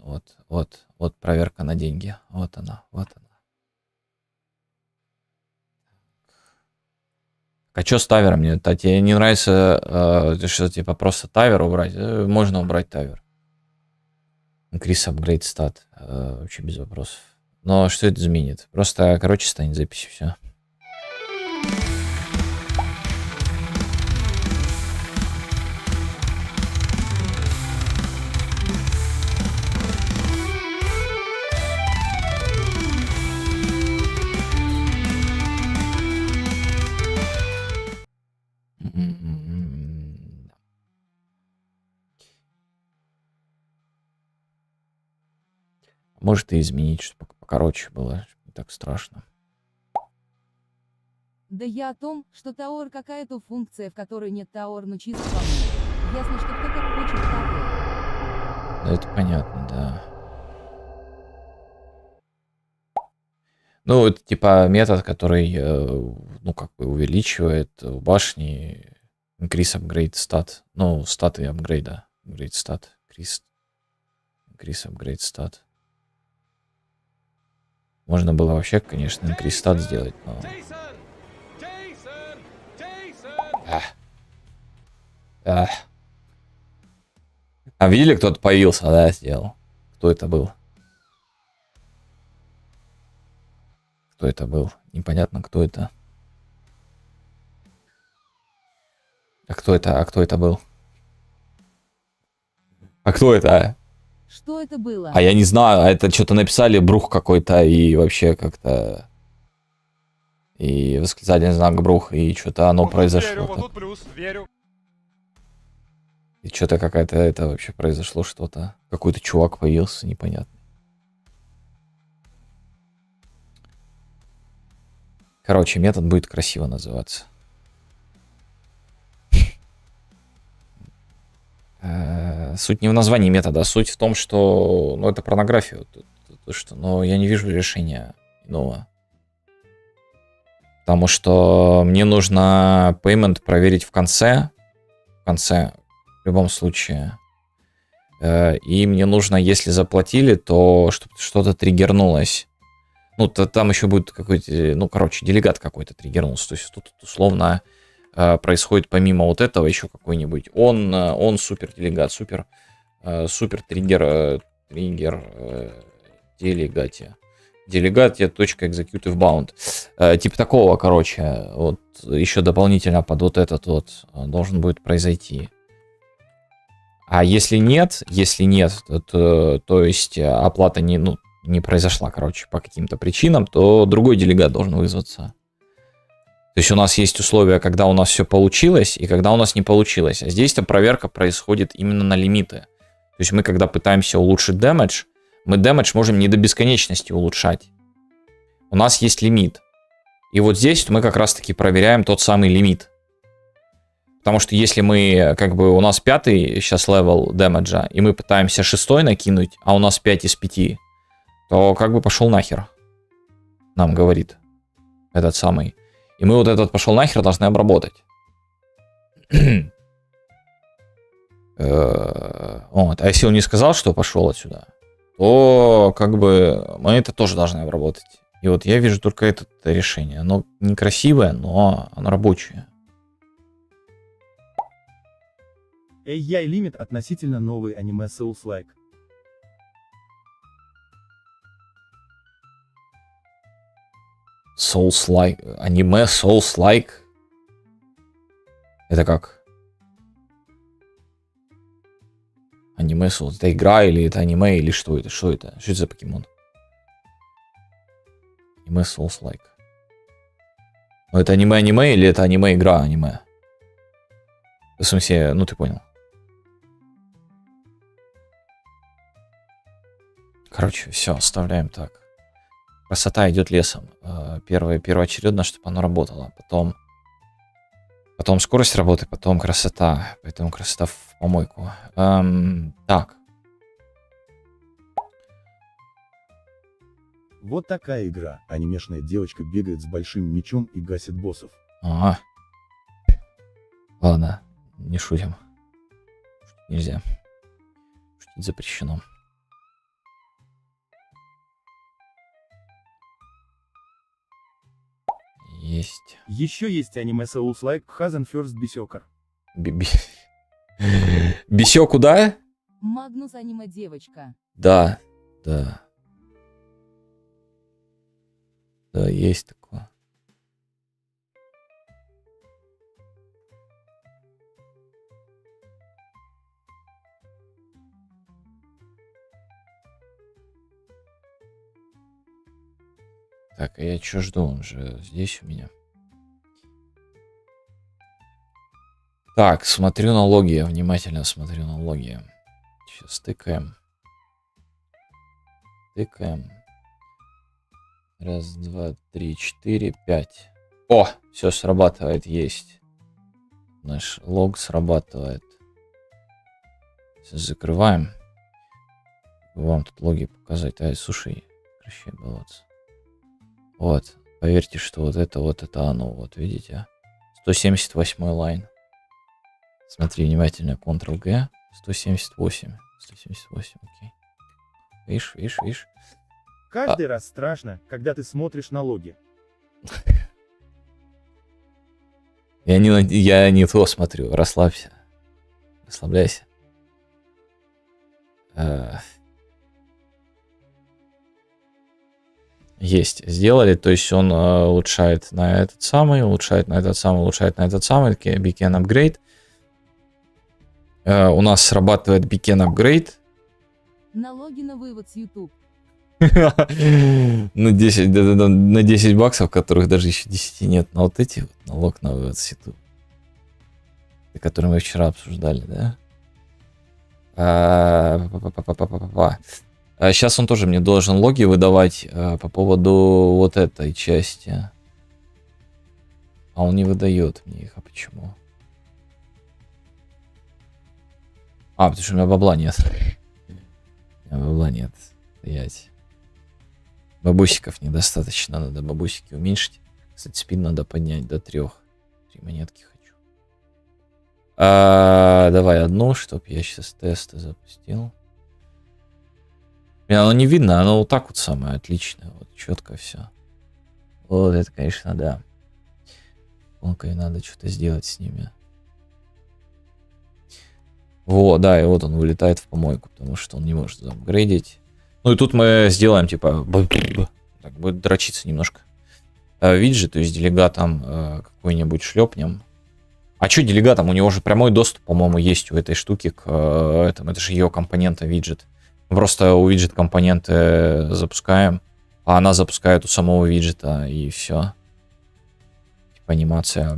проверка на деньги. Вот она. А что с тавером? Тебе не нравится, что типа просто тавер убрать? Можно убрать тавер. Increase upgrade stat. Вообще без вопросов. Но что это изменит? Просто короче станет запись, все. Может и изменить, чтобы покороче было, не так страшно.
Да я о том, что Tower какая-то функция, в которой нет Tower, но чисто по мне. Ясно, что кто как хочет, так и.
Да, это понятно, да. Ну, это типа метод, который, ну, как бы увеличивает в башне increase upgrade stat. Ну, статы апгрейда. Upgrade stat. Increase upgrade stat. Можно было вообще, конечно, increase stat сделать, но... А видели, кто-то появился, да, сделал? Кто это был? Кто это был? Непонятно, кто это. А кто это? А кто это был? А кто это?
Что это было?
А я не знаю, это что-то написали, брух какой-то, и вообще как-то... И восклицательный знак брух, и что-то оно произошло.
Вот тут плюс, верю.
И что-то какая-то это вообще произошло что-то. Какой-то чувак появился, непонятно. Короче, метод будет красиво называться. Суть не в названии метода, а суть в том, что... Ну, это порнография. Но я не вижу решения иного. Потому что мне нужно payment проверить в конце. В любом случае. И мне нужно, если заплатили, то чтобы что-то триггернулось. Ну, там еще будет какой-то, ну, короче, делегат какой-то триггернулся. То есть тут условно происходит помимо вот этого еще какой-нибудь. Он супер делегат, супер триггер, делегатия. Делегатия .executive bound. Типа такого, короче, вот еще дополнительно под вот этот вот должен будет произойти. А если нет, то есть оплата не произошла, короче, по каким-то причинам, то другой делегат должен вызваться. То есть у нас есть условия, когда у нас все получилось и когда у нас не получилось. А здесь-то проверка происходит именно на лимиты. То есть мы, когда пытаемся улучшить дэмэдж, мы дэмэдж можем не до бесконечности улучшать. У нас есть лимит. И вот здесь мы как раз-таки проверяем тот самый лимит. Потому что если мы, как бы, у нас 5-й сейчас левел дэмэджа, и мы пытаемся 6-й накинуть, а у нас 5 из 5, то как бы пошел нахер. Нам говорит этот самый. И мы вот этот пошел нахер должны обработать. Вот. А если он не сказал, что пошел отсюда, то как бы мы это тоже должны обработать. И вот я вижу только это решение. Оно некрасивое, но оно рабочее.
AI Limit относительно новый аниме Souls-like.
Souls-like. Аниме Souls-like. Это как? Аниме Souls. Это игра или это аниме, или что это? Что это? Что это за покемон? Аниме Souls-like. Ну, это аниме-аниме или это аниме-игра-аниме? В смысле, ну ты понял. Короче, все, оставляем так. Красота идет лесом. Первоочередно, чтобы оно работало. Потом скорость работы, потом красота. Поэтому красота в помойку. Так.
Вот такая игра. Анимешная девочка бегает с большим мечом и гасит боссов.
Ага. Ладно, не шутим. Шутить нельзя. Шутить запрещено. Есть.
Еще есть аниме Souls-like Hazen First Berserker.
Бесёку, да?
Магнус аниме девочка.
Да, да. Да, есть такое. Так, а я что жду? Он же здесь у меня. Так, смотрю на логи, внимательно смотрю на логи. Сейчас тыкаем. Тыкаем. Раз, два, три, четыре, пять. О, все срабатывает, есть. Наш лог срабатывает. Сейчас закрываем. Вам тут логи показать. Ай, слушай, прекращай баловаться. Вот, поверьте, что вот это оно, вот видите. 178 лайн. Смотри внимательно, Ctrl-G, 178, 178, окей. Видишь.
Каждый раз страшно, когда ты смотришь на логи.
Я не то смотрю, расслабься. Расслабляйся. Есть, сделали, то есть он улучшает на этот самый, улучшает на этот самый, beacon upgrade. У нас срабатывает beacon upgrade.
Налоги на вывод с YouTube.
На 10, на 10 баксов, которых даже еще 10 нет. На вот эти вот налог на вывод с YouTube. Который мы вчера обсуждали, да? Сейчас он тоже мне должен логи выдавать по поводу вот этой части. А он не выдает мне их. А почему? Потому что у меня бабла нет. У меня бабла нет. Стоять. Бабусиков недостаточно. Надо бабусики уменьшить. Кстати, спин надо поднять до 3. 3 монетки хочу. Давай одну, чтоб я сейчас тесты запустил. Оно не видно, оно вот так вот самое отличное. Вот четко все. Вот это, конечно, да. Тонко и надо что-то сделать с ними. Вот, да, и вот он вылетает в помойку, потому что он не может заапгрейдить. Ну и тут мы сделаем, типа, так, будет дрочиться немножко. Виджет, то есть делегатом какой-нибудь шлепнем. А что делегатом? У него же прямой доступ, по-моему, есть у этой штуки к этому. Это же ее компонента виджет. Просто у виджет компоненты запускаем, а она запускает у самого виджета, и все. Типа анимация.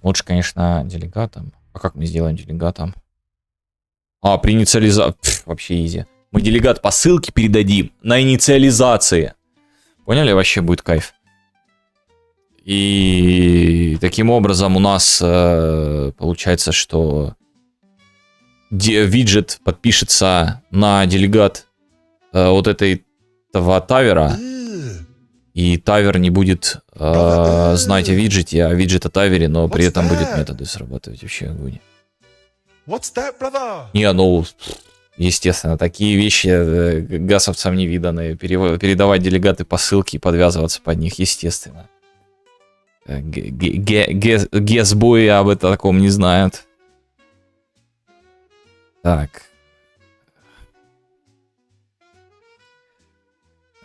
Лучше, конечно, делегатом. А как мы сделаем делегатом? При инициализации. Вообще изи. Мы делегат по ссылке передадим на инициализации. Поняли? Вообще будет кайф. И таким образом у нас получается, что виджет подпишется на делегат вот этого тавера. И тавер не будет знать о виджете, а виджет о тавере, но при этом будет методы срабатывать вообще огонь. Не, ну, естественно, такие вещи гасовцам не виданы. Передавать делегаты по ссылке и подвязываться под них, естественно. Гесбои об этом таком не знают. Так.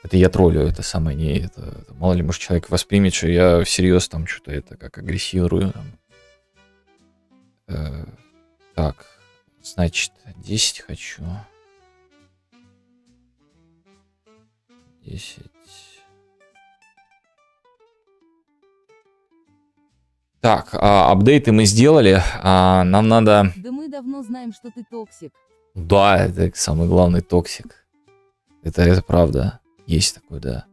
Это я троллю, это самое не это. Мало ли, может, человек воспримет, что я всерьез там что-то это как агрессирую. Так, значит, 10 хочу. 10. Так, апдейты мы сделали. Нам надо...
Да мы давно знаем, что ты токсик.
Да, это самый главный токсик. Это правда. Есть такой, да.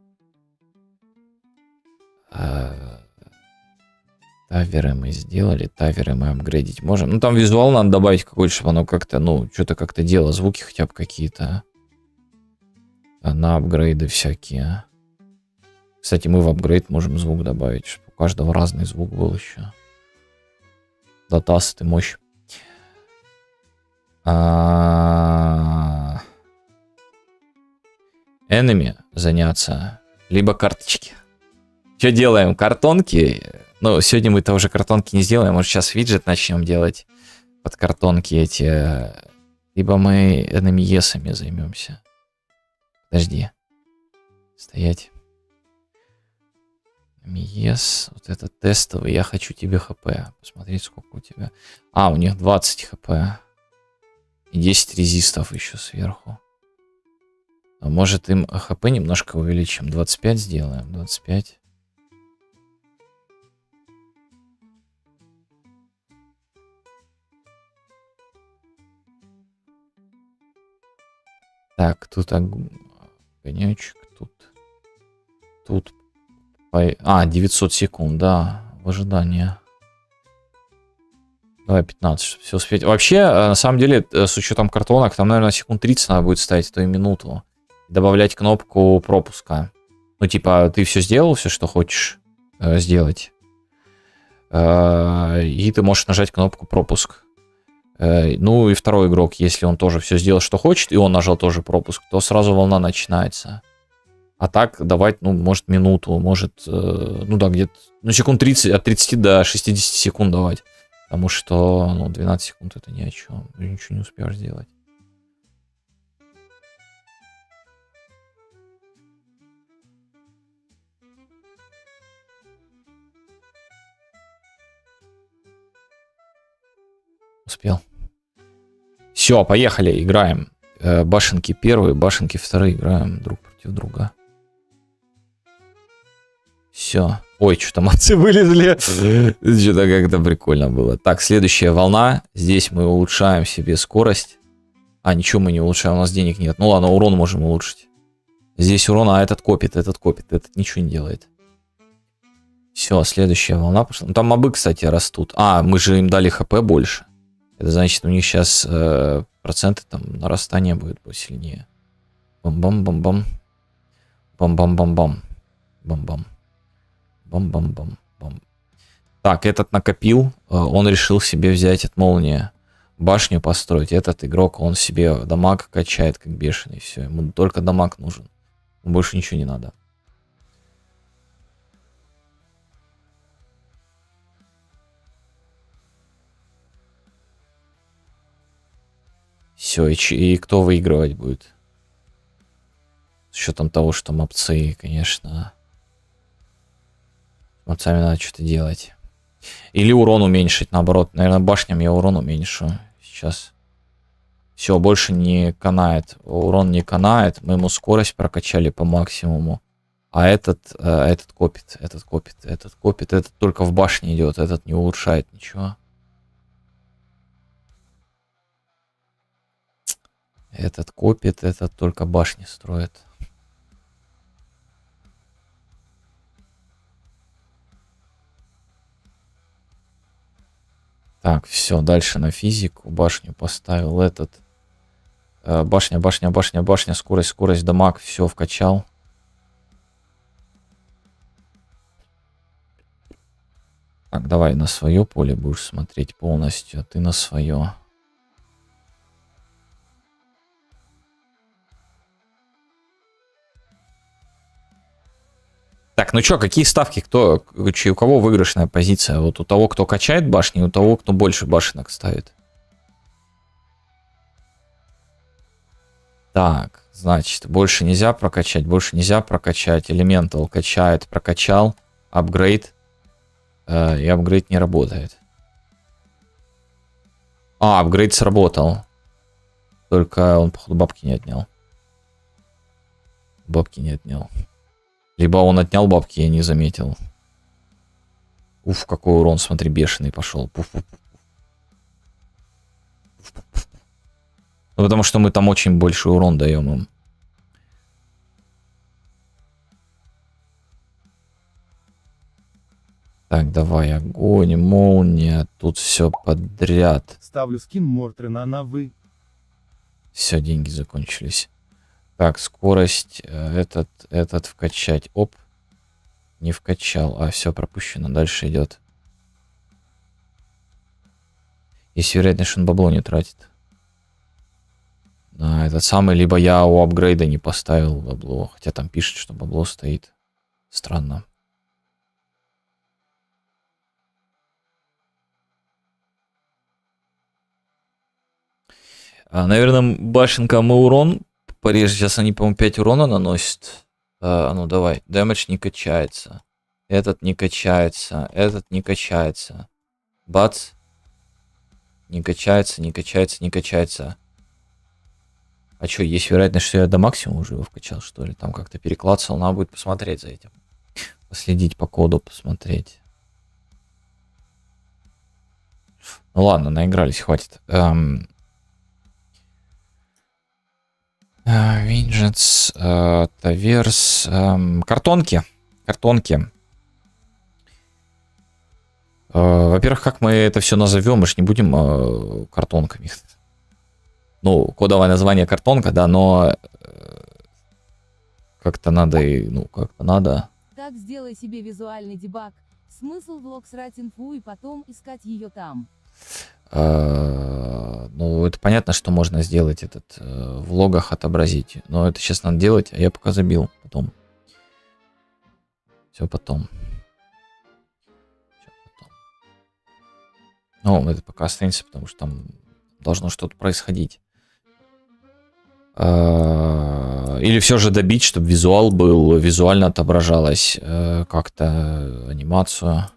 Таверы мы сделали. Таверы мы апгрейдить можем. Ну, там визуал надо добавить какой-то, чтобы оно как-то, ну, что-то как-то делало. Звуки хотя бы какие-то. На апгрейды всякие. Кстати, мы в апгрейд можем звук добавить, чтобы у каждого разный звук был еще. Датас, ты мощь. Enemy заняться. Либо карточки. Что делаем? Картонки. Ну, сегодня мы-то уже картонки не сделаем. Может, сейчас виджет начнем делать под картонки эти. Либо мы enemy-есами займемся. Подожди. Стоять. Yes, вот это тестовый. Я хочу тебе хп. Посмотреть, сколько у тебя. У них 20 хп. И 10 резистов еще сверху. А может, им хп немножко увеличим. 25 сделаем. 25. Так, тут огонечек. Тут 900 секунд, да, в ожидании. Давай 15, чтобы все успеть. Вообще, на самом деле, с учетом картонок, там, наверное, секунд 30 надо будет ставить, а то и минуту. Добавлять кнопку пропуска. Ну, типа, ты все сделал, все, что хочешь сделать. И ты можешь нажать кнопку пропуск. Ну, и второй игрок, если он тоже все сделал, что хочет, и он нажал тоже пропуск, то сразу волна начинается. А так давать, ну, может, минуту, может, ну да, где-то, ну, секунд 30, от 30 до 60 секунд давать. Потому что, ну, 12 секунд это ни о чем. Ничего не успеешь сделать. Успел. Все, поехали, играем. башенки первые, башенки вторые играем друг против друга. Все. Ой, что там овцы вылезли. Что-то как-то прикольно было. Так, следующая волна. Здесь мы улучшаем себе скорость. А, ничего мы не улучшаем, у нас денег нет. Ну ладно, урон можем улучшить. Здесь урон, а этот копит, этот ничего не делает. Все, следующая волна пошла. Ну, там мобы, кстати, растут. А, мы же им дали хп больше. Это значит, у них сейчас проценты там нарастания будет посильнее. Бам-бам-бам-бам. Бам-бам-бам-бам. Бам-бам. Бам-бам-бам-бам. Так, этот накопил. Он решил себе взять от молнии башню построить. Этот игрок, он себе дамаг качает как бешеный. Все, ему только дамаг нужен. Ему больше ничего не надо. Все, и кто выигрывать будет? С учетом того, что мопцы, конечно. С мопцами надо что-то делать. Или урон уменьшить, наоборот. Наверное, башням я урон уменьшу. Сейчас. Все, больше не канает. Урон не канает. Мы ему скорость прокачали по максимуму. А этот копит. Этот только в башне идет. Этот не улучшает ничего. Этот копит, этот только башни строит. Так, все, дальше на физику. Башню поставил этот. Башня, скорость, дамаг, все вкачал. Так, давай на свое поле будешь смотреть полностью, а ты на свое. Так, ну чё, какие ставки? У кого выигрышная позиция? Вот у того, кто качает башни, и у того, кто больше башенок ставит. Так, значит, больше нельзя прокачать. Элементал качает, прокачал. Апгрейд. И апгрейд не работает. А, апгрейд сработал. Только он, походу, бабки не отнял. Либо он отнял бабки, я не заметил. Уф, какой урон, смотри, бешеный пошел. Ну, потому что мы там очень большой урон даем им. Так, давай, огонь, молния, тут все подряд.
Ставлю скин Мортрена на вы.
Все, деньги закончились. Так, скорость, этот вкачать. Оп. Не вкачал. А, все пропущено. Дальше идет. Есть вероятность, что он бабло не тратит. Да, этот самый, либо я у апгрейда не поставил бабло. Хотя там пишет, что бабло стоит. Странно. Наверное, башенкам и урон пореже. Сейчас они, по-моему, 5 урона наносят. Ну, давай. Дэмэдж не качается. Этот не качается. Этот не качается. Бац. Не качается. А что, есть вероятность, что я до максимума уже его вкачал, что ли? Там как-то переклацал. Надо будет посмотреть за этим. Последить по коду, посмотреть. Ну ладно, наигрались, хватит. Vengeance, Таверс, картонки. Во-первых, как мы это все назовем, мы же не будем картонками. Ну, кодовое название картонка, да, но как-то надо, как-то надо.
Так сделай себе визуальный дебаг. Смысл в лог срать инфу и потом искать ее там.
Ну, это понятно, что можно сделать этот в логах отобразить. Но это сейчас надо делать, а я пока забил. Потом. Все потом. Ну, это пока останется, потому что там должно что-то происходить. Или все же добить, чтобы визуал был, визуально отображалось, как-то анимацию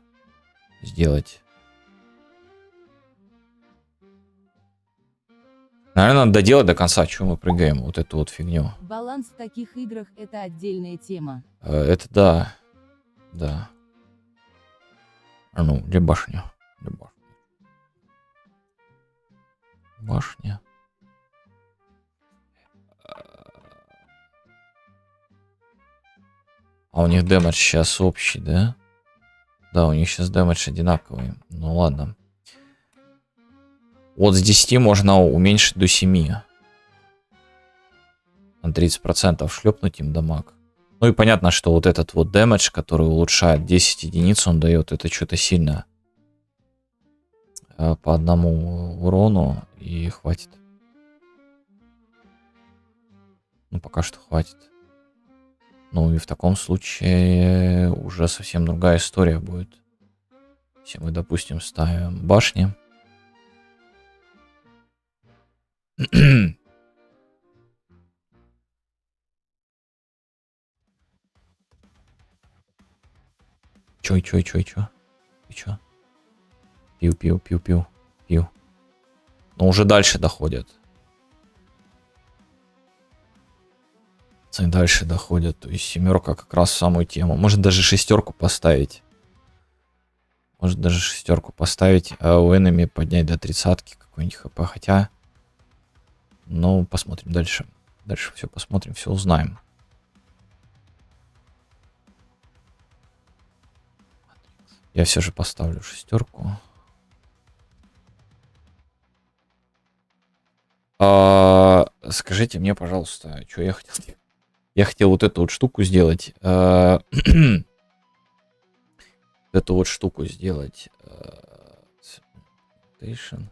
сделать. Наверное, надо доделать до конца, чего мы прыгаем, вот эту вот фигню.
Баланс в таких играх — это отдельная тема.
Это да. Да. А ну, где башня? Где башня? Башня. А у них дэмэдж сейчас общий, да? Да, у них сейчас дэмэдж одинаковый. Ну ладно. Вот с 10 можно уменьшить до 7. На 30% шлепнуть им дамаг. Ну и понятно, что вот этот вот дэмэдж, который улучшает 10 единиц, он дает это что-то сильно. По одному урону и хватит. Ну пока что хватит. Ну и в таком случае уже совсем другая история будет. Если мы, допустим, ставим башни. Чё? И чё? Пью. Но уже дальше доходят. И дальше доходят. То есть 7 как раз в самую тему. Может даже 6 поставить. А у enemy поднять до 30 какой-нибудь хп. Хотя... Ну, посмотрим дальше. Дальше все посмотрим, все узнаем. Я все же поставлю 6. Скажите мне, пожалуйста, что я хотел? Я хотел вот эту вот штуку сделать. Эту вот штуку сделать. Station.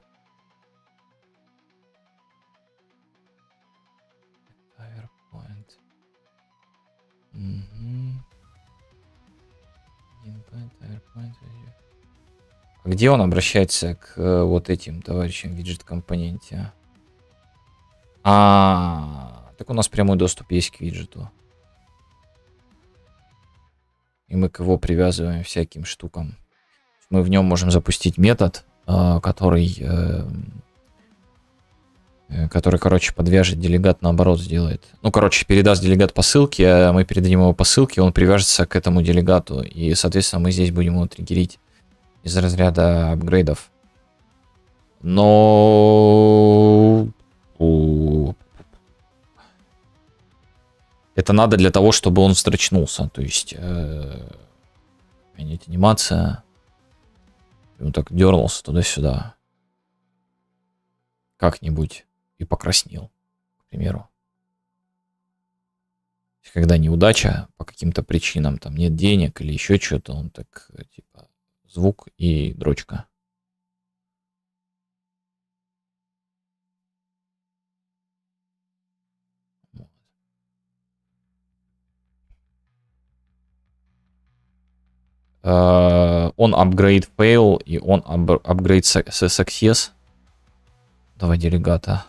PowerPoint. Где он обращается к вот этим товарищам в виджет-компоненте? Так у нас прямой доступ есть к виджету. И мы к его привязываем всяким штукам. Мы в нем можем запустить метод, который, короче, подвяжет делегат, наоборот, сделает. Ну, короче, передаст делегат по ссылке, а мы передадим его по ссылке, он привяжется к этому делегату. И, соответственно, мы здесь будем его триггерить из разряда апгрейдов. Но... Это надо для того, чтобы он встречнулся. То есть... Менять анимация. И он так дернулся туда-сюда. Как-нибудь. И покраснел, к примеру. Когда неудача по каким-то причинам, там нет денег или еще что-то, он так, типа, звук и дрочка. Он upgrade fail и он upgrade success. Давай делегата.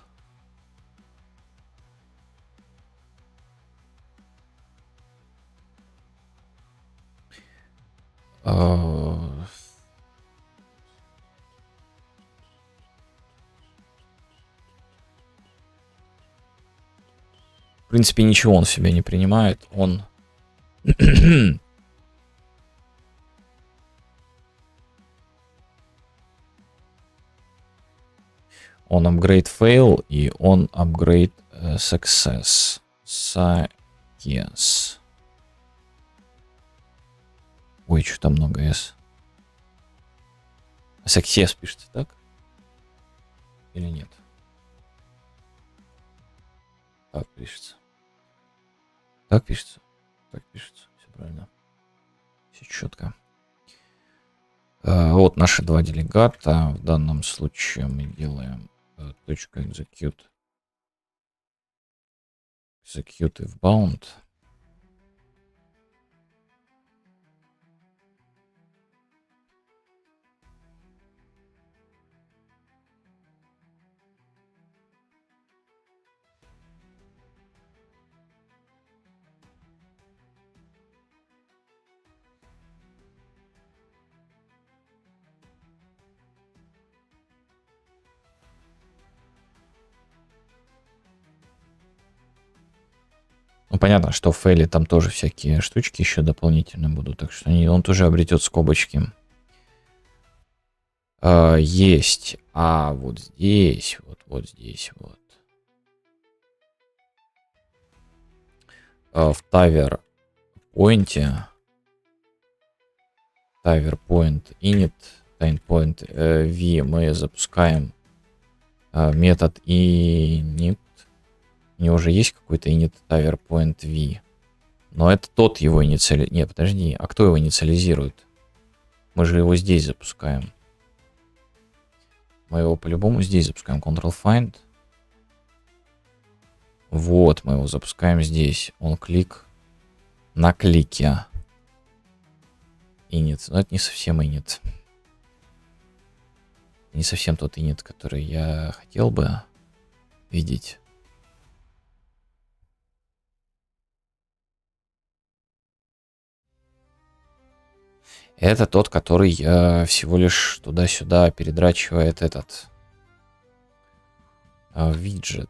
В принципе, ничего он в себя не принимает. Он... Он upgrade fail и он upgrade success. Yes. Ой, что-то много S. Success пишется, так? Или нет? Так пишется. Так пишется. Так пишется. Все правильно. Все четко. Вот наши два делегата. В данном случае мы делаем .execute. Execute if bound. Ну, понятно, что в фейле там тоже всякие штучки еще дополнительно будут, так что он тоже обретет скобочки. Есть. А вот здесь, вот здесь вот. В Taver Point init point v мы запускаем метод init. У него уже есть какой-то init Taver point v. Но это тот его инициализирует. Не, подожди, а кто его инициализирует? Мы же его здесь запускаем. Мы его по-любому здесь запускаем. Ctrl-Find. Вот, мы его запускаем здесь. Он клик на клике. Init. Но это не совсем init. Не совсем тот init, который я хотел бы видеть. Это тот, который всего лишь туда-сюда передрачивает этот виджет.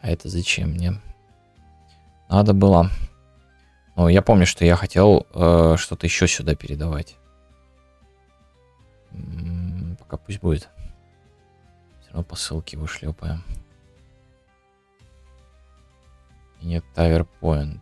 А это зачем мне? Надо было. Ну, я помню, что я хотел что-то еще сюда передавать. Пока пусть будет. Все равно по ссылке вышлепаем. Нет, Taver Point.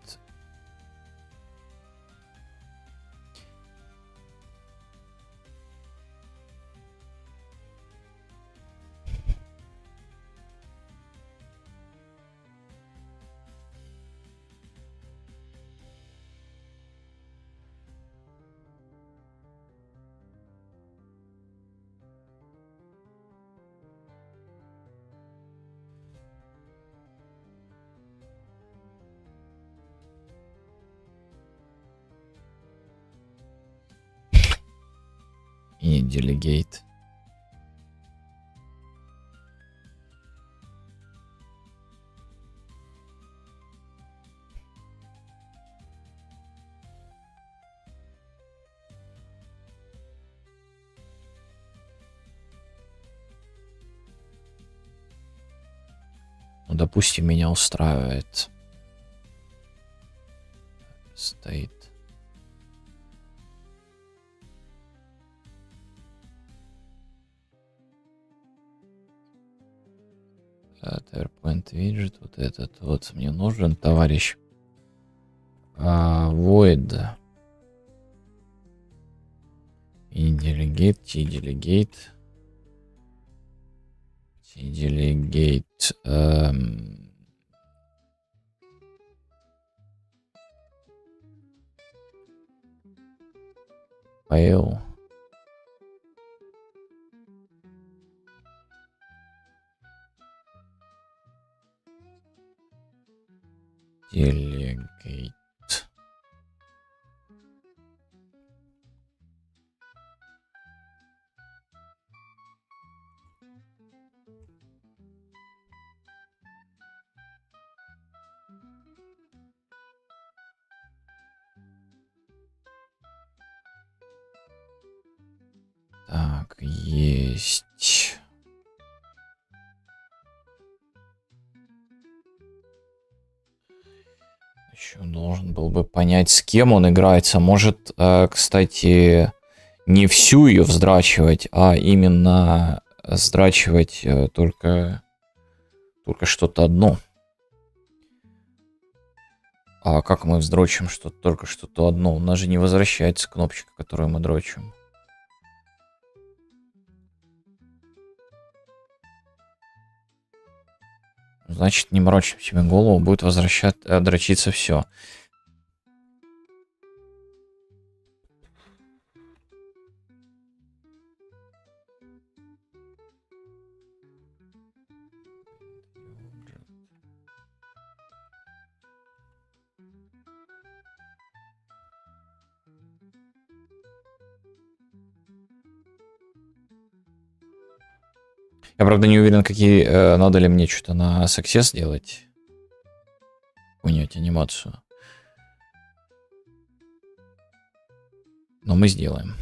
И delegate. Ну, допустим, меня устраивает. Стоит. TowerPoint виджет, вот этот вот мне нужен, товарищ. Void. И delegate, t-delegate. T-delegate. Fail. Delegate. Так, есть. Еще должен был бы понять, с кем он играется. Может, кстати, не всю ее вздрачивать, а именно вздрачивать только что-то одно. А как мы вздрочим только что-то одно? У нас же не возвращается кнопочка, которую мы дрочим. Значит, не морочим себе голову, будет дрочиться все. Я, правда, не уверен, какие надо ли мне что-то на success делать. Какую-нибудь анимацию. Но мы сделаем.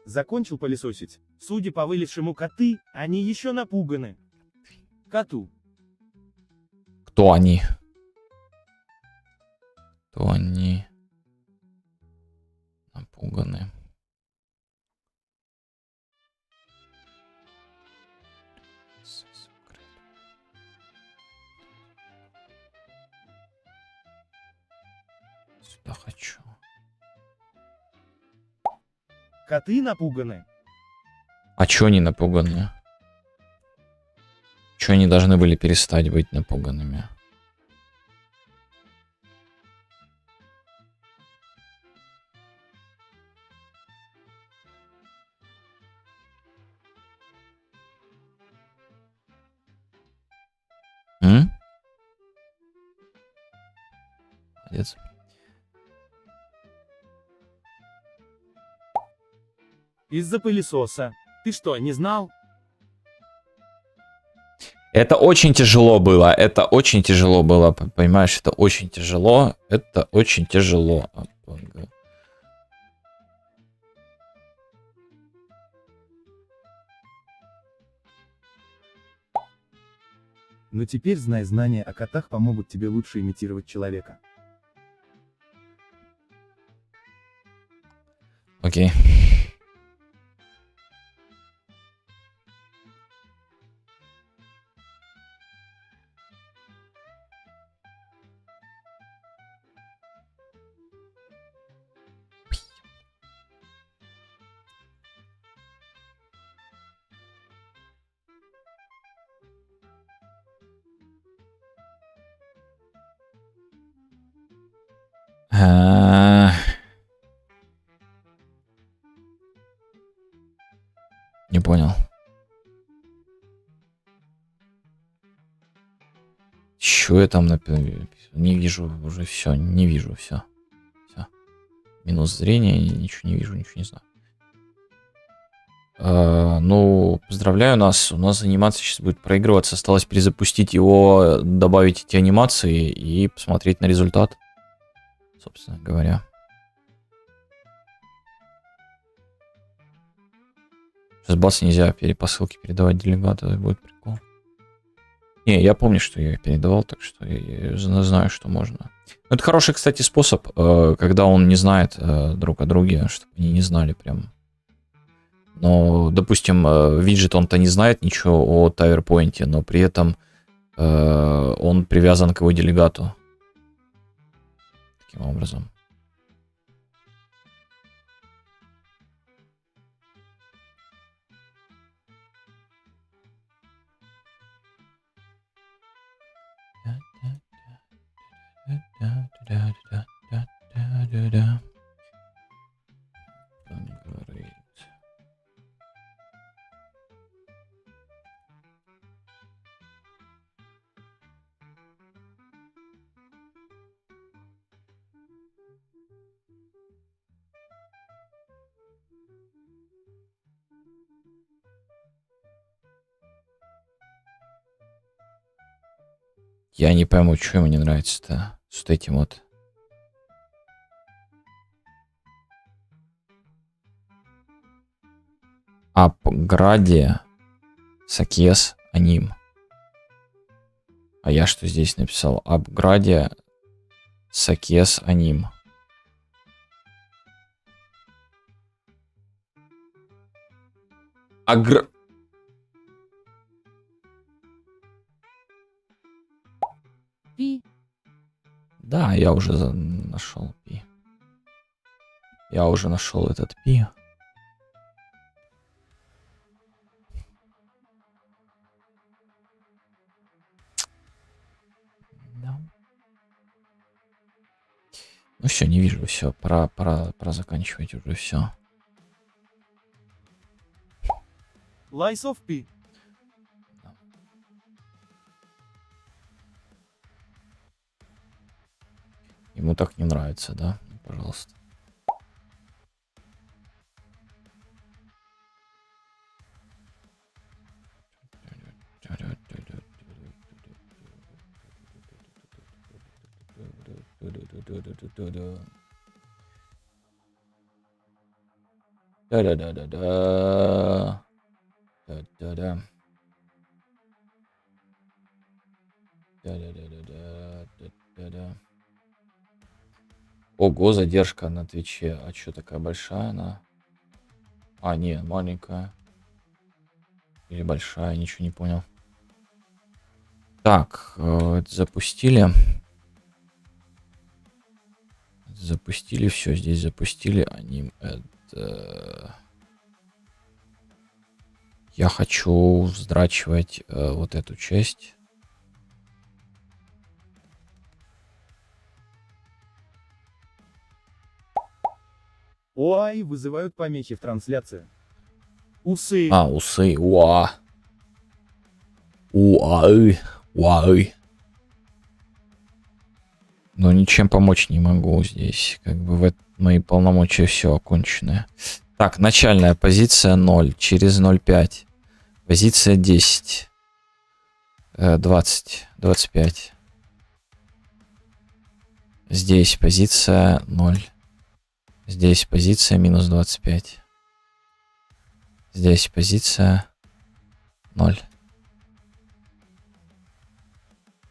Закончил пылесосить. Судя по вылезшему коты, они еще напуганы. Коту.
Кто они? Кто они? Напуганы. Сюда хочу.
Коты напуганы.
А чё они напуганы? Чё они должны были перестать быть напуганными? М? Молодец.
Из-за пылесоса. Ты что, не знал?
Это очень тяжело было. Это очень тяжело было. Понимаешь, это очень тяжело. Это очень тяжело.
Но теперь знания о котах помогут тебе лучше имитировать человека.
Окей. Не понял. Что я там написал? Не вижу уже все, не вижу все. Все. Минус зрения, ничего не вижу, ничего не знаю. Ну, поздравляю нас. У нас анимация сейчас будет проигрываться. Осталось перезапустить его, добавить эти анимации и посмотреть на результат. Собственно говоря. Сейчас бац, нельзя посылки передавать делегату, это будет прикол. Не, я помню, что я передавал, так что я знаю, что можно. Это хороший, кстати, способ, когда он не знает друг о друге, чтобы они не знали прям. Но, допустим, виджет он-то не знает ничего о TiverPoint, но при этом он привязан к его делегату. Таким образом. Я не пойму, что ему не нравится-то с этим вот. Апградия Сакес Аним. А я что здесь написал? Апградия Сакес Аним.
Пи.
Да, я уже нашел пи. Я уже нашел этот пи. Да. Ну все, не вижу, все, пора заканчивать уже все.
Lies of P.
Ему так не нравится, да? Пожалуйста. Да-да-да-да-да. Да-да-да. Да-да-да-да-да. Да-да-да. Ого, задержка на Твиче. А что такая большая она? А, не, маленькая. Или большая, ничего не понял. Так, это запустили. Запустили все, здесь запустили. Аним, это... Я хочу вздрачивать вот эту часть.
ОАИ вызывают помехи в трансляции. Усы.
А, усы. Уа. Уаы. Уаы. Но ничем помочь не могу здесь. Как бы мои полномочия все окончены. Так, начальная позиция 0. Через 0,5. Позиция 10. 20. 25. Здесь позиция 0. Здесь позиция минус 25. Здесь позиция 0.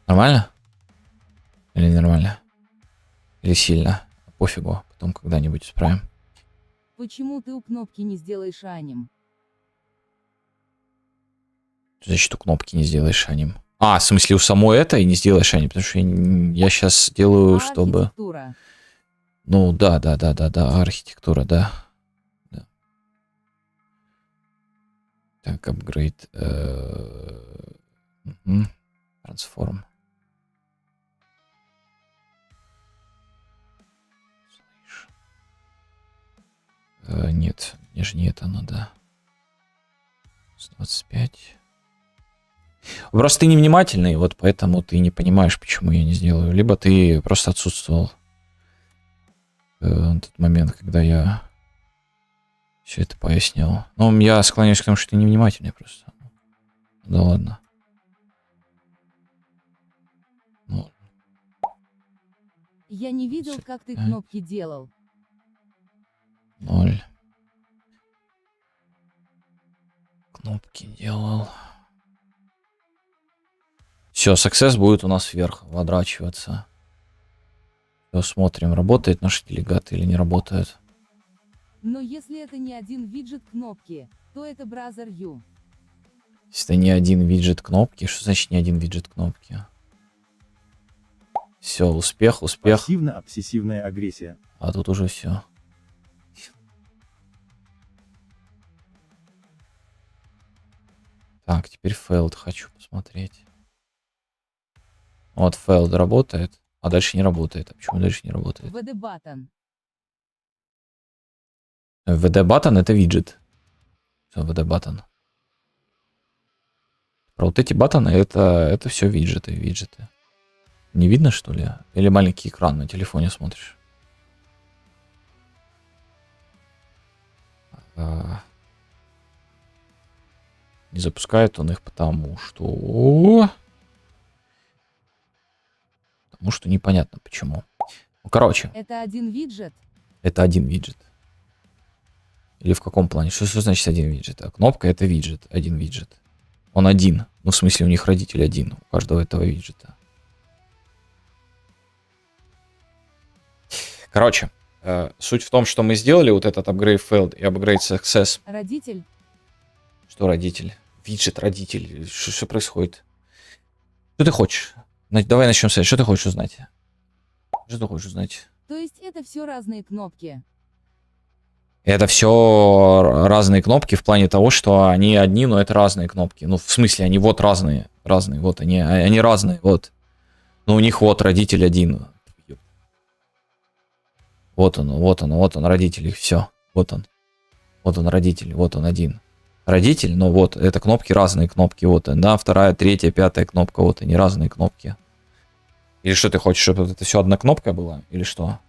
Нормально? Или нормально? Или сильно? Пофигу, потом когда-нибудь исправим.
Почему ты у кнопки не сделаешь аним?
Значит, у кнопки не сделаешь аним. А, в смысле, у самой этой не сделаешь аним, потому что я сейчас делаю, чтобы...
Архитектура.
Ну, да, архитектура, да. Так, апгрейд. Трансформ. Нет, мне же не это надо. 125. Просто ты невнимательный, вот поэтому ты не понимаешь, почему я не сделаю. Либо ты просто отсутствовал в тот момент, когда я все это пояснял. Ну, я склоняюсь к тому, что ты невнимательный просто. Да ладно. Ну.
Я не видел, как ты кнопки делал.
0. Кнопки делал. Все, success будет у нас вверх водрачиваться. Все, смотрим, работает наш делегат или не работает.
Но если это не один виджет кнопки, то это Brother U.
Если это не один виджет кнопки, что значит не один виджет кнопки? Все, успех.
Пассивно-обсессивная агрессия.
А тут уже все. Так, теперь failed хочу посмотреть. Вот failed работает, а дальше не работает. А почему дальше не работает?
VD button.
VD button это виджет. Все, VD button. Про вот эти баттоны это все виджеты. Не видно, что ли? Или маленький экран на телефоне смотришь? Не запускает он их потому что непонятно почему. Ну, короче.
Это один виджет?
Это один виджет. Или в каком плане? Что значит один виджет? А кнопка это виджет. Один виджет. Он один. Ну, в смысле, у них родитель один. У каждого этого виджета. Короче. Суть в том, что мы сделали вот этот upgrade failed и upgrade success.
Родитель?
Что родитель? Виджет родитель. Что происходит? Что ты хочешь? Давай начнем с этого. Что ты хочешь узнать? Что ты хочешь узнать?
То есть это все разные кнопки?
Это все разные кнопки в плане того, что они одни, но это разные кнопки. Ну, в смысле, они вот разные. Разные, вот они разные, вот. Но у них вот родитель один. Вот он, родитель, их все. Вот он родитель, вот он один. Родитель, но вот, это кнопки, разные кнопки, вот, да, вторая, третья, пятая кнопка, вот они, разные кнопки. Или что ты хочешь, чтобы это все одна кнопка была, или что?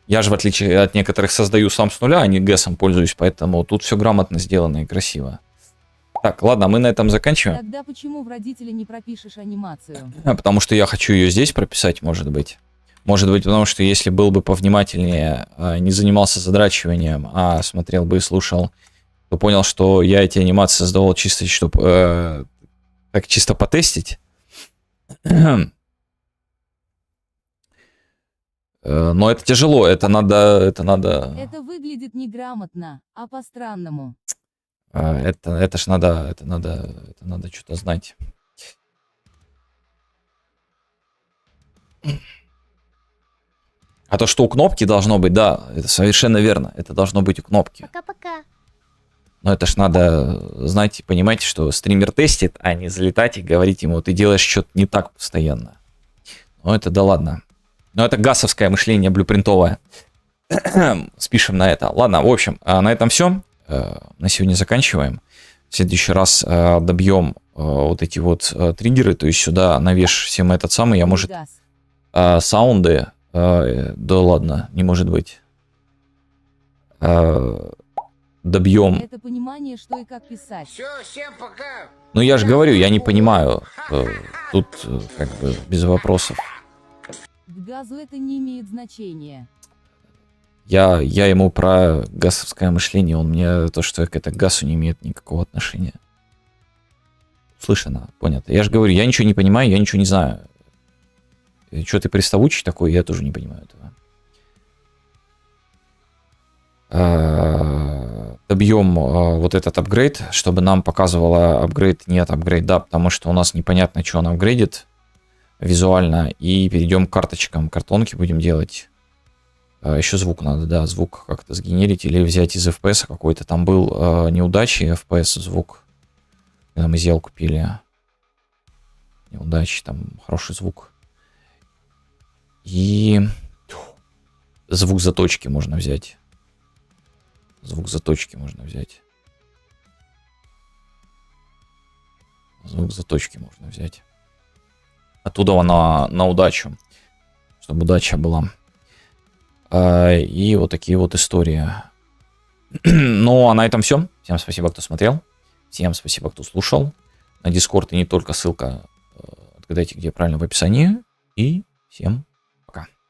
Я же, в отличие от некоторых, создаю сам с нуля, а не гэсом пользуюсь, поэтому тут все грамотно сделано и красиво. Так, ладно, мы на этом заканчиваем.
Тогда почему в родителя не пропишешь анимацию?
Потому что я хочу ее здесь прописать, может быть. Может быть, потому что если был бы повнимательнее, не занимался задрачиванием, а смотрел бы и слушал, то понял, что я эти анимации создавал чисто, чтобы так чисто потестить. Но это тяжело, это надо...
Это выглядит неграмотно, а по-странному.
Это ж надо что-то знать. А то, что у кнопки должно быть, да, это совершенно верно. Это должно быть у кнопки.
Пока-пока.
Но это ж надо знать и понимать, что стример тестит, а не залетать и говорить ему, ты делаешь что-то не так постоянно. Ну это да ладно. Но это гасовское мышление блюпринтовое. Спишем на это. Ладно, в общем, на этом все. На сегодня заканчиваем. В следующий раз добьем вот эти вот триггеры, то есть сюда навешиваем этот самый, я может саунды. Да ладно, не может быть. Добьем.
Это понимание, что и как писать.
Все, всем пока.
Ну я же говорю, я не понимаю. Тут как бы без вопросов.
К газу это не имеет значения.
Я ему про гасовское мышление, он мне то, что это к газу не имеет никакого отношения. Слышно, понятно. Я же говорю, я ничего не понимаю, я ничего не знаю. Что ты приставучий такой, я тоже не понимаю этого. Добьем вот этот апгрейд, чтобы нам показывало апгрейд, нет, апгрейд, да, потому что у нас непонятно, что он апгрейдит визуально. И перейдем к карточкам, картонки будем делать. Еще звук надо, да, звук как-то сгенерить или взять из FPS какой-то. Там был неудачи, FPS звук. Когда мы ZL купили. Неудачи, там хороший звук. И звук заточки можно взять. Звук заточки можно взять. Звук заточки можно взять. Оттуда на удачу. Чтобы удача была. И вот такие вот истории. Ну, а на этом все. Всем спасибо, кто смотрел. Всем спасибо, кто слушал. На Discord и не только, ссылка, отгадайте, где правильно, в описании. И всем